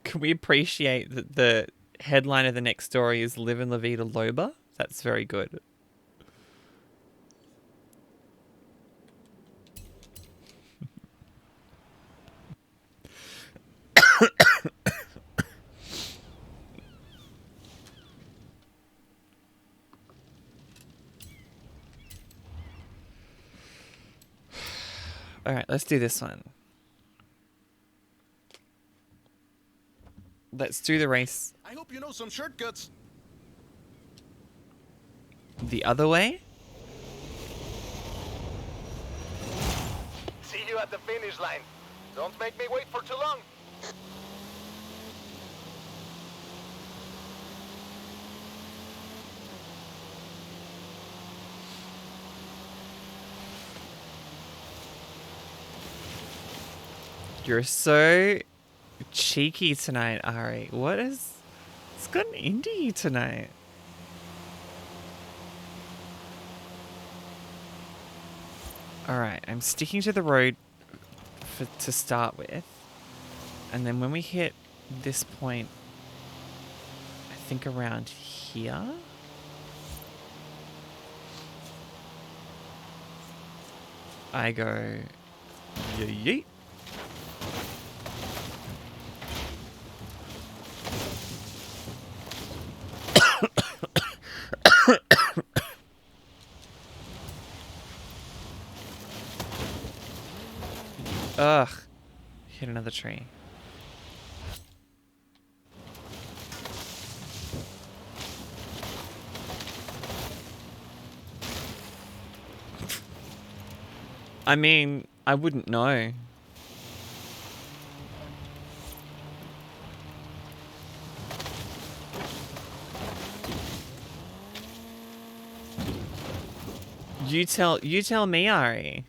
can we appreciate that the headline of the next story is Live in La Vida Loba? That's very good. All right, let's do this one. Let's do the race I hope you know some shortcuts. the other way. See you at the finish line. Don't make me wait for too long. You're so cheeky tonight, Ari. What is... It's gotten into you tonight. Alright, I'm sticking to the road to start with. And then when we hit this point, I think around here... I go... Yeet. Ugh. Hit another tree. I mean, I wouldn't know. You tell me, Ari.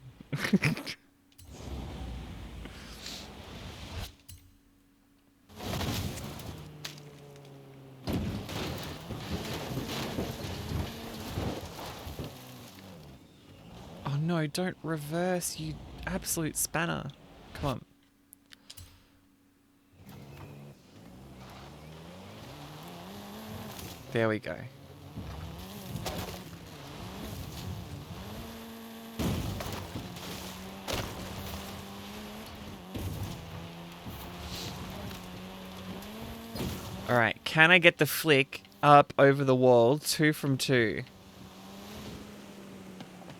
Oh no, don't reverse, you absolute spanner. Come on. There we go. Alright, can I get the flick up over the wall? 2 from 2.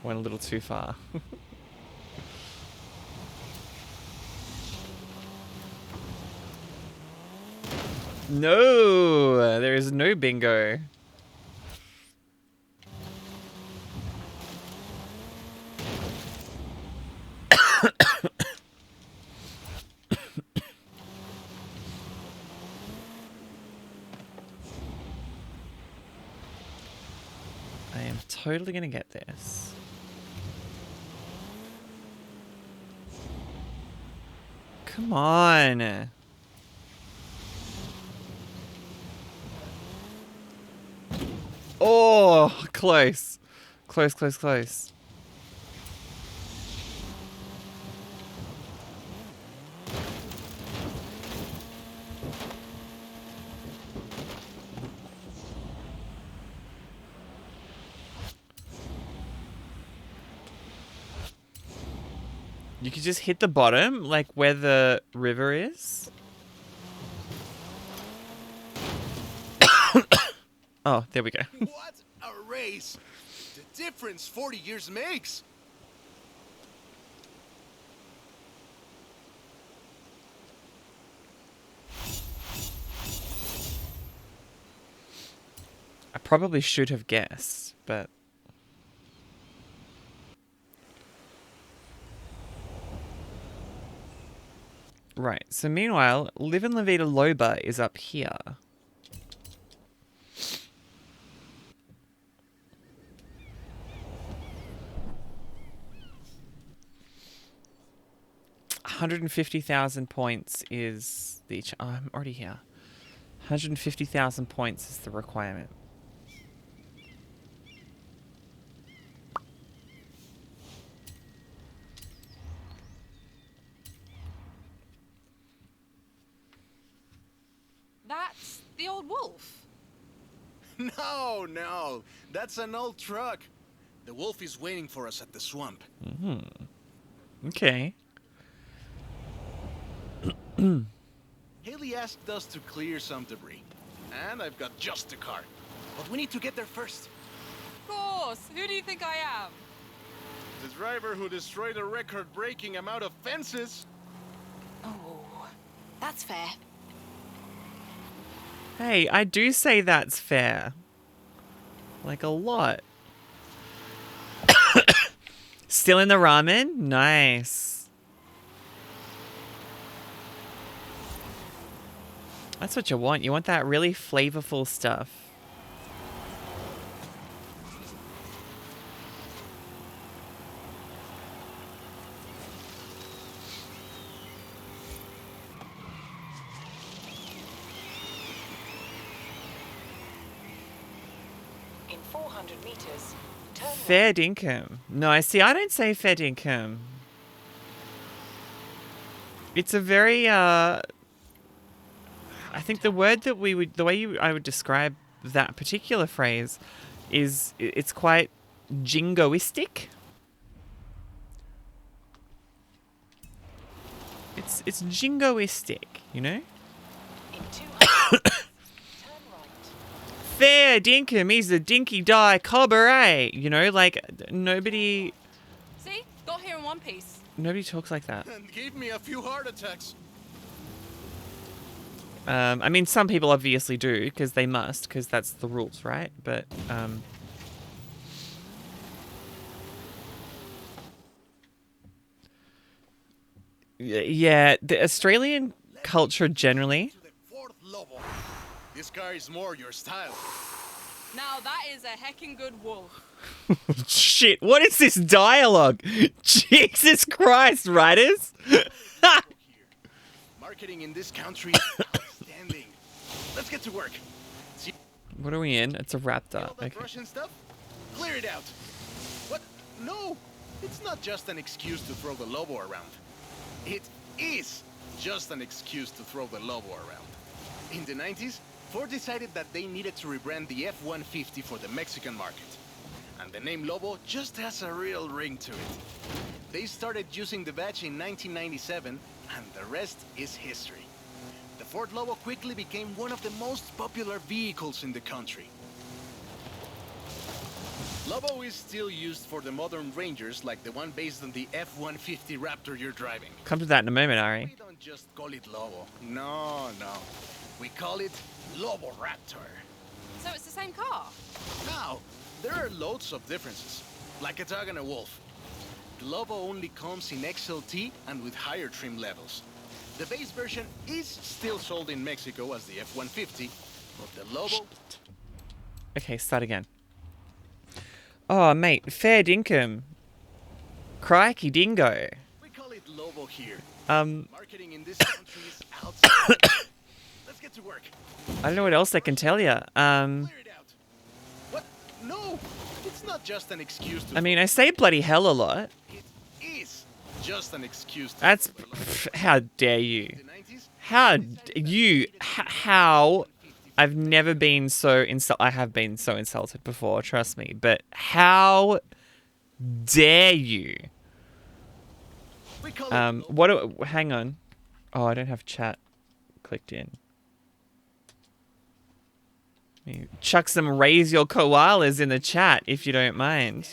Went a little too far. No! There is no bingo. I am totally gonna get this. Come on. Oh, close. Close, close, close. You could just hit the bottom, like where the river is. Oh, there we go. What a race! The difference 40 years makes! I probably should have guessed, but... Right, so meanwhile, Live and La Vida Loba is up here. $150,000 points is the... Oh, I'm already here. 150,000 points is the requirement. That's the old wolf. No, no, that's an old truck. The wolf is waiting for us at the swamp. Okay. Haley asked us to clear some debris, and I've got just the car. But we need to get there first. Of course. Who do you think I am? The driver who destroyed a record-breaking amount of fences. Oh, that's fair. Hey, I do say that's fair. Like a lot. Still in the ramen? Nice. That's what you want. You want that really flavorful stuff. In 400 meters, turn right. Fair dinkum. No, I see. I don't say fair dinkum. It's a very, I think the word that we would, the way I would describe that particular phrase is, it's quite jingoistic. It's jingoistic, you know? In 200 meters, turn right. Fair dinkum, he's a dinky die cobber, eh? You know, like, nobody See? Got here in one piece. talks like that. And gave me a few heart attacks. I mean, some people obviously do, because they must, because that's the rules, right? But, yeah, the Australian culture generally... To the fourth Lobo. This car is more your style. Now that is a heckin' good wolf. Shit, what is this dialogue? Jesus Christ, writers! Marketing in this country is outstanding. Let's get to work. See What are we in? It's a all raptor. that Okay. Russian stuff? Clear it out. What? No! It's not just an excuse to throw the Lobo around. It is just an excuse to throw the Lobo around. In the 90s, Ford decided that they needed to rebrand the F-150 for the Mexican market. And the name Lobo just has a real ring to it. They started using the badge in 1997, and the rest is history. The Ford Lobo quickly became one of the most popular vehicles in the country. Lobo is still used for the modern Rangers like the one based on the F-150 Raptor you're driving. Come to that in a moment, Ari. We don't just call it Lobo. No, no. We call it Lobo Raptor. So it's the same car. Now, there are loads of differences, like a dog and a wolf. The Lobo only comes in XLT and with higher trim levels. The base version is still sold in Mexico as the F-150, but the Lobo... Okay, start again. Oh, mate, fair dinkum. Crikey dingo. We call it Lobo here. Um, Marketing in this country is outstanding. Let's get to work. I don't know what else I can tell you. Clear it out. What? No! It's not just an excuse to... I mean, I say bloody hell a lot. It is just an excuse to... That's... throw the Lobo. How dare you? In the 90s, How... they decided that You... they needed to How... rebrand I've never been so I have been so insulted before, trust me. But how dare you? We call it Lobo. Hang on. Oh, I don't have chat clicked in. Chuck some raise your koalas in the chat if you don't mind.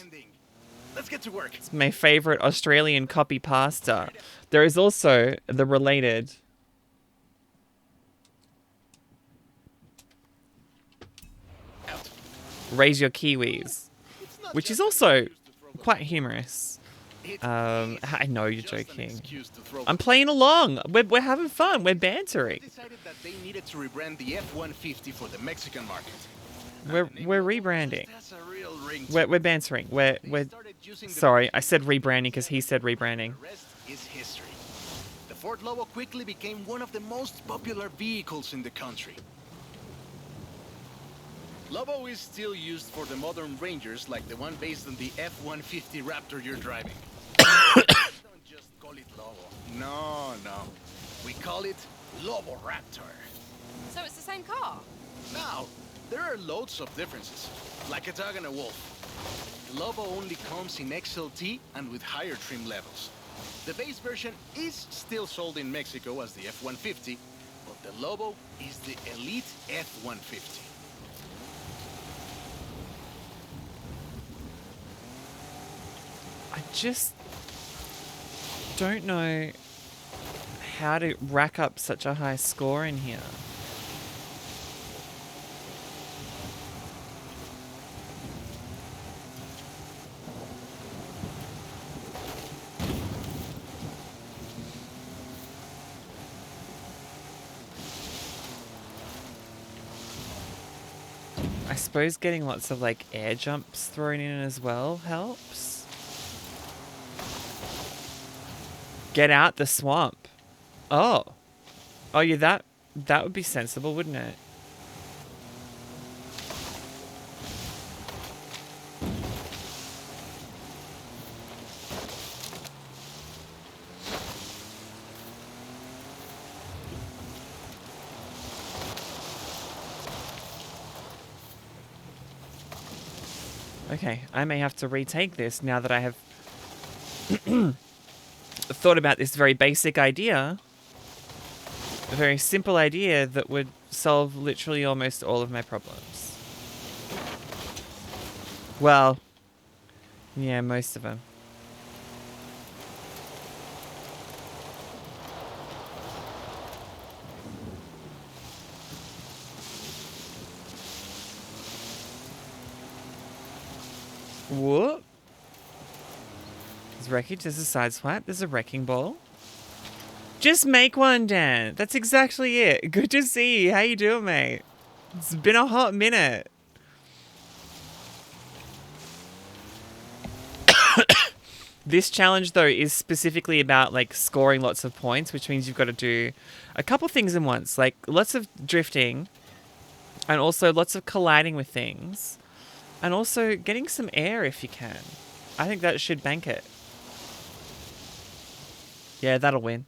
Let's get to work. It's my favorite Australian copy pasta. There is also the related raise your kiwis, which is also quite humorous. I know you're joking. I'm playing along. We're having fun. We're bantering. Decided that they needed to rebrand the F-150 for the Mexican market. We're rebranding. That's a real ring. We're bantering. We're sorry. I said rebranding because he said rebranding. The rest is history. The Ford Lobo quickly became one of the most popular vehicles in the country. Lobo is still used for the modern Rangers, like the one based on the F-150 Raptor you're driving. Don't just call it Lobo. No. We call it Lobo Raptor. So it's the same car? Now, there are loads of differences, like a dog and a wolf. The Lobo only comes in XLT and with higher trim levels. The base version is still sold in Mexico as the F-150, but the Lobo is the elite F-150. I just don't know how to rack up such a high score in here. I suppose getting lots of like air jumps thrown in as well helps. Get out the swamp. Oh yeah, that would be sensible, wouldn't it? Okay, I may have to retake this now that I have thought about this very basic idea. A very simple idea that would solve literally almost all of my problems. Well, yeah, most of them. Whoop. There's wreckage, there's a side swipe, there's a wrecking ball. Just make one, Dan. That's exactly it. Good to see you. How you doing, mate? It's been a hot minute. This challenge, though, is specifically about, like, scoring lots of points, which means you've got to do a couple things in once. Like, lots of drifting, and also lots of colliding with things, and also getting some air if you can. I think that should bank it. Yeah, that'll win.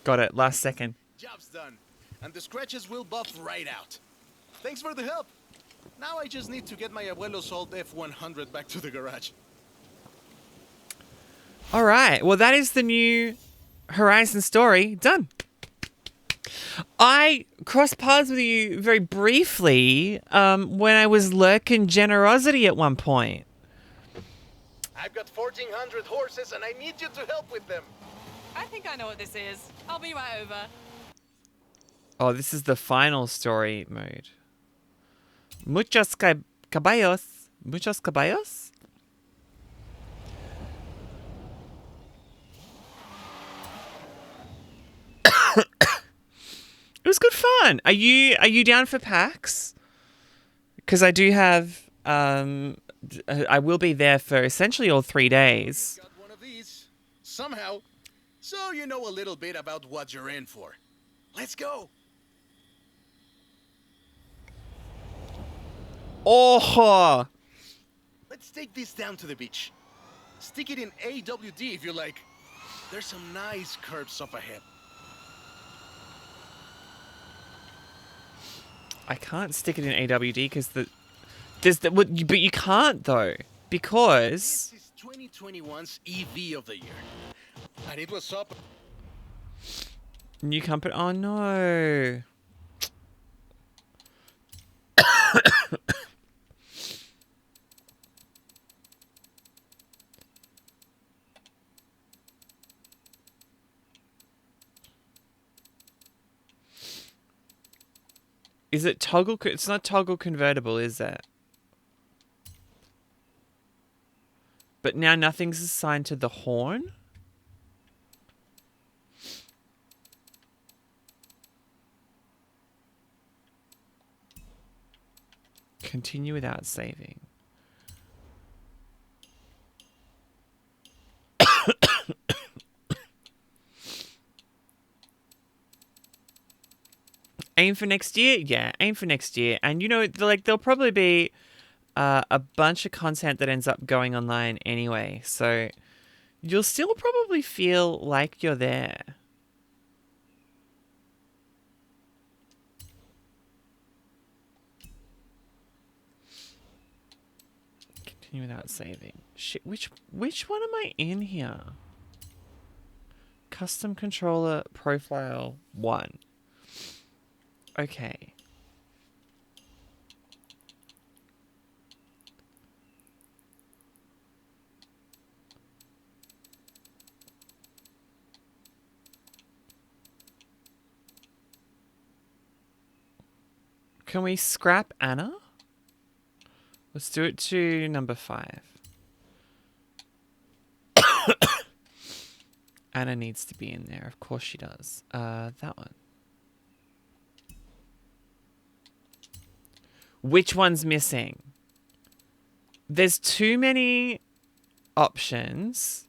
Got it. Last second. Job's done, and the scratches will buff right out. Thanks for the help. Now I just need to get my abuelo's old F-100 back to the garage. All right. Well, that is the new Horizon story. Done. I crossed paths with you very briefly when I was lurking generosity at one point. I've got 1,400 horses, and I need you to help with them. I think I know what this is. I'll be right over. Oh, this is the final story mode. Muchos caballos. Muchos caballos? It was good fun. Are you down for PAX? Because I do have I will be there for essentially all 3 days. Got one of these somehow, so you know a little bit about what you're in for. Let's go. Oh, Let's take this down to the beach. Stick it in AWD if you like. There's some nice curves up ahead. I can't stick it in AWD because but you can't though because This is 2021's EV of the year, and it was up. New company. Oh no. Is it toggle? It's not toggle convertible, is it? But now nothing's assigned to the horn? Continue without saving. Aim for next year? Yeah, aim for next year. And you know, like there'll probably be a bunch of content that ends up going online anyway. So you'll still probably feel like you're there. Continue without saving. Shit, which one am I in here? Custom controller profile 1. Okay. Can we scrap Anna? Let's do it to number 5. Anna needs to be in there. Of course she does. That one. Which one's missing? There's too many options.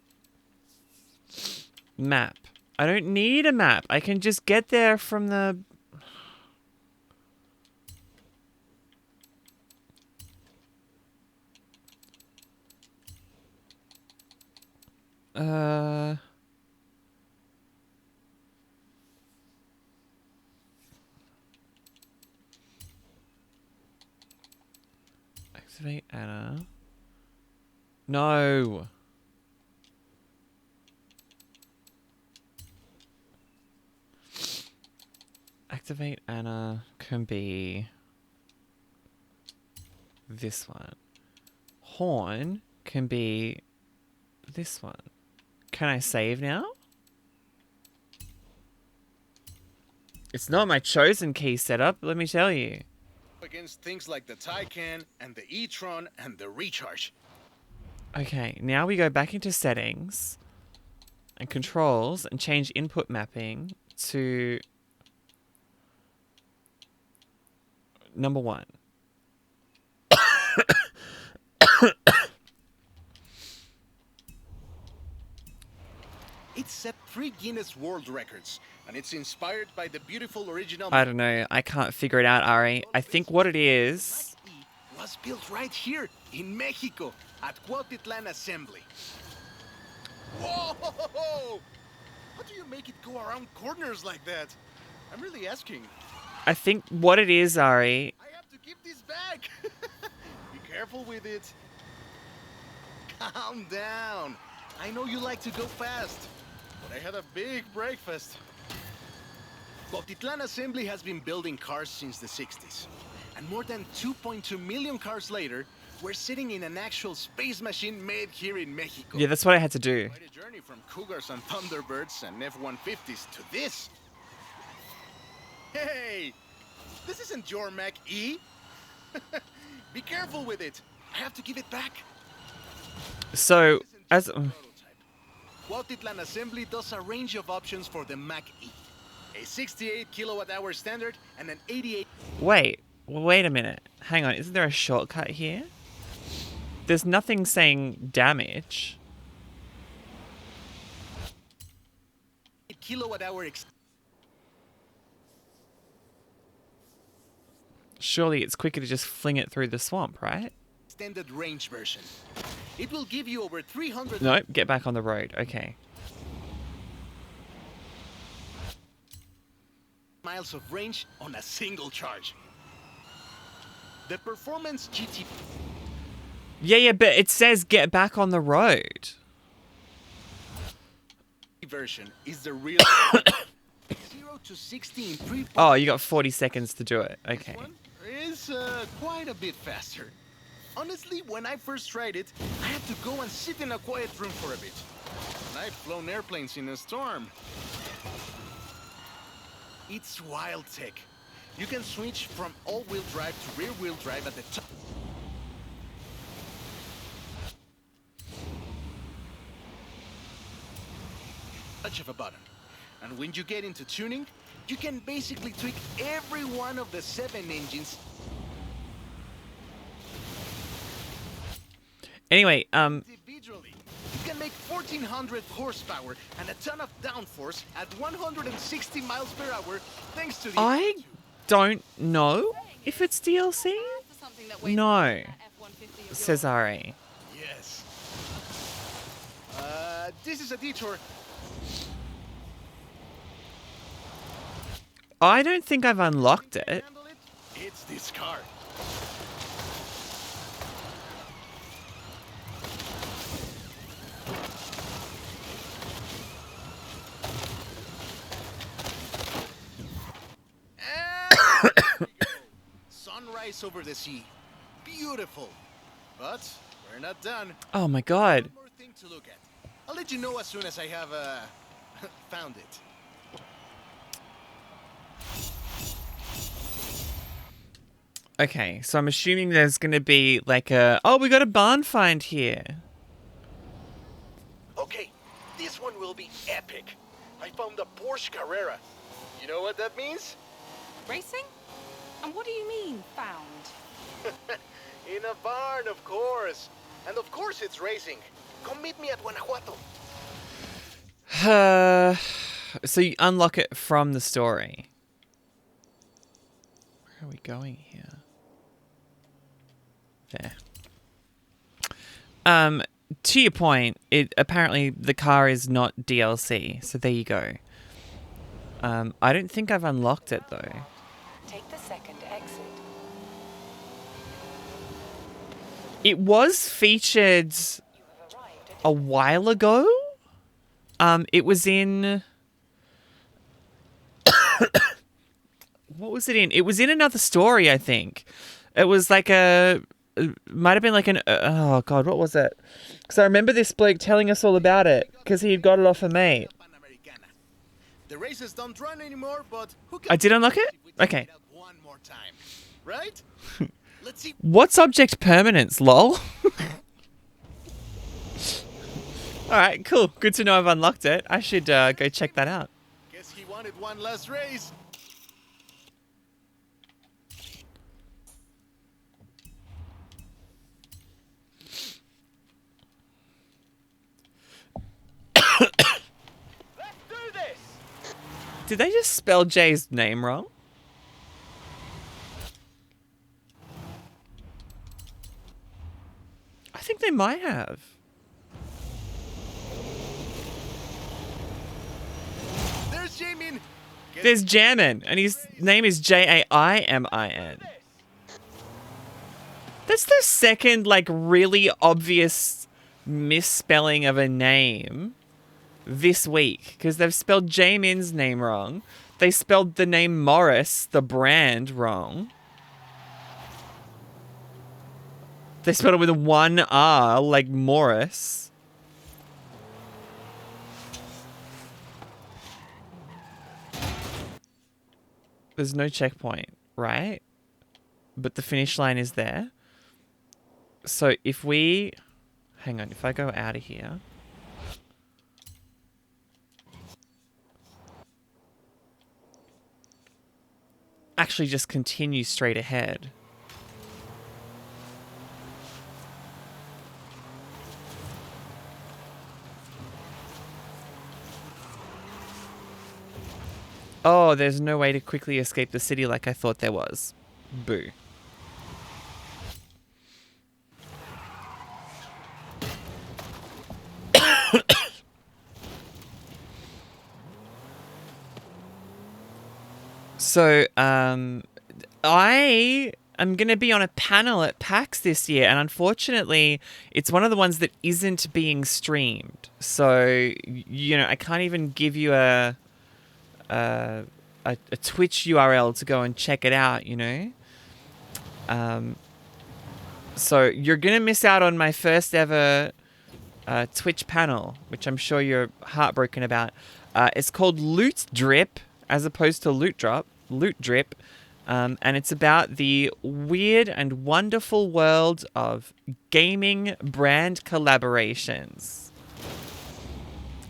Map. I don't need a map. I can just get there from the... Activate Anna. No. Activate Anna can be this one. Horn can be this one. Can I save now? It's not my chosen key setup, let me tell you. Against things like the Taycan and the e-tron and the recharge. Okay, now we go back into settings and controls and change input mapping to number 1. It set 3 Guinness World Records, and it's inspired by the beautiful original... I don't know. I can't figure it out, Ari. I think what it is... was built right here in Mexico at Cuautitlán Assembly. Whoa! How do you make it go around corners like that? I'm really asking. I think what it is, Ari... I have to keep this back. Be careful with it. Calm down. I know you like to go fast, but I had a big breakfast. Cuautitlán Assembly has been building cars since the 60s. And more than 2.2 million cars later, we're sitting in an actual space machine made here in Mexico. Yeah, that's what I had to do. Quite a journey from Cougars and Thunderbirds and F-150s to this. Hey! This isn't your Mac E. Be careful with it. I have to give it back. So, as... Cuautitlán Assembly does a range of options for the Mac E. A 68 kilowatt-hour standard and an 88... Wait a minute. Hang on, isn't there a shortcut here? There's nothing saying damage. kilowatt-hour... Surely it's quicker to just fling it through the swamp, right? extended range version. It will give you over 300... Nope, get back on the road. Okay. miles of range on a single charge. The Performance GT... Yeah, but it says get back on the road. version is the real 0 0 to 60 in 3. Oh, you got 40 seconds to do it. Okay. This one is quite a bit faster. Honestly, when I first tried it, I had to go and sit in a quiet room for a bit. And I've flown airplanes in a storm. It's wild tech. You can switch from all-wheel drive to rear-wheel drive at the top. Touch of a button. And when you get into tuning, you can basically tweak every one of the 7 engines. Anyway, Individually. You can make 1400 horsepower and a ton of downforce at 160 miles per hour thanks to the I don't know if it's DLC. For something that weighs No, like that F-150 of says yours. Ari. Yes. This is a detour. I don't think I've unlocked it. Handle it? It's this car. And there we go. Sunrise over the sea. Beautiful. But we're not done. Oh my god. One more thing to look at. I'll let you know as soon as I have found it. Okay, so I'm assuming there's gonna be like a... Oh, we got a barn find here. Okay, this one will be epic. I found a Porsche Carrera. You know what that means? Racing? And what do you mean, found? In a barn, of course. And of course it's racing. Come meet me at Guanajuato. So you unlock it from the story. Where are we going here? There. To your point, apparently the car is not DLC, so there you go. I don't think I've unlocked it though. Take the second exit. It was featured You have arrived at a while ago. It was in... What was it in? It was in another story, I think. It was like a... It might have been like an... oh, God, what was it? Because I remember this bloke telling us all about it, because he had got it off a mate. Panamericana. The races don't run anymore, but who I can... did unlock it? if we try Okay. it out one more time, right? Let's see. What's object permanence, lol? Alright, cool. Good to know I've unlocked it. I should go check that out. Guess he wanted one last race. Let's do this! Did they just spell Jay's name wrong? I think they might have. There's Jamin. Guess There's Jamin, and his name is Jaimin. That's the second, like, really obvious misspelling of a name this week, because they've spelled Jamin's name wrong. They spelled the name Morris, the brand, wrong. They spelled it with one R, like Morris. There's no checkpoint, right? But the finish line is there. So if we... Hang on, if I go out of here... Actually just continue straight ahead. Oh, there's no way to quickly escape the city like I thought there was. Boo. So, I am going to be on a panel at PAX this year, and unfortunately, it's one of the ones that isn't being streamed. So, you know, I can't even give you a a Twitch URL to go and check it out, you know. So you're gonna miss out on my first ever Twitch panel, which I'm sure you're heartbroken about. It's called Loot Drip, as opposed to Loot Drop. Loot Drip, and it's about the weird and wonderful world of gaming brand collaborations,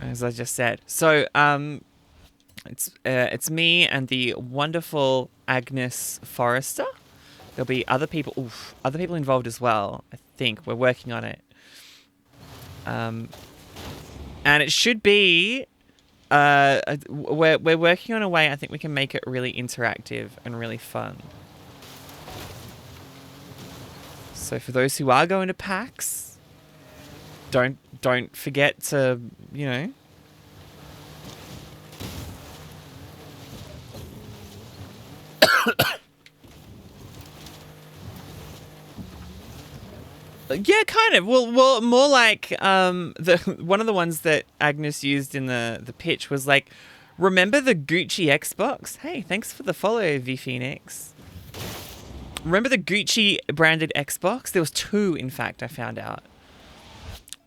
as I just said. So it's me and the wonderful Agnes Forrester. There'll be other people involved as well. I think we're working on it. And it should be, we're working on a way I think we can make it really interactive and really fun. So for those who are going to PAX, don't forget to, you know, yeah, kind of. Well, more like the one of the ones that Agnes used in the pitch was like, remember the Gucci Xbox? Hey, thanks for the follow, V Phoenix. Remember the Gucci branded Xbox? There was 2, in fact, I found out.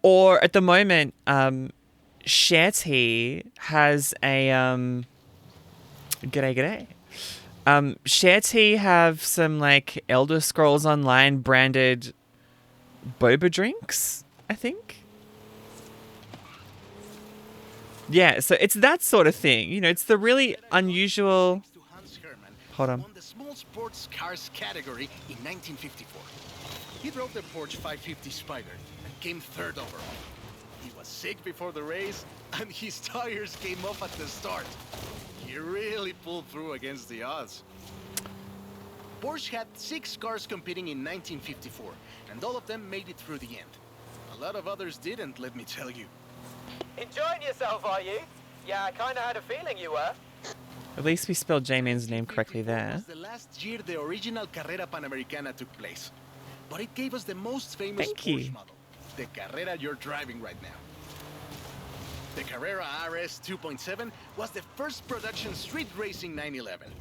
Or at the moment, Shetty has a g'day. Shetty have some like Elder Scrolls Online branded boba drinks, I think. Yeah, so it's that sort of thing. You know, it's the really unusual. Hold on. Won the small sports cars category in 1954. He drove the Porsche 550 Spider and came 3rd overall. He was sick before the race, and his tires came off at the start. He really pulled through against the odds. Porsche had 6 cars competing in 1954, and all of them made it through the end. A lot of others didn't, let me tell you. Enjoying yourself, are you? Yeah, I kind of had a feeling you were. At least we spelled J-Man's name correctly 1954 there. was the last year the original Carrera Panamericana took place. But it gave us the most famous Thank Porsche you. model, the Carrera you're driving right now. The Carrera RS 2.7 was the first production street racing 911.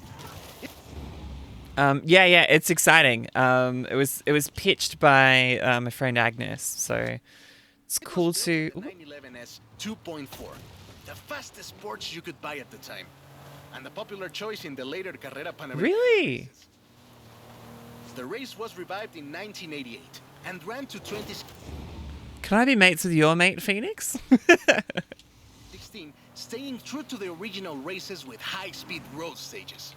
Yeah, it's exciting. It was pitched by my friend Agnes, so it's cool to. The 911S 2.4, the fastest Porsche you could buy at the time, and a popular choice in the later Carrera Panamericana. Really? races. The race was revived in 1988 and ran to 2016, Can I be mates with your mate, Phoenix? staying true to the original races with high-speed road stages.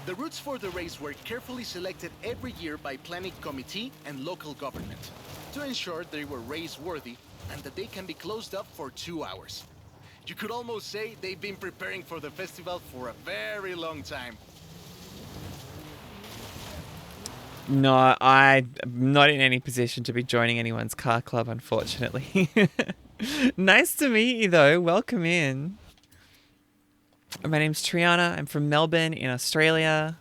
The routes for the race were carefully selected every year by planning committee and local government to ensure they were race-worthy and that they can be closed up for 2 hours. You could almost say they've been preparing for the festival for a very long time. No, I'm not in any position to be joining anyone's car club, unfortunately. Nice to meet you, though. Welcome in. My name's Triana. I'm from Melbourne in Australia.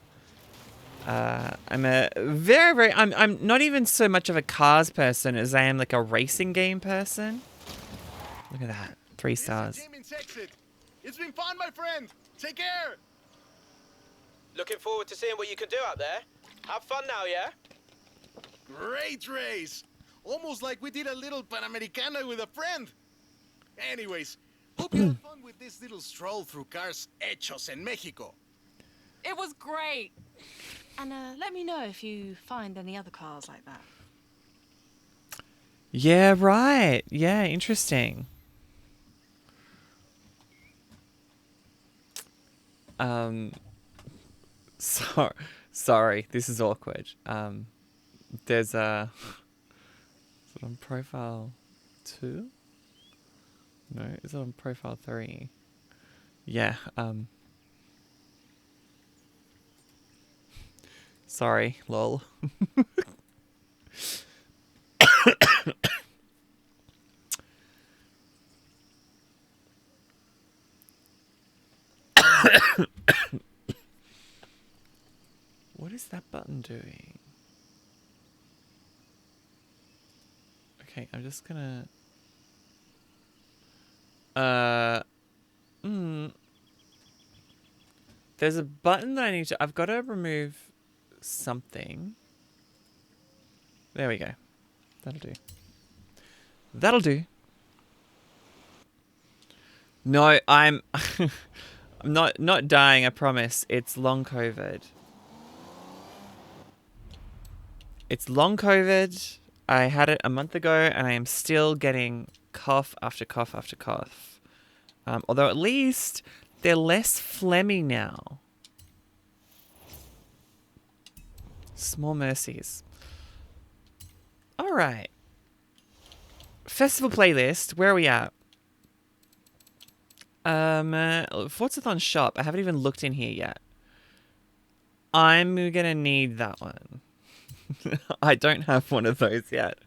I'm a I'm not even so much of a cars person as I am like a racing game person. Look at that. 3 stars. This is Jamin's exit. It's been fun, my friend. Take care. Looking forward to seeing what you can do out there. Have fun now, yeah? Great race. Almost like we did a little Panamericana with a friend. Anyways, hope you had fun with this little stroll through cars hechos en Mexico. It was great. And let me know if you find any other cars like that. Yeah, right. Yeah, interesting. Sorry, this is awkward. There's a... Is it on profile 2? No, is it on profile 3? Yeah, sorry, lol. What is that button doing? Okay, I'm just gonna... There's a button that I need to... I've got to remove something. There we go. That'll do. That'll do. No, I'm not dying, I promise. It's long COVID. It's long COVID. I had it a month ago and I am still getting cough after cough after cough. Although at least they're less phlegmy now. Small mercies. All right. Festival playlist. Where are we at? Forzathon shop. I haven't even looked in here yet. I'm gonna need that one. I don't have one of those yet.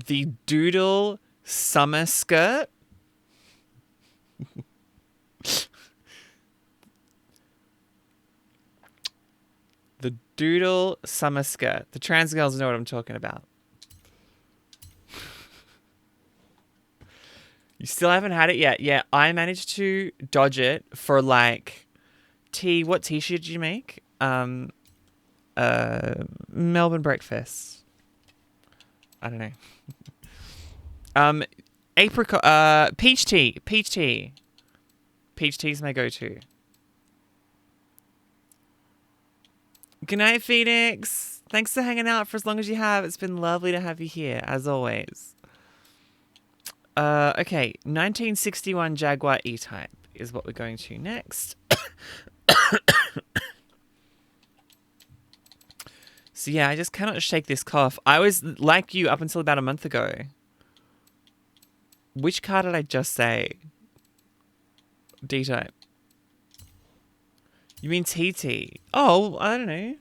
The Doodle summer skirt. The Doodle summer skirt. The trans girls know what I'm talking about. You still haven't had it yet? Yeah, I managed to dodge it for like what t-shirt did you make? Melbourne breakfast. I don't know. Apricot, peach tea. Peach tea is my go-to. Good night, Phoenix. Thanks for hanging out for as long as you have. It's been lovely to have you here, as always. Okay, 1961 Jaguar E-Type is what we're going to next. So yeah, I just cannot shake this cough. I was like you up until about a month ago. Which car did I just say? D-Type. You mean TT? Oh, I don't know.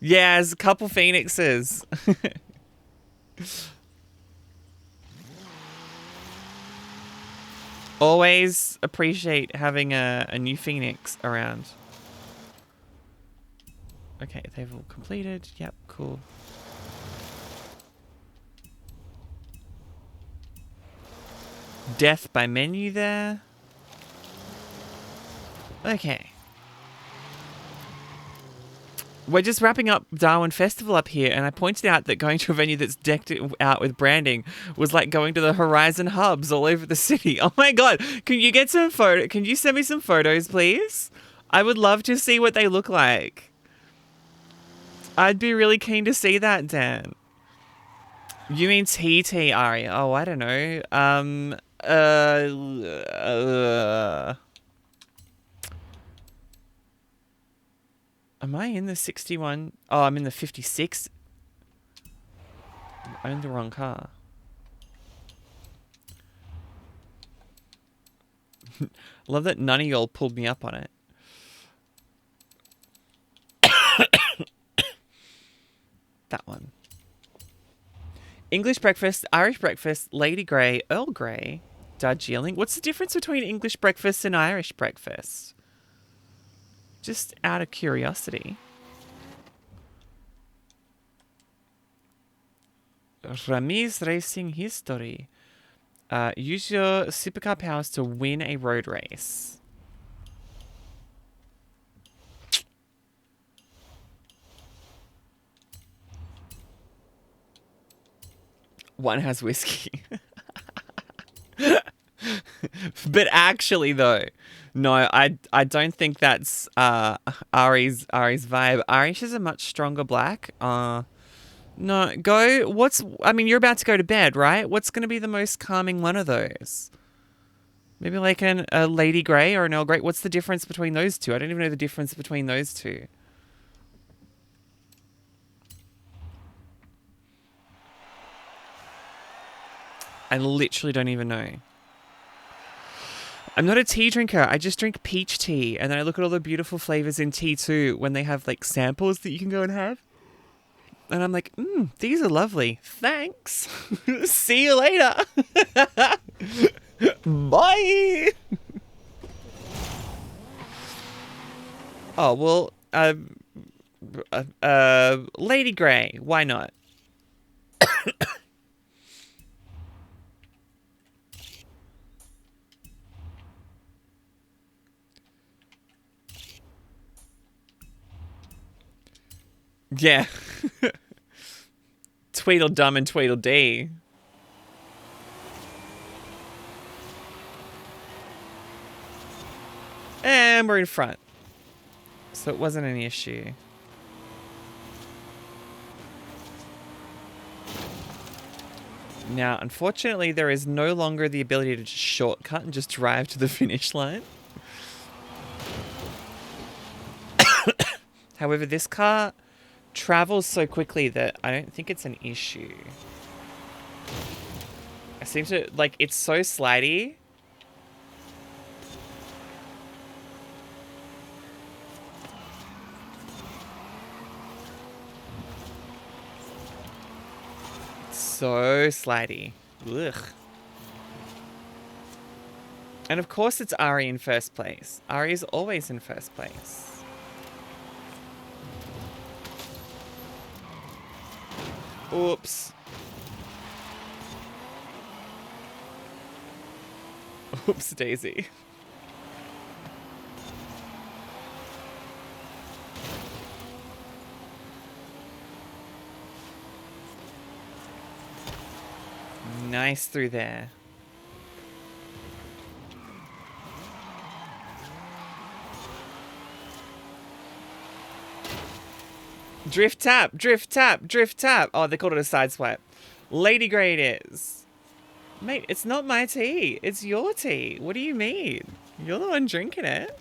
Yeah, there's a couple Phoenixes. Always appreciate having a new Phoenix around. Okay, they've all completed. Yep, cool. Death by menu there. Okay. We're just wrapping up Darwin Festival up here, and I pointed out that going to a venue that's decked out with branding was like going to the Horizon hubs all over the city. Oh my god, can you get some photo? Can you send me some photos, please? I would love to see what they look like. I'd be really keen to see that, Dan. You mean TT, Ari? Oh, I don't know. Am I in the 61? Oh, I'm in the 56. I'm in the wrong car. Love that none of y'all pulled me up on it. That one. English breakfast, Irish breakfast, Lady Grey, Earl Grey, Darjeeling. What's the difference between English breakfast and Irish breakfast? Just out of curiosity. Ramiz Racing History. Use your supercar powers to win a road race. One has whiskey. But actually, though, no, I don't think that's Ari's vibe. Ari's is a much stronger black. No, go. I mean, you're about to go to bed, right? What's going to be the most calming one of those? Maybe like a Lady Grey or an Earl Grey. What's the difference between those two? I don't even know the difference between those two. I literally don't even know. I'm not a tea drinker. I just drink peach tea. And then I look at all the beautiful flavors in tea too when they have like samples that you can go and have. And I'm like, these are lovely. Thanks. See you later. Bye. Oh, well, Lady Grey. Why not? Yeah. Tweedledum and Tweedledee. And we're in front. So it wasn't an issue. Now, unfortunately, there is no longer the ability to just shortcut and just drive to the finish line. However, this car travels so quickly that I don't think it's an issue. I seem to, like, it's so slidey. So slidey. Ugh. And of course it's Ari in first place. Ari is always in first place. Oops. Oops, Daisy. Nice through there. Drift tap, drift tap, drift tap. Oh, they called it a side swipe. Lady Grey it is. Mate, it's not my tea. It's your tea. What do you mean? You're the one drinking it.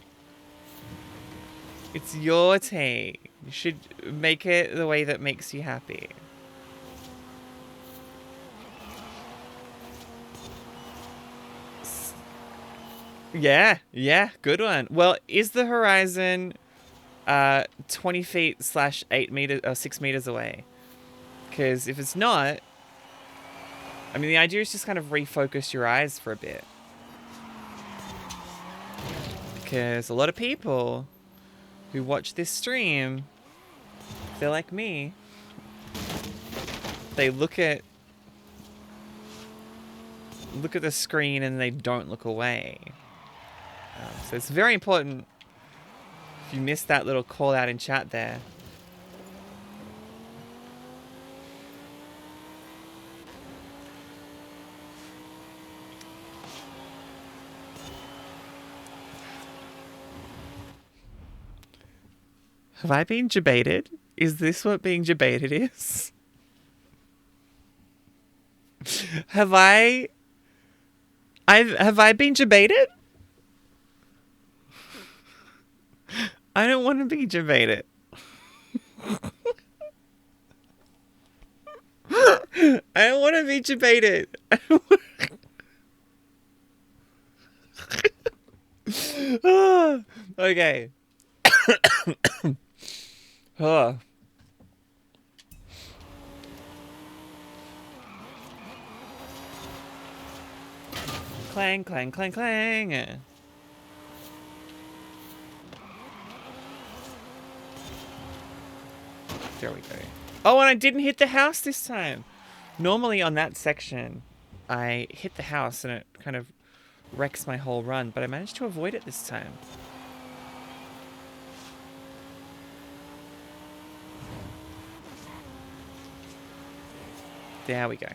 It's your tea. You should make it the way that makes you happy. Yeah, yeah, good one. Well, is the horizon 20 feet / 8 meters or 6 meters away? Because if it's not, I mean, the idea is just kind of refocus your eyes for a bit. Because a lot of people who watch this stream, they're like me. They look at the screen and they don't look away. So it's very important. If you missed that little call out in chat there. Have I been debated? Is this what being debated is? Have I been debated? I don't want to be debated. I don't want to be debated. Okay. Oh. Clang, clang, clang, clang. There we go. Oh, and I didn't hit the house this time. Normally on that section, I hit the house and it kind of wrecks my whole run, but I managed to avoid it this time. There we go.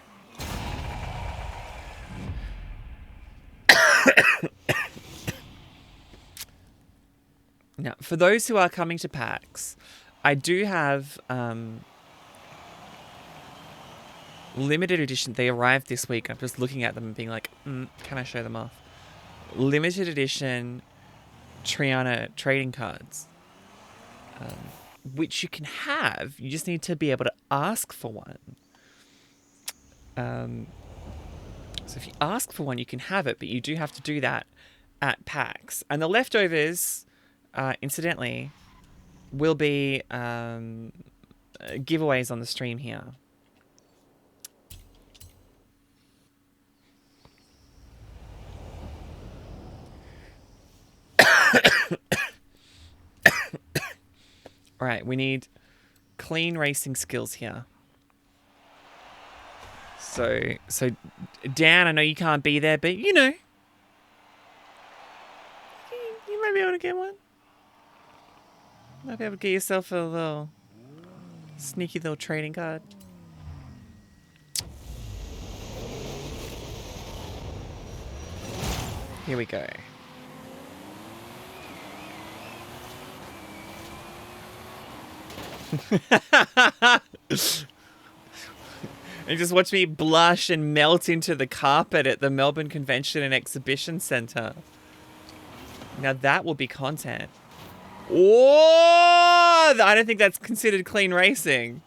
Now, for those who are coming to PAX, I do have limited edition. They arrived this week. I'm just looking at them and being like, can I show them off? Limited edition Triana trading cards, which you can have. You just need to be able to ask for one. So if you ask for one, you can have it, but you do have to do that at PAX. And the leftovers, incidentally, will be giveaways on the stream here. All right, we need clean racing skills here. So Dan, I know you can't be there, but you know, you might be able to get one. Might be able to get yourself a Sneaky little trading card. Here we go. And just watch me blush and melt into the carpet at the Melbourne Convention and Exhibition Centre. Now that will be content. Oh, I don't think that's considered clean racing.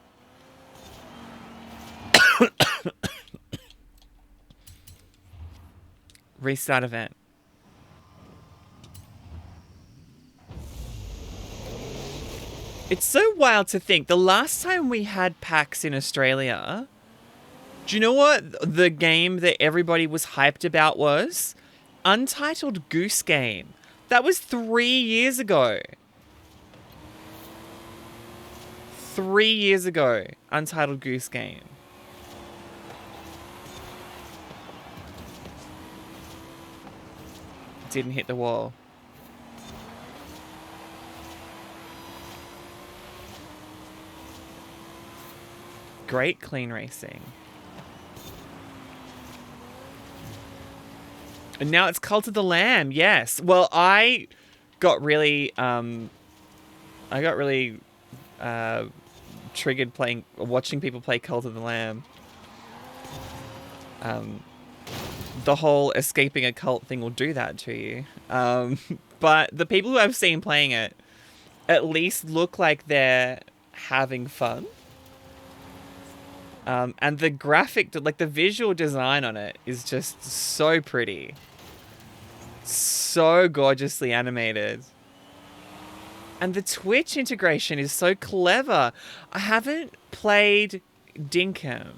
Restart event. It's so wild to think. The last time we had PAX in Australia, do you know what the game that everybody was hyped about was? Untitled Goose Game. That was 3 years ago. 3 years ago. Untitled Goose Game. Didn't hit the wall. Great clean racing. And now it's Cult of the Lamb. Yes. Well, I got really triggered watching people play Cult of the Lamb. The whole escaping a cult thing will do that to you. But the people who I've seen playing it at least look like they're having fun. And the graphic, like the visual design on it is just so pretty. So gorgeously animated. And the Twitch integration is so clever. I haven't played Dinkum.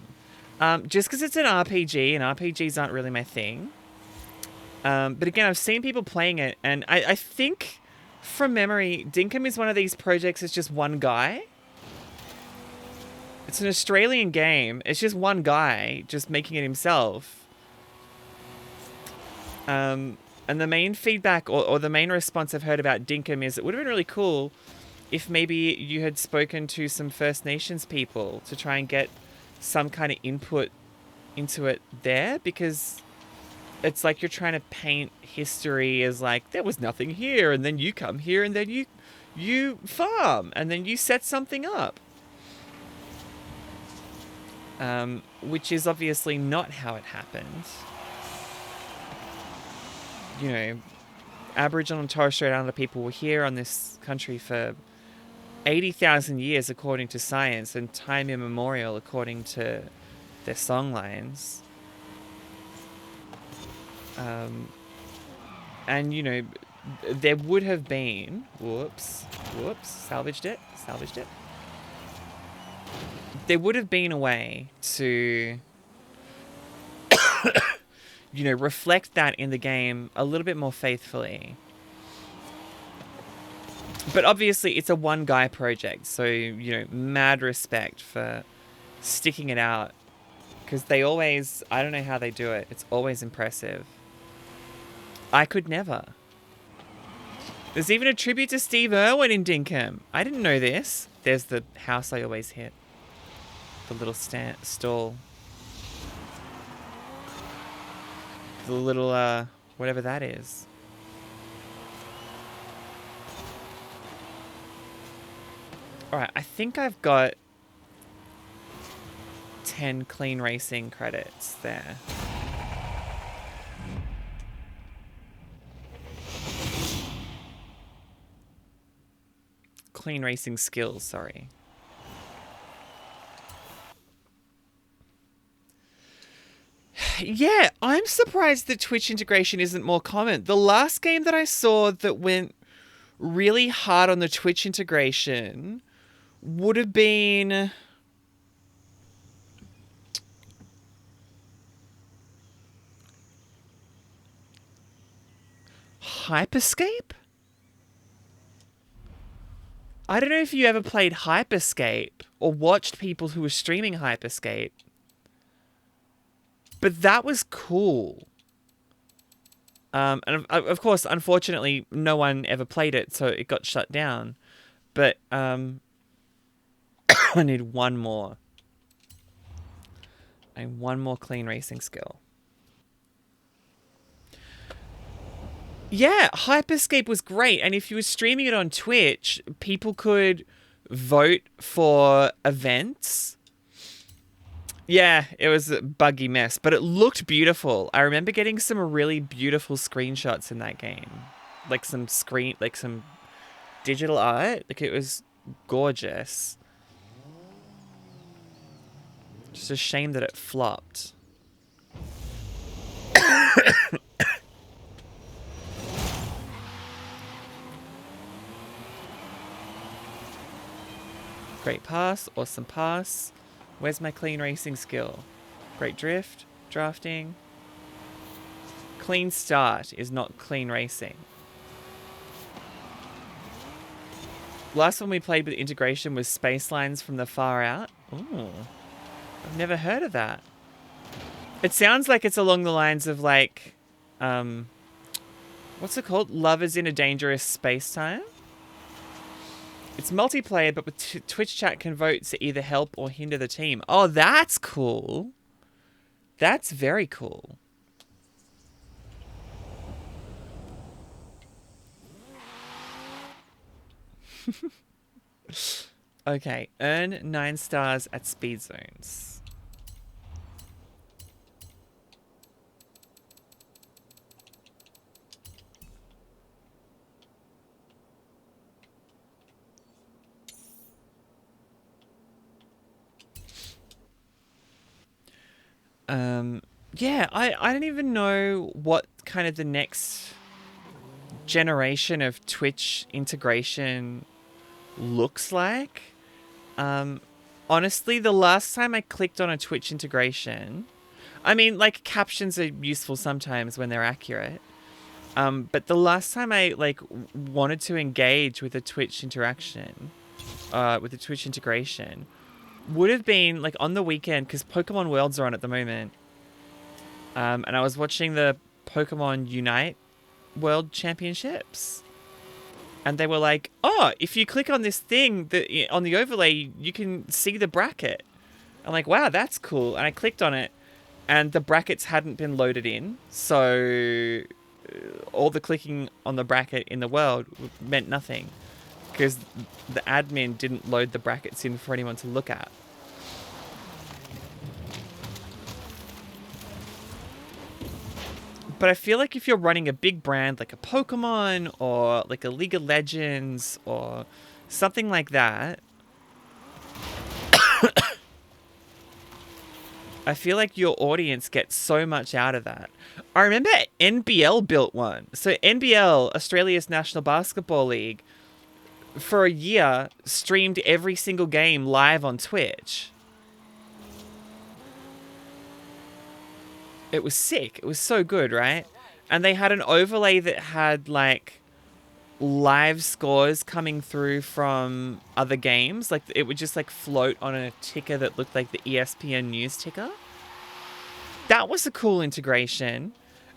Just because it's an RPG, and RPGs aren't really my thing. But again, I've seen people playing it, and I think, from memory, Dinkum is one of these projects that's just one guy. It's an Australian game. It's just one guy just making it himself. And the main feedback or the main response I've heard about Dinkum is it would have been really cool if maybe you had spoken to some First Nations people to try and get some kind of input into it there, because it's like you're trying to paint history as like there was nothing here and then you come here and then you farm and then you set something up. Which is obviously not how it happened. You know, Aboriginal and Torres Strait Islander people were here on this country for 80,000 years according to science, and time immemorial according to their songlines. And, you know, there would have been... Whoops. Salvaged it. There would have been a way to, you know, reflect that in the game a little bit more faithfully. But obviously it's a one-guy project, so, you know, mad respect for sticking it out. Because they always, I don't know how they do it, it's always impressive. I could never. There's even a tribute to Steve Irwin in Dinkum. I didn't know this. There's the house I always hit. The little stall. The little, whatever that is. Alright, I think I've got 10 clean racing credits there. Clean racing skills, sorry. Yeah, I'm surprised that Twitch integration isn't more common. The last game that I saw that went really hard on the Twitch integration would have been... Hyperscape? I don't know if you ever played Hyperscape or watched people who were streaming Hyperscape. But that was cool. And of course, unfortunately, no one ever played it, so it got shut down. But I need one more. And one more clean racing skill. Yeah, Hyperscape was great. And if you were streaming it on Twitch, people could vote for events. Yeah, it was a buggy mess, but it looked beautiful. I remember getting some really beautiful screenshots in that game. Like some digital art. Like it was gorgeous. Just a shame that it flopped. Great pass, awesome pass. Where's my clean racing skill? Great drift, drafting. Clean start is not clean racing. Last one we played with integration was Space Lines from the Far Out. Ooh, I've never heard of that. It sounds like it's along the lines of like, what's it called? Lovers in a Dangerous Space-Time? It's multiplayer, but with Twitch chat can vote to either help or hinder the team. Oh, that's cool. That's very cool. Okay, earn 9 stars at speed zones. Yeah, I don't even know what kind of the next generation of Twitch integration looks like. Honestly, the last time I clicked on a Twitch integration, I mean, like, captions are useful sometimes when they're accurate. But the last time I, like, wanted to engage with a Twitch interaction, with a Twitch integration, would have been, like, on the weekend, because Pokemon Worlds are on at the moment. And I was watching the Pokemon Unite World Championships. And they were like, oh, if you click on this thing on the overlay, you can see the bracket. I'm like, wow, that's cool. And I clicked on it, and the brackets hadn't been loaded in. So all the clicking on the bracket in the world meant nothing, because the admin didn't load the brackets in for anyone to look at. But I feel like if you're running a big brand like a Pokemon or like a League of Legends or something like that, I feel like your audience gets so much out of that. I remember NBL built one. So NBL, Australia's National Basketball League, for a year streamed every single game live on Twitch. It was sick. It was so good, right? And they had an overlay that had, like, live scores coming through from other games. Like, it would just, like, float on a ticker that looked like the ESPN news ticker. That was a cool integration.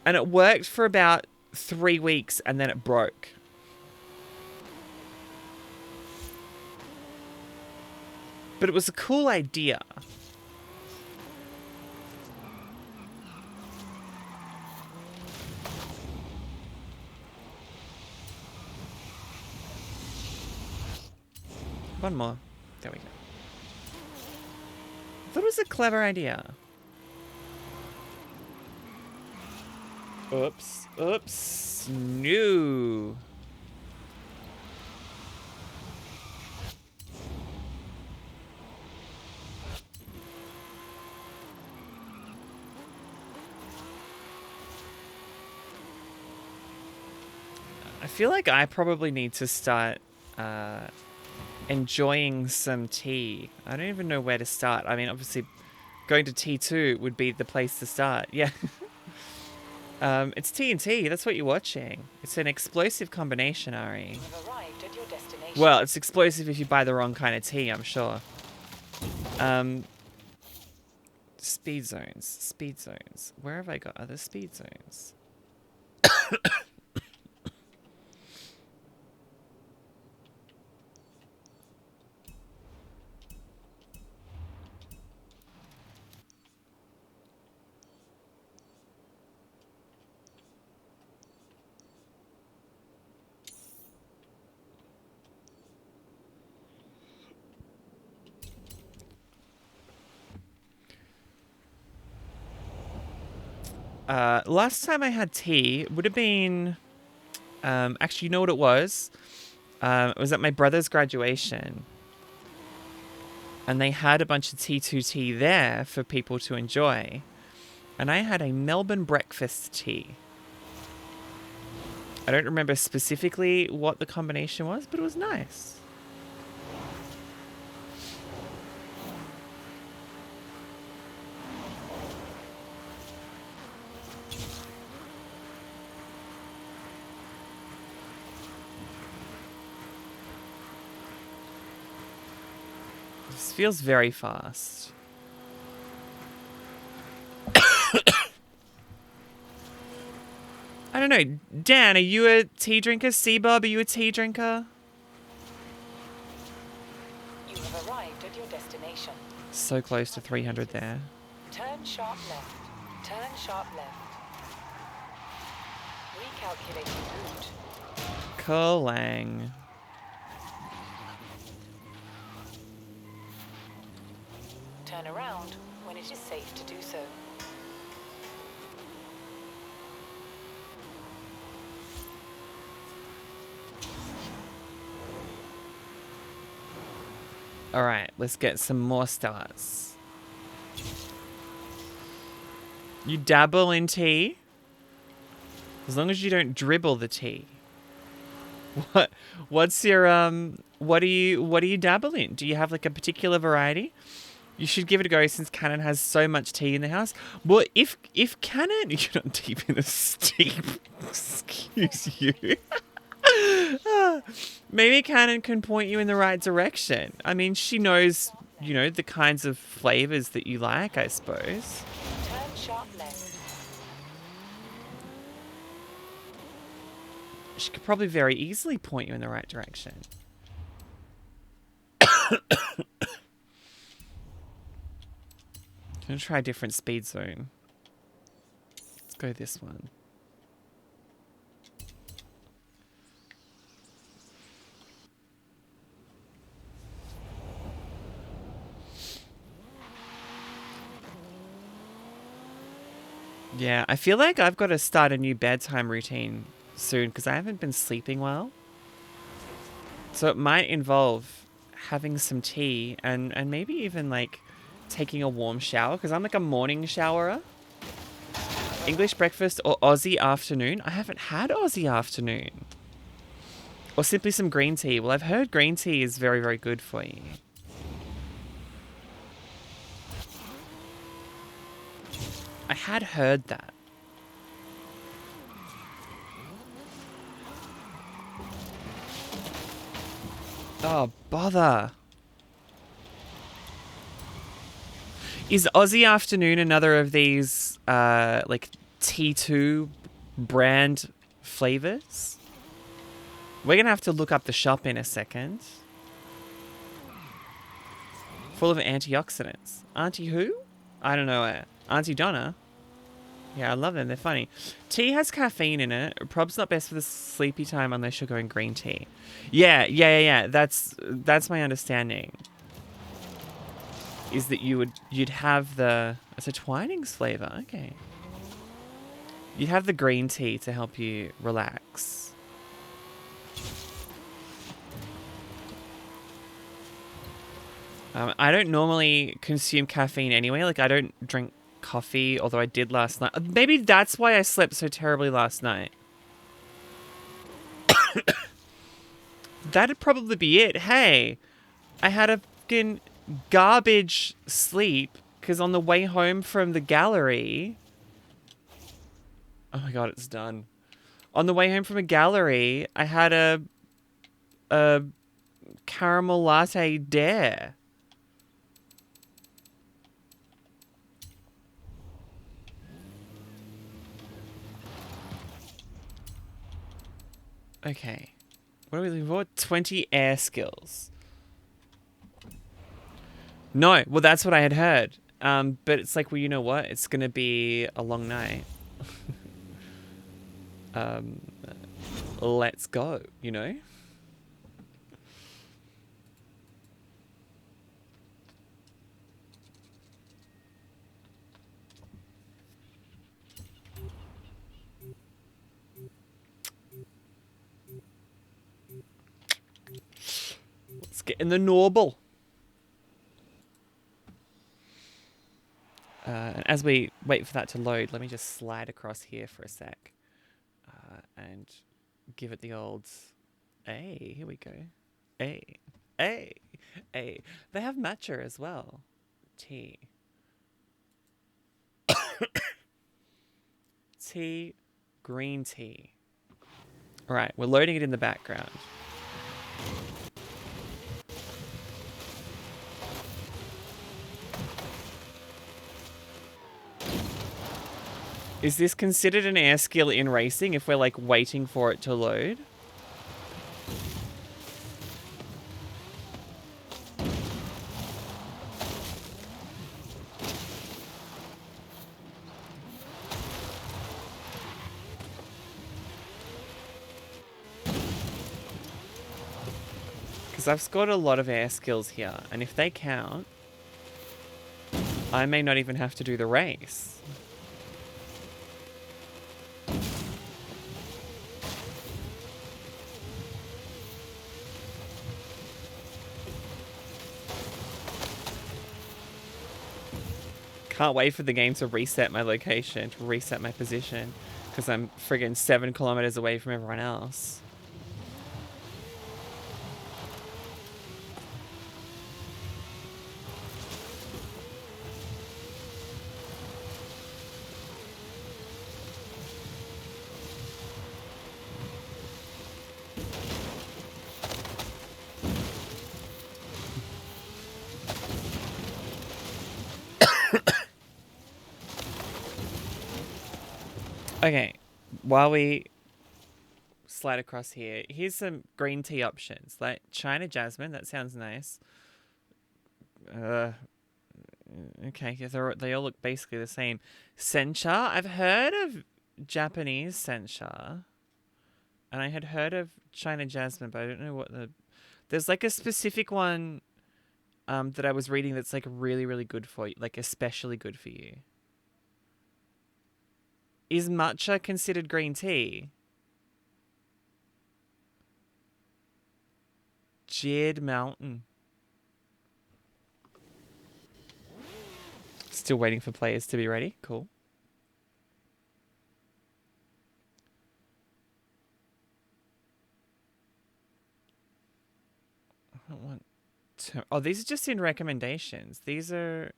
And it worked for about 3 weeks, and then it broke. But it was a cool idea. One more. There we go. I thought it was a clever idea. Oops. Oops. No. I feel like I probably need to start enjoying some tea. I don't even know where to start. I mean, obviously, going to T2 would be the place to start. Yeah. It's TNT. That's what you're watching. It's an explosive combination, Ari. You've arrived at your destination. Well, it's explosive if you buy the wrong kind of tea, I'm sure. Speed zones. Speed zones. Where have I got other speed zones? Last time I had tea would have been, actually, you know what it was? It was at my brother's graduation. And they had a bunch of T2 tea there for people to enjoy. And I had a Melbourne breakfast tea. I don't remember specifically what the combination was, but it was nice. This feels very fast. I don't know. Dan, are you a tea drinker? Seabob, are you a tea drinker? You have arrived at your destination. So close to 300 there. Turn sharp left. Turn sharp left. Recalculating route. Kulin. Turn around when it is safe to do so. All right, let's get some more stars. You dabble in tea? As long as you don't dribble the tea. What's your what do you dabble in? Do you have like a particular variety? You should give it a go since Cannon has so much tea in the house. Well, if Cannon, you're not deep in the steep. Excuse you. Maybe Cannon can point you in the right direction. I mean, she knows, you know, the kinds of flavors that you like, I suppose. Turn sharp left. She could probably very easily point you in the right direction. I'm gonna try a different speed zone. Let's go this one. Yeah, I feel like I've got to start a new bedtime routine soon because I haven't been sleeping well. So it might involve having some tea and maybe even like taking a warm shower because I'm like a morning showerer. English breakfast or Aussie afternoon? I haven't had Aussie afternoon. Or simply some green tea. Well, I've heard green tea is very, very good for you. I had heard that. Oh, bother. Is Aussie Afternoon another of these, like, T2 brand flavors? We're going to have to look up the shop in a second. Full of antioxidants. Auntie who? I don't know. Auntie Donna? Yeah, I love them. They're funny. Tea has caffeine in it. Prob's not best for the sleepy time unless you're going green tea. Yeah. That's my understanding. Is that you'd have the... It's a Twinings flavor. Okay. You'd have the green tea to help you relax. I don't normally consume caffeine anyway. Like, I don't drink coffee, although I did last night. Maybe that's why I slept so terribly last night. That'd probably be it. Hey, I had a fucking garbage sleep because on the way home from the gallery... Oh my god, it's done. On the way home from a gallery, I had a caramel latte dare. Okay. What are we looking for? 20 air skills. No, well, that's what I had heard. But it's like, well, you know what? It's going to be a long night. Let's go, you know? get in the Norble. And as we wait for that to load, let me just slide across here for a sec. And give it the old... Hey, here we go. Hey, hey, hey. They have matcha as well. Tea. Tea. Green tea. Alright, we're loading it in the background. Is this considered an air skill in racing if we're like waiting for it to load? Because I've scored a lot of air skills here, and if they count, I may not even have to do the race. Can't wait for the game to reset my location, to reset my position, because I'm friggin' 7 kilometers away from everyone else. Okay, while we slide across here, here's some green tea options. Like China Jasmine, that sounds nice. Okay, yeah, they all look basically the same. Sencha, I've heard of Japanese sencha. And I had heard of China Jasmine, but I don't know what the... There's like a specific one that I was reading that's like really, really good for you. Like especially good for you. Is matcha considered green tea? Jade Mountain. Still waiting for players to be ready. Cool. I don't want to... Oh, these are just in recommendations. These are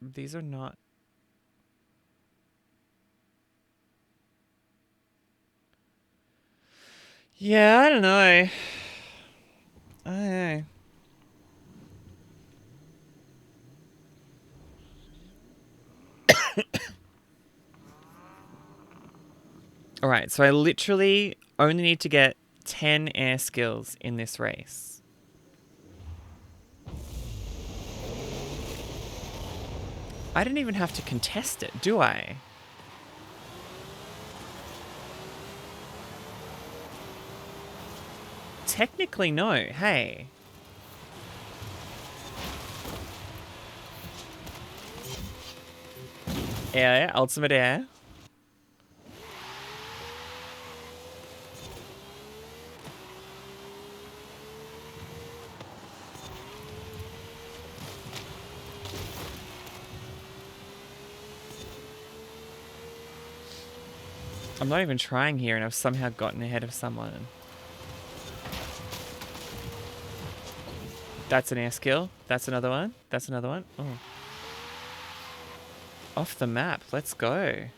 not... Yeah, I don't know. I don't know. Alright, so I literally only need to get 10 air skills in this race. I don't even have to contest it, do I? Technically, no. Hey. Air, ultimate air. I'm not even trying here and I've somehow gotten ahead of someone. That's an air skill. That's another one. That's another one. Oh. Off the map. Let's go.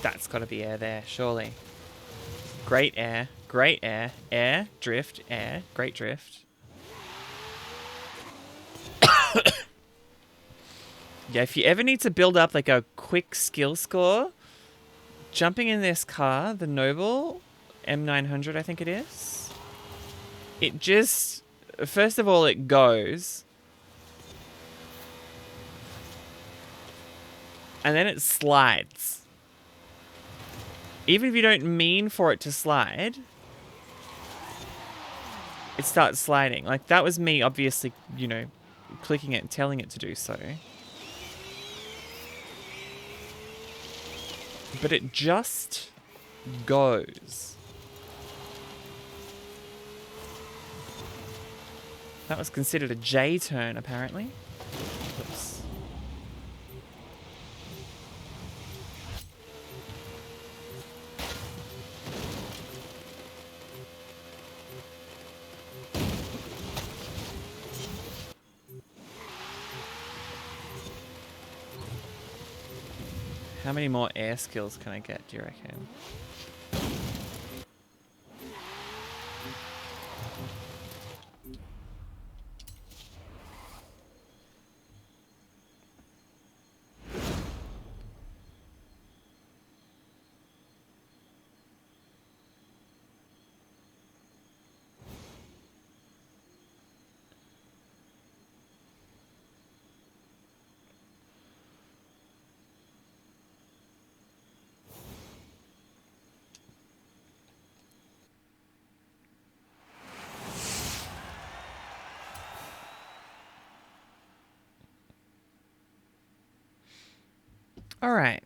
That's got to be air there, surely. Great air. Great air. Air. Drift. Air. Great drift. Yeah, if you ever need to build up like a quick skill score, jumping in this car, the Noble M900, I think it is. It just... First of all, it goes. and then it slides. Even if you don't mean for it to slide, it starts sliding. Like, that was me, obviously, you know, clicking it and telling it to do so. But it just goes. That was considered a J turn, apparently. Oops. How many more air skills can I get, do you reckon? All right.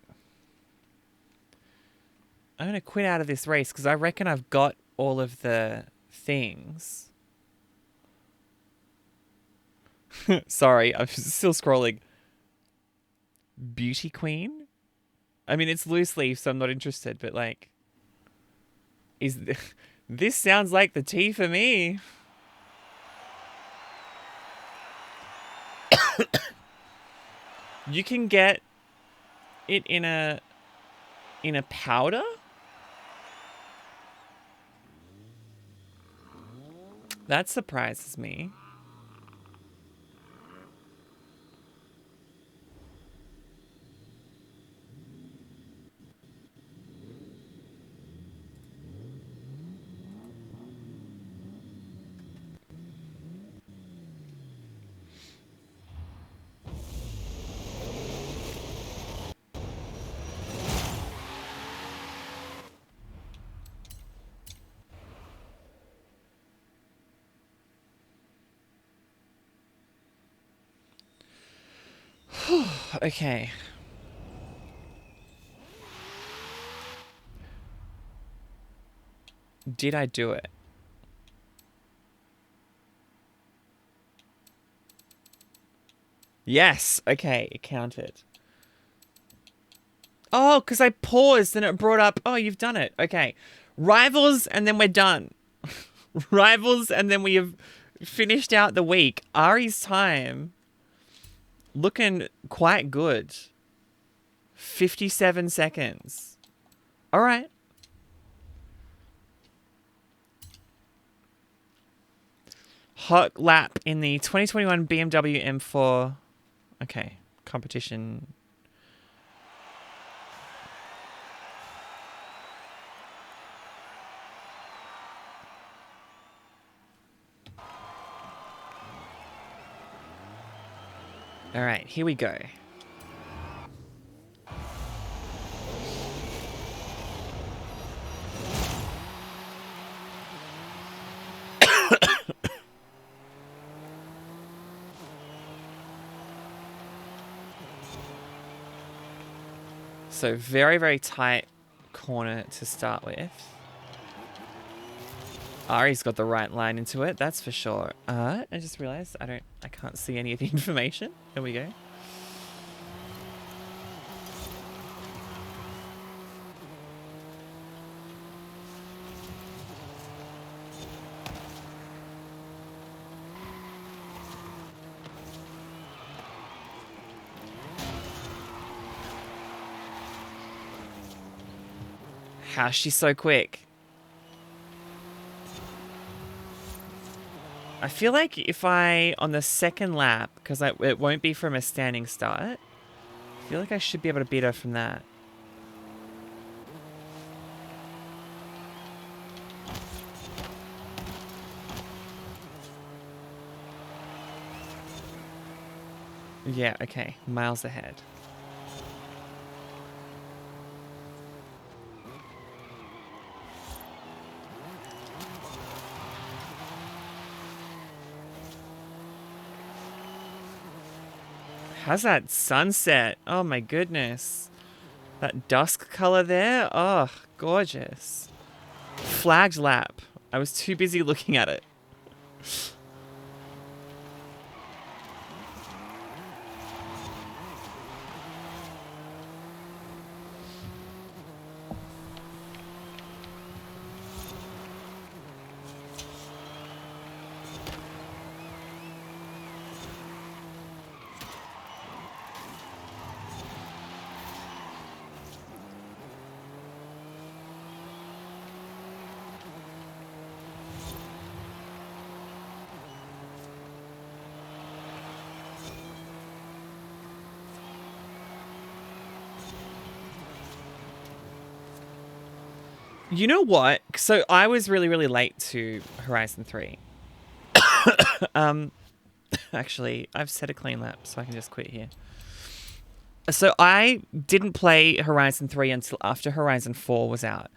I'm going to quit out of this race because I reckon I've got all of the things. Sorry, I'm still scrolling. Beauty Queen? I mean, it's loose leaf, so I'm not interested, but like... This sounds like the tea for me. You can get it in a powder? That surprises me. Okay. Did I do it? Yes. Okay, it counted. Oh, because I paused and it brought up, oh, you've done it. Okay. Rivals, and then we're done. Rivals, and then we have finished out the week. Ari's time. Looking quite good. 57 seconds. All right. Hot lap in the 2021 BMW M4. Okay. Competition. All right, here we go. So very, very tight corner to start with. Ari's got the right line into it, that's for sure. I just realized I can't see any of the information. Here we go. How's she so quick? I feel like if on the second lap, because it won't be from a standing start, I feel like I should be able to beat her from that. Yeah, okay. Miles ahead. How's that sunset? Oh my goodness. That dusk color there. Oh, gorgeous. Flagged lap. I was too busy looking at it. You know what? So I was really, really late to Horizon 3. Actually, I've set a clean lap, so I can just quit here. So I didn't play Horizon 3 until after Horizon 4 was out.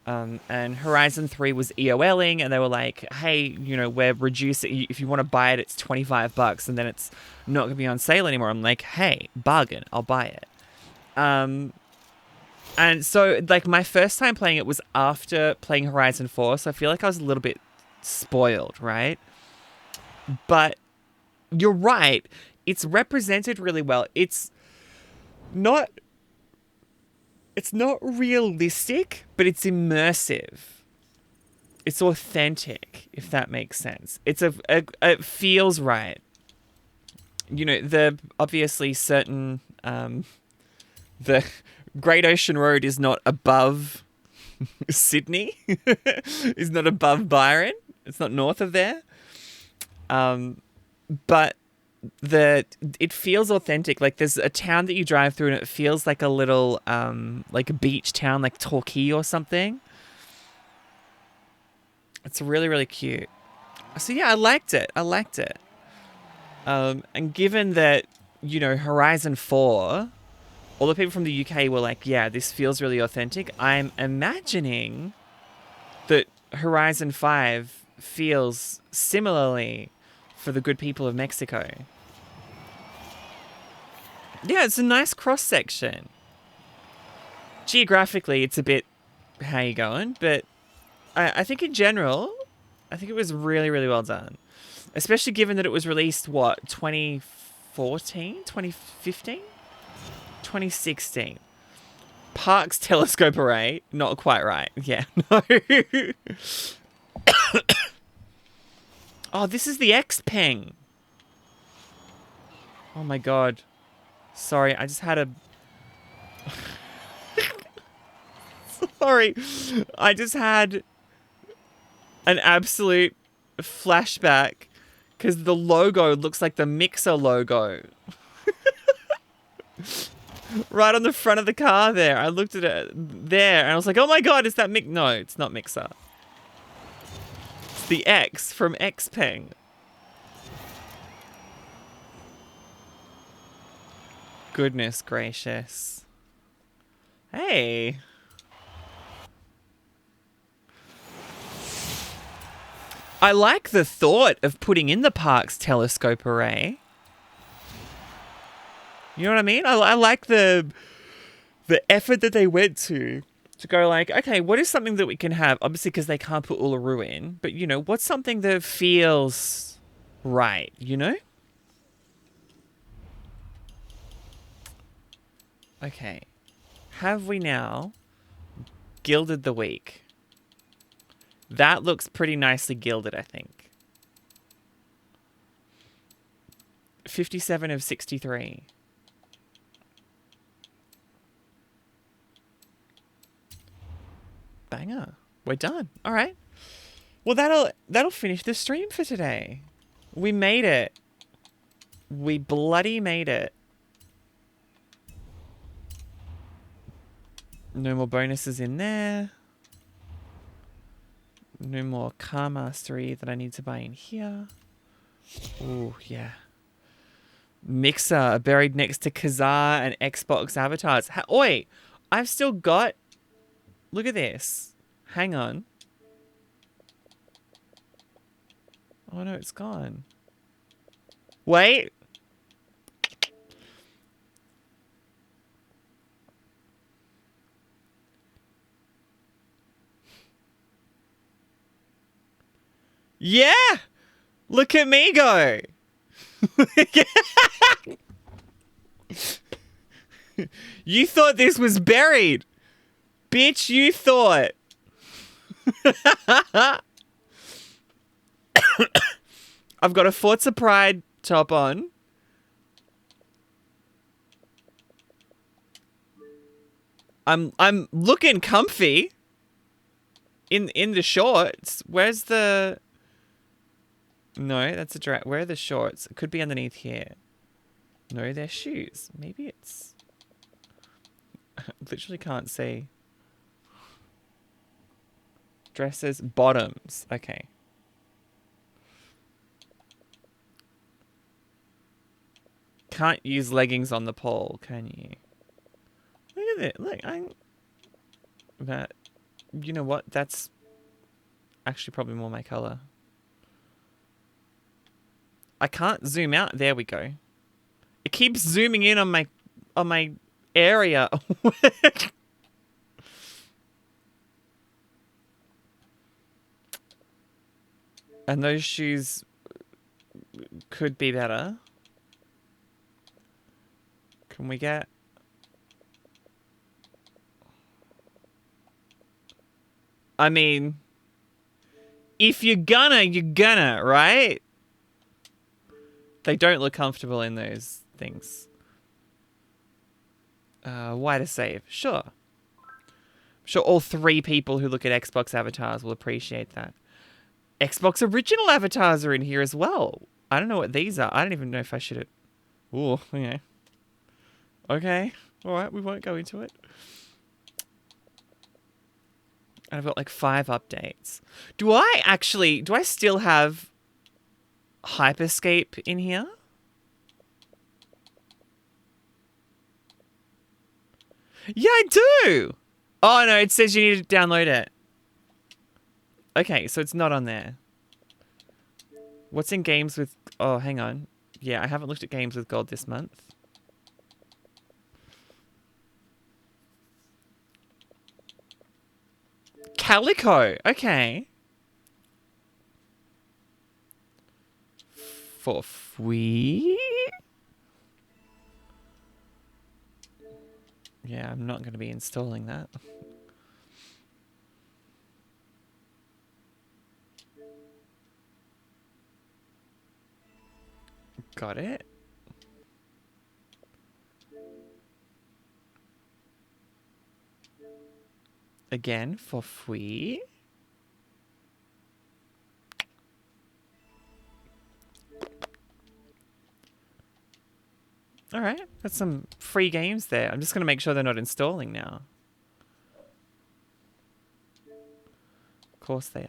And Horizon 3 was EOLing, and they were like, hey, you know, we're reducing, if you want to buy it, it's $25, and then it's not going to be on sale anymore. I'm like, hey, bargain, I'll buy it. And so, like, my first time playing it was after playing Horizon 4, so I feel like I was a little bit spoiled, right? But you're right. It's represented really well. It's not realistic, but it's immersive. It's authentic, if that makes sense. It feels right. You know, the obviously certain the Great Ocean Road is not above Sydney. Is not above Byron. It's not north of there. But it feels authentic. Like there's a town that you drive through and it feels like a little like a beach town, like Torquay or something. It's really, really cute. So yeah, I liked it. And given that, you know, Horizon 4, all the people from the UK were like, yeah, this feels really authentic. I'm imagining that Horizon 5 feels similarly for the good people of Mexico. Yeah, it's a nice cross-section. Geographically, it's a bit, how you going? But I think in general, I think it was really, really well done. Especially given that it was released, 2014? 2015? 2016. Parkes telescope array. Not quite right. Yeah, no. Oh, this is the X-Peng. Oh my god. Sorry, I just had a... Sorry. I just had an absolute flashback because the logo looks like the Mixer logo. Right on the front of the car there. I looked at it there and I was like, oh my god, is that No, it's not Mixer. It's the X from X-Peng. Goodness gracious. Hey. I like the thought of putting in the Parkes telescope array. You know what I mean? I like the effort that they went to go like, okay, what is something that we can have? Obviously, because they can't put Uluru in, but you know, what's something that feels right? You know? Okay, have we now gilded the week? That looks pretty nicely gilded, I think. 57 of 63. Banger. We're done. All right. Well, that'll finish the stream for today. We made it. We bloody made it. No more bonuses in there. No more car mastery that I need to buy in here. Ooh, yeah. Mixer buried next to Kazaa and Xbox avatars. Oi, I've still got... Look at this. Hang on. Oh no, it's gone. Wait. Yeah! Look at me go! You thought this was buried! Bitch, you thought! I've got a Forza Pride top on. I'm looking comfy in the shorts. Where's the... No, that's a dress. Where are the shorts? It could be underneath here. No, they're shoes. Maybe it's... I literally can't see. Dresses, bottoms. Okay. Can't use leggings on the pole, can you? Look at it. Look, that. You know what? That's actually probably more my color. I can't zoom out. There we go. It keeps zooming in on my area. And those shoes could be better. Can we get... I mean, if you're gonna, right? They don't look comfortable in those things. Why to save? Sure. I'm sure all 3 people who look at Xbox avatars will appreciate that. Xbox original avatars are in here as well. I don't know what these are. I don't even know if I should... Ooh, okay. Okay. Alright, we won't go into it. I've got like 5 updates. Do I still have Hyperscape in here? Yeah, I do! Oh no, it says you need to download it. Okay, so it's not on there. What's in games with... Oh, hang on. Yeah, I haven't looked at games with gold this month. Calico. Okay. For free? Yeah, I'm not going to be installing that. Got it. Again, for free. Alright, got some free games there. I'm just going to make sure they're not installing now. Of course they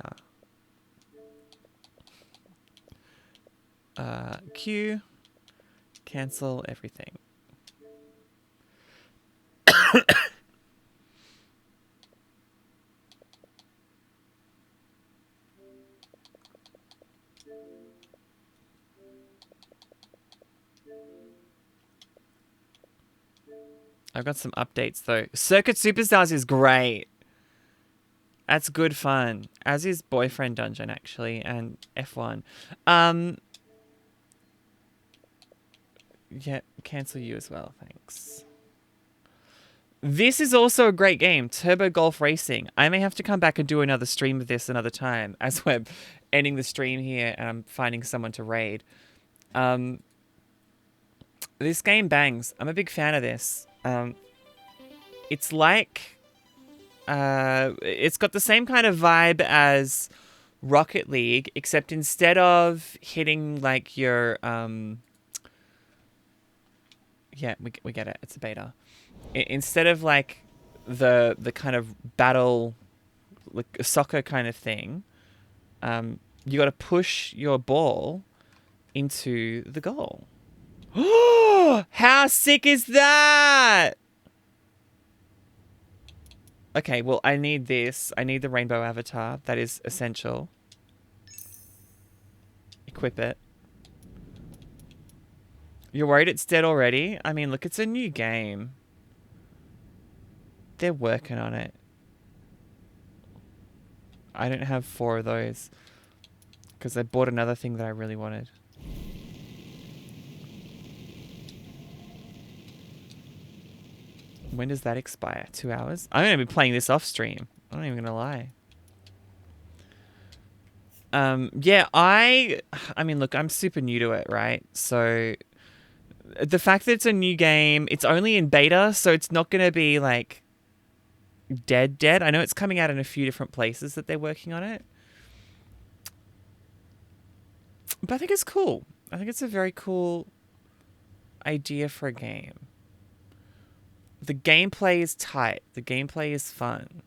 are. Queue. Cancel everything. I've got some updates though. Circuit Superstars is great. That's good fun. As is Boyfriend Dungeon actually, and F1. Yeah, cancel you as well, thanks. This is also a great game, Turbo Golf Racing. I may have to come back and do another stream of this another time, as we're ending the stream here and I'm finding someone to raid. This game bangs. I'm a big fan of this. It's like... it's got the same kind of vibe as Rocket League, except instead of hitting like your... Yeah, we get it. It's a beta. Instead of like the kind of battle, like a soccer kind of thing, you got to push your ball into the goal. Oh, how sick is that? Okay, well, I need this. I need the rainbow avatar. That is essential. Equip it. You're worried it's dead already? I mean, look, it's a new game. They're working on it. I don't have 4 of those. Because I bought another thing that I really wanted. When does that expire? 2 hours? I'm going to be playing this off stream. I'm not even going to lie. Yeah, I mean, look, I'm super new to it, right? So the fact that it's a new game, it's only in beta, so it's not going to be like dead. I know it's coming out in a few different places that they're working on it. But I think it's cool. I think it's a very cool idea for a game. The gameplay is tight. The gameplay is fun.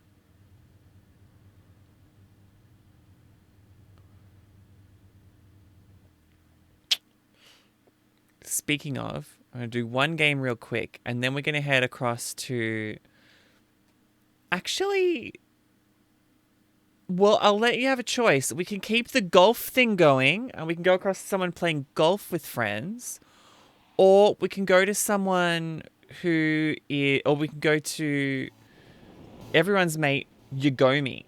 Speaking of, I'm going to do one game real quick, and then we're going to head across to... Actually... Well, I'll let you have a choice. We can keep the golf thing going, and we can go across to someone playing golf with friends, or we can go to someone who is... Or we can go to everyone's mate, Yagomi.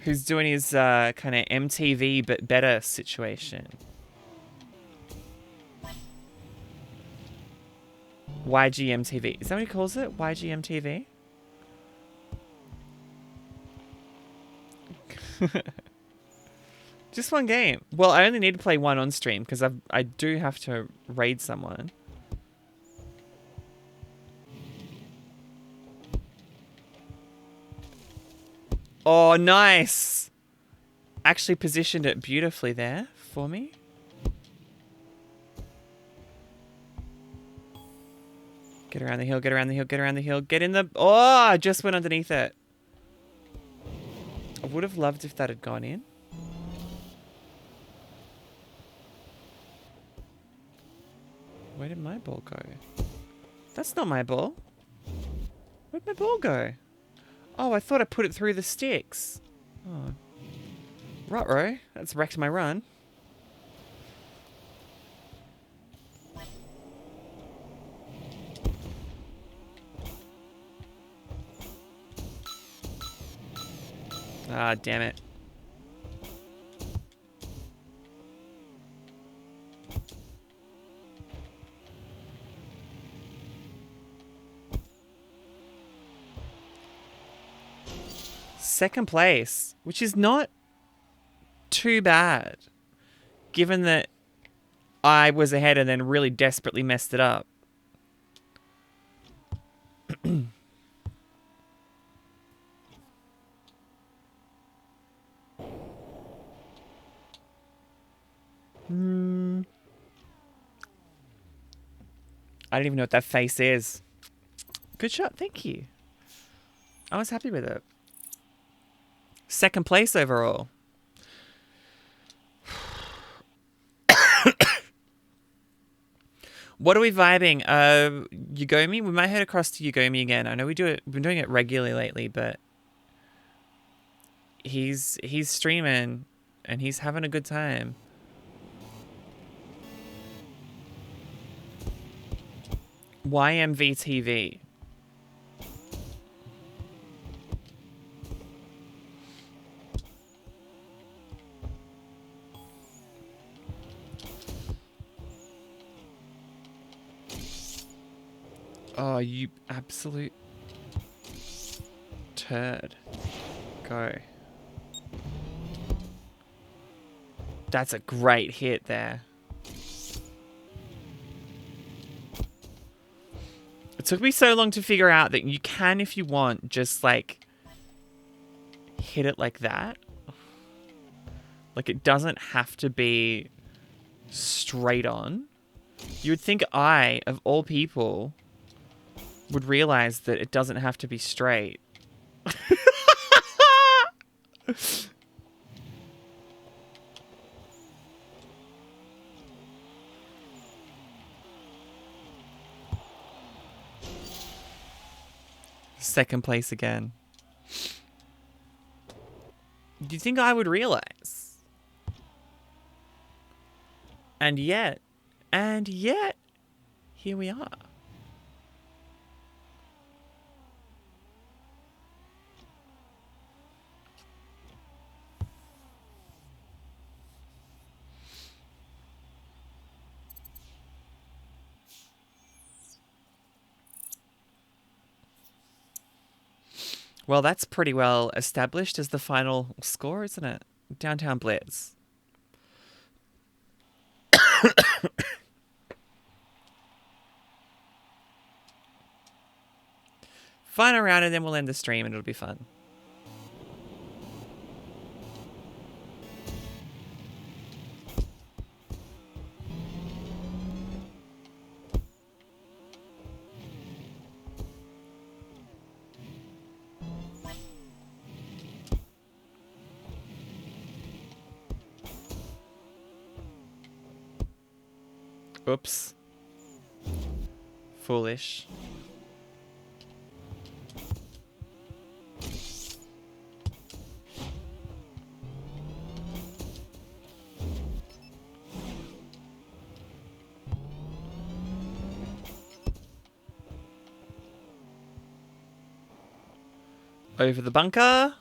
Who's doing his kind of MTV but better situation. YGMTV. Is that what he calls it? YGMTV? Just one game. Well, I only need to play one on stream because I do have to raid someone. Oh, nice! Actually positioned it beautifully there for me. Get around the hill, get around the hill, get around the hill. Get in the... Oh, I just went underneath it. I would have loved if that had gone in. Where did my ball go? That's not my ball. Where'd my ball go? Oh, I thought I put it through the sticks. Oh. Ruh-roh. That's wrecked my run. Ah, damn it. Second place, which is not too bad, given that I was ahead and then really desperately messed it up. I don't even know what that face is. Good shot, thank you. I was happy with it. Second place overall. What are we vibing? Yagomi? We might head across to Yagomi again. I know we've been doing it regularly lately, but he's streaming and he's having a good time. YMVTV. Oh, you absolute turd. Go. That's a great hit there. It took me so long to figure out that you can, if you want, just like hit it like that. Like it doesn't have to be straight on. You would think I, of all people, would realize that it doesn't have to be straight. Second place again. Do you think I would realize? And yet, here we are. Well, that's pretty well established as the final score, isn't it? Downtown Blitz. Final round and then we'll end the stream and it'll be fun. Oops. Foolish. Over the bunker.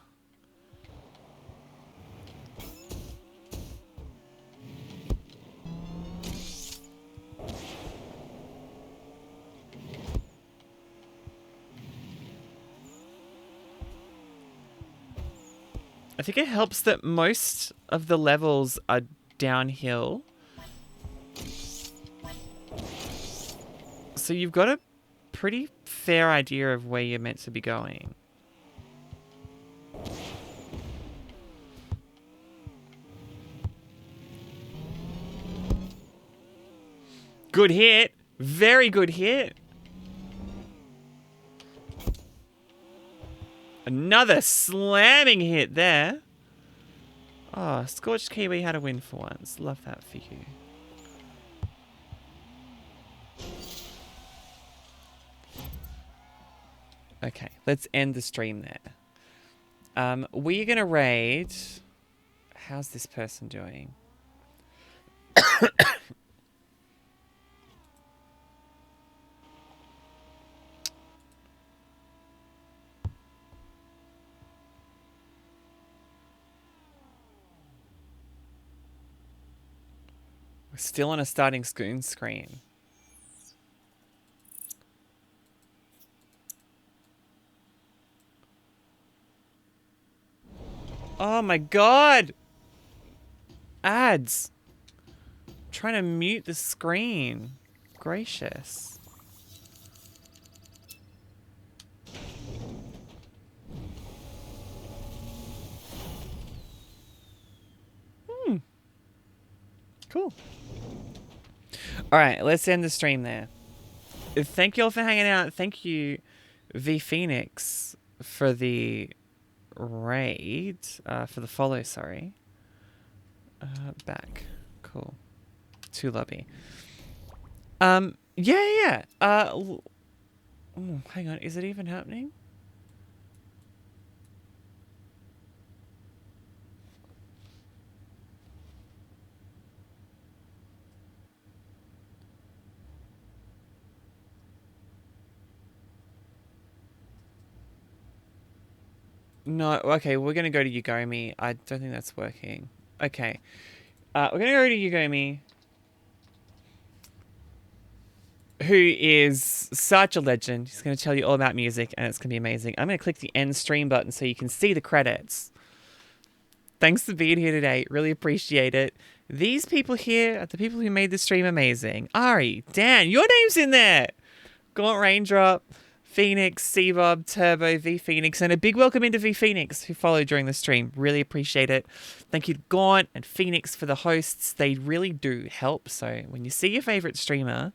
I think it helps that most of the levels are downhill. So you've got a pretty fair idea of where you're meant to be going. Good hit. Very good hit. Another slamming hit there. Oh, Scorched Kiwi had a win for once. Love that for you. Okay, let's end the stream there. We're going to raid... How's this person doing? We're still on a starting screen. Oh my god! Ads! I'm trying to mute the screen. Gracious. Cool. Alright, let's end the stream there. Thank you all for hanging out. Thank you, V Phoenix, for the raid. For the follow, sorry. Back. Cool. To lobby. Yeah. Oh, hang on. Is it even happening? No, okay, we're going to go to Yugomi. I don't think that's working. Okay. We're going to go to Yugomi, who is such a legend. He's going to tell you all about music, and it's going to be amazing. I'm going to click the end stream button so you can see the credits. Thanks for being here today. Really appreciate it. These people here are the people who made the stream amazing. Ari, Dan, your name's in there. Gaunt Raindrop, Phoenix, Seabob, Turbo, V Phoenix, and a big welcome into V Phoenix who followed during the stream. Really appreciate it. Thank you to Gaunt and Phoenix for the hosts. They really do help. So when you see your favorite streamer,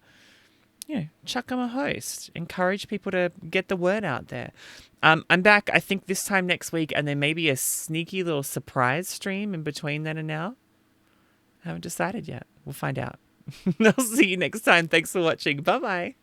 chuck them a host. Encourage people to get the word out there. I'm back, I think, this time next week, and there may be a sneaky little surprise stream in between then and now. I haven't decided yet. We'll find out. I'll see you next time. Thanks for watching. Bye-bye.